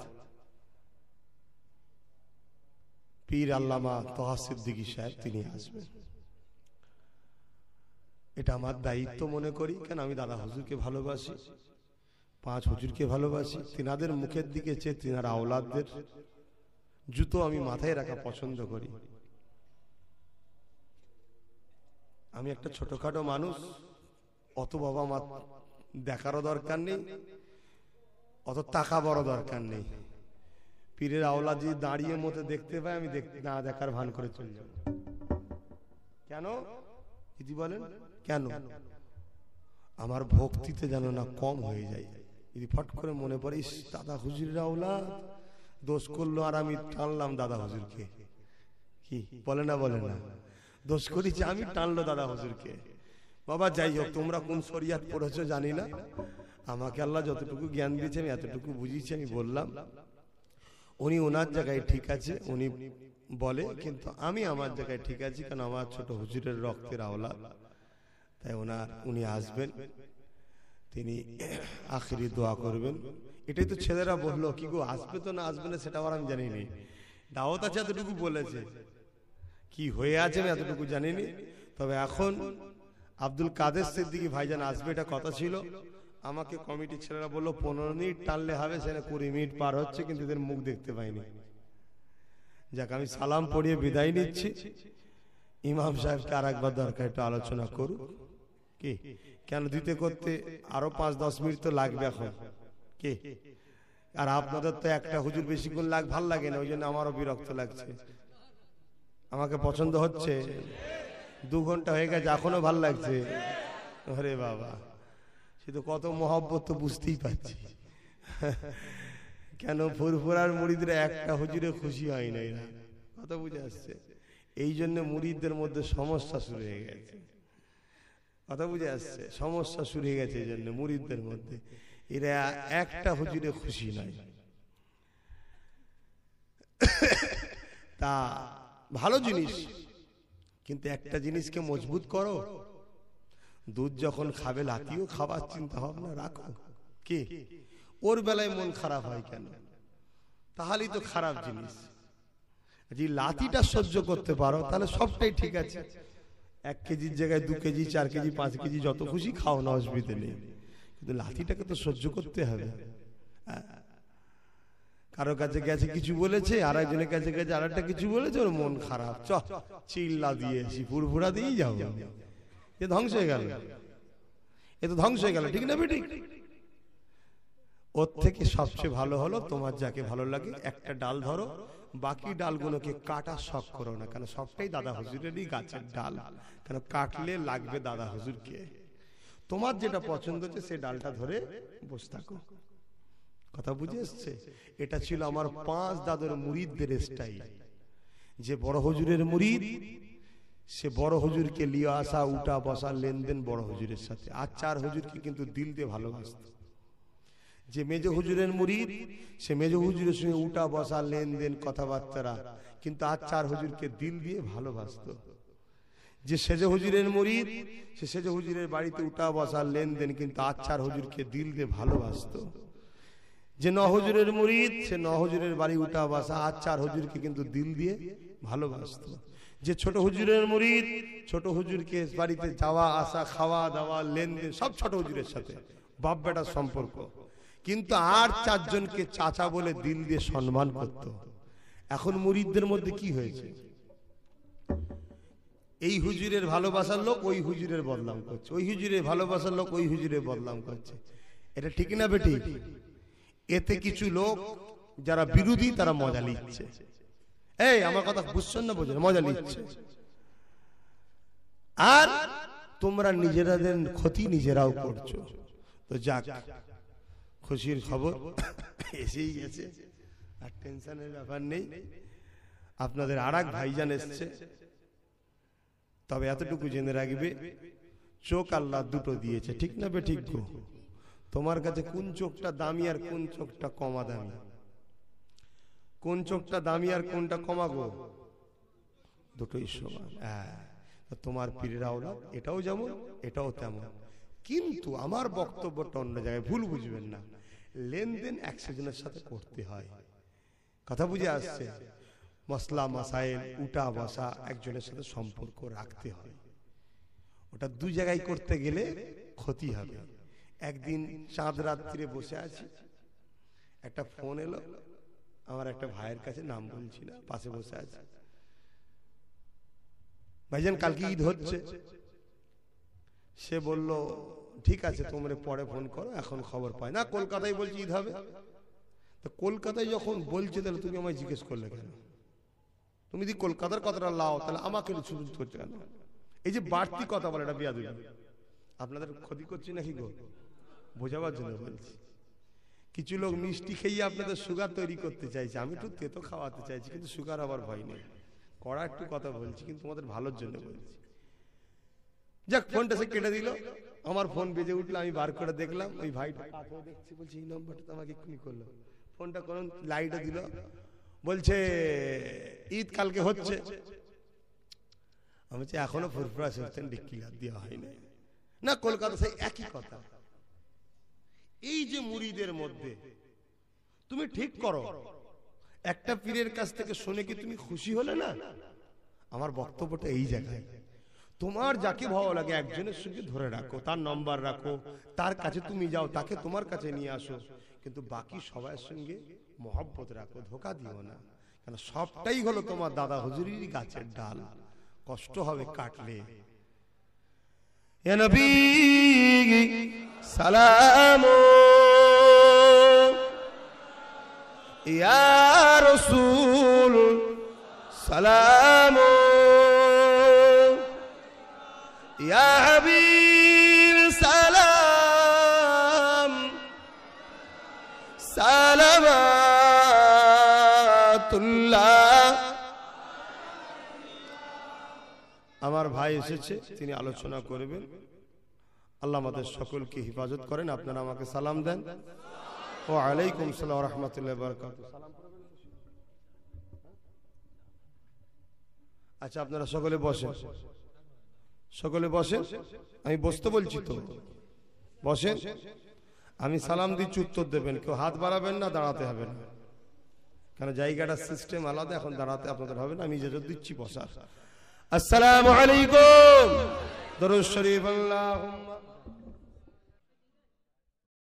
পীর আল্লামা তোহা সিদ্দিকী সাহেব তিনি আসবেন। এটা আমার দায়িত্ব মনে করি, কেন আমি দাদা হুজুরকে ভালোবাসি, 5 হুজুরকে ভালোবাসি। তিনাদের মুখের দিকে চেয়ে তিনার আওলাদদের জুতো আমি মাথায় রাখা পছন্দ করি। আমি একটা ছোটখাটো মানুষ, অত বাবা মা দেখারও দরকার নেই, অত টাকা বড় দরকার নেই। পীরের আওলাদ যদি দাঁড়িয়ে মতো দেখতে পাই, আমি না দেখার ভান করে চলে যাব। কেন দিদি বলেন, কেন? আমার ভক্তিতে যেন না কম হয়ে যায়। যদি ফট করে মনে পড়ে দাদা হুজুরের আওলাদ দোষ করলো আর আমি টানলাম দাদা হুজুরকে, কি বলে না বলে না, দোষ করেছি আমি, টানলো দাদা হুজুরকে। বাবা যাই হোক, তোমরা কোন শরিয়াত পড়েছো জানি না, আমাকে আল্লাহ যতটুকু জ্ঞান দিয়েছে আমি এতটুকু বুঝিয়েছি, আমি বললাম। উনি ওনার জায়গায় ঠিক আছে, উনি বলে, কিন্তু আমি আমার জায়গায় ঠিক আছি, কারণ আমার ছোট হুজুরের রক্তের আওলাদ। তাই উনি আসবেন, তিনি আখিরি দোয়া করবেন। এটাই তো ছেলেরা বললো, কি গো আসবে তো না আসবে না সেটা আবার আমি জানিনি, দাওয়াত আছে এতটুকু বলেছে, কি হয়ে আছে আমি এতটুকু জানিনি। তবে এখন আব্দুল কাদের সিদ্দিকী ভাইজান আসবে, এটা কথা ছিল। আমাকে কমিটির ছেলেরা বললো 15 মিনিট টানলে হবে, সেটা 20 মিনিট পার হচ্ছে, কিন্তু এদের মুখ দেখতে পাইনি। যাক, আমি সালাম পড়িয়ে বিদায় নিচ্ছি। ইমাম সাহেবকে আর একবার দরকার একটু আলোচনা করুক, কি কেন দিতে করতে আরো 5-10 মিনিট তো লাগবে এখন, কি আর আপনাদের তো একটা হুজুর বেশিক্ষণ ভাল লাগে না, ওই জন্য আমারও বিরক্ত লাগছে। আমাকে পছন্দ হচ্ছে, 2 ঘন্টা হয়ে গেছে এখনো ভাল লাগছে। আরে বাবা, সে তো কত মহব্বত তো বুঝতেই পারছি। কেন ফুরফুরার মুরিদরা একটা হুজুরে খুশি হয় না, এরা কথা বুঝে আসছে। এই জন্য মুরিদদের মধ্যে সমস্যা শুরু হয়ে গেছে, কথা বুঝে আসছে, সমস্যা শুরু হয়ে গেছে। এই জন্য মুরিদদের মধ্যে এরা একটা হুজুরে খুশি নয়। তা ভালো জিনিস, কিন্তু একটা জিনিসকে মজবুত করো। দুধ যখন খাবে লাতিও খাবার চিন্তা ভাবনা রাখো, কি ওর বেলায় মন খারাপ হয় কেন? তাহলেই তো খারাপ জিনিস। যদি লাতিটা সহ্য করতে পারো তাহলে সবটাই ঠিক আছে। 1 কেজির জায়গায় 2 কেজি 4 কেজি 5 কেজি যত খুশি খাও না, অসুবিধা নেই, কিন্তু লাতিটাকে তো সহ্য করতে হবে। কারো কাছে গেছে কিছু বলেছে, আর একজনের কাছে গেছে আর একটা কিছু বলেছে, ওর মন খারাপ, চিল্লা দিয়ে এসি ফুরফুরা দিয়েই যাও, এ ধ্বংস হয়ে গেল, এ তো ধ্বংস হয়ে গেল, ঠিক না বেটি? ওর থেকে সবচেয়ে ভালো হলো তোমার যাকে ভালো লাগে একটা ডাল ধরো, বাকি ডালগুলোকে কাটা শখ করো না, কেন সবটাই দাদা হুজুরেরই গাছের ডাল, কেন কাটলে লাগবে দাদা হুজুরকে। তোমার যেটা পছন্দ হচ্ছে সেই ডালটা ধরে বসে থাকো, কথা বুঝে এসছে? এটা ছিল আমার 5 দাদুর মুরিদদের স্টাইল। যে বড় হুজুরের মুরিদ, সে বড় হুজুরকে লিয়ে আসা উঠা বসা লেনদেন বড় হুজুরের সাথে, আর 4 হুজুরকে কিন্তু দিল দিয়ে ভালোবাসত। যে মেজ হুজুরের মুরিদ, সে মেজ হুজুরের সঙ্গে উঠা বসা লেনদেন কথাবার্তা, কিন্তু আর 4 হুজুরকে দিল দিয়ে ভালোবাসত। যে সেজ হুজুরের মুরিদ, সে সেজ হুজুরের বাড়িতে উঠা বসা লেনদেন, কিন্তু আর 4 হুজুরকে দিল দিয়ে ভালোবাসত। যে 9 হুজুরের মুরিদ, সে 9 হুজুরের বাড়ি উঠা বসা আর 4 হুজুরকে কিন্তু দিল দিয়ে ভালোবাসতো। যে ছোট হুজুরের মুরিদ, ছোট হুজুরকে বাড়িতে যাওয়া আসা, খাওয়া দাওয়া, লেনদেন সব ছোট হুজুরের সাথে, বাপ বেটার সম্পর্ক। কিন্তু আর 4 জনকে চাচা বলে দিল দিয়ে সম্মান করত। এখন মুরিদদের মধ্যে কি হয়েছে? এই হুজুরের ভালোবাসার লোক ওই হুজুরের বদনাম করছে, ওই হুজুরের ভালোবাসার লোক ওই হুজুরের বদনাম করছে। এটা ঠিক না বেঠিক? এতে কিছু লোক যারা বিরোধী তারা মজা নিচ্ছে। এই আমার কথা বুঝছেন না? বোঝেন? মজা নিচ্ছে। আর তোমরা নিজেরাদের ক্ষতি নিজেরাও করছো। তো যাক, খুশির খবর এসেই গেছে, আর টেনশনের ব্যাপার নেই। আপনাদের আরেক ভাইজান এসছে। তবে এতটুকু জেনে রাখবে, চোখ আল্লাহ দুটো দিয়েছে, ঠিক না বেঠিক গো? তোমার কাছে কোন চোখটা দামি আর কোন চোখটা কমা দামি? কোন চোখটা দামি আর কোনটা কমা গো? দুটোই সমান। তোমার পীরের আওলাদ এটাও যেমন এটাও তেমন। কিন্তু আমার বক্তব্যটা অন্য জায়গায়, ভুল বুঝবেন না। লেনদেন 100 জনের সাথে করতে হয়, কথা বুঝে আসছে? মসলা মাসাইল উঠা বসা একজনের সাথে সম্পর্ক রাখতে হয়। ওটা 2 জায়গায় করতে গেলে ক্ষতি হবে। একদিন চাঁদ রাত্রিরে বসে আছি, একটা ফোন এলো আমার একটা ভাইয়ের কাছে, নাম বলছি না, পাশে বসে আছে। ভাইজান কালকে ঈদ হচ্ছে। সে বলল ঠিক আছে তোমরা পরে ফোন করো, এখন খবর পাই না। কলকাতায় বলছি ঈদ হবে। তো কলকাতায় যখন বলছে তাহলে তুমি আমায় জিজ্ঞেস করলে কেন? তুমি যদি কলকাতার কথাটা লাও তাহলে আমাকে শুরু করছো কেন? এই যে বাড়তি কথা বলে, এটা বিয়াদবি। আপনাদের ক্ষতি করছি নাকি গো? বোঝাবার জন্য বলছি। কিছু লোক মিষ্টি খেয়ে আপনাদের সুগার তৈরি করতে চাইছে। আমি একটু তেতো খাওয়াতে চাইছি, কিন্তু সুগার আবার ভয় নেই। কড়া একটু কথা বলছি, কিন্তু তোমাদের ভালোর জন্য বলছি। যাক, ফোনটা সে কেটে দিল। আমার ফোন বেজে উঠলো, আমি বার করে দেখলাম ওই ভাইটা দেখছি, বলছি এই নম্বরটা তো আমাকে এক্ষুনি করলো। ফোনটা কোন লাইটে দিল, বলছে ঈদ কালকে হচ্ছে। আমি বলছি এখনো ফুরফুরা সেরতেন ডিক্লার দেওয়া হয় না। না, কলকাতা সেই একই কথা। এই যে মুরিদের মধ্যে তুমি ঠিক করো, একটা পীরের কাছ থেকে শুনে কি তুমি খুশি হলে না? আমার বক্তব্যটা এই জায়গায়, তোমার যাকে ভালো লাগে একজনের সঙ্গে ধরে রাখো, তার নম্বর রাখো, তার কাছে তুমি যাও, তাকে তোমার কাছে নিয়ে আসো। কিন্তু বাকি সবার সঙ্গে মহব্বত রাখো, ধোকা দিও না। কেন সবটাই হলো তোমার দাদা হুজুরেরই গাছের ডাল, কষ্ট হবে কাটলে। ইয়া নবী সালাম, ইয়া রাসূল সালাম, ইয়া হাবিব সালাম, সালামাতুল্লাহ। আমার ভাই এসেছে, তিনি আলোচনা করবেন। আল্লাহ আমাদের সকলকে হিফাজত করেন। আপনারা আমাকে সালাম দেন। ওয়া আলাইকুম আসসালাম ওয়া রাহমাতুল্লাহি ওয়া বারাকাতুহু। আচ্ছা, আপনারা সকলে বসেন, সকলে বসেন। আমি বসতে বলছি তো, বসেন। আমি সালাম দিচ্ছি, উত্তর দেবেন। কেউ হাত বাড়াবেন না, দাঁড়াতে হবে না, কারণ জায়গাটার সিস্টেম আলাদা। এখন দাঁড়াতে আপনাদের হবে না, আমি ইজাজত দিচ্ছি বসার। আসসালামু আলাইকুম। দরুদ শরীফ আল্লাহুম্মা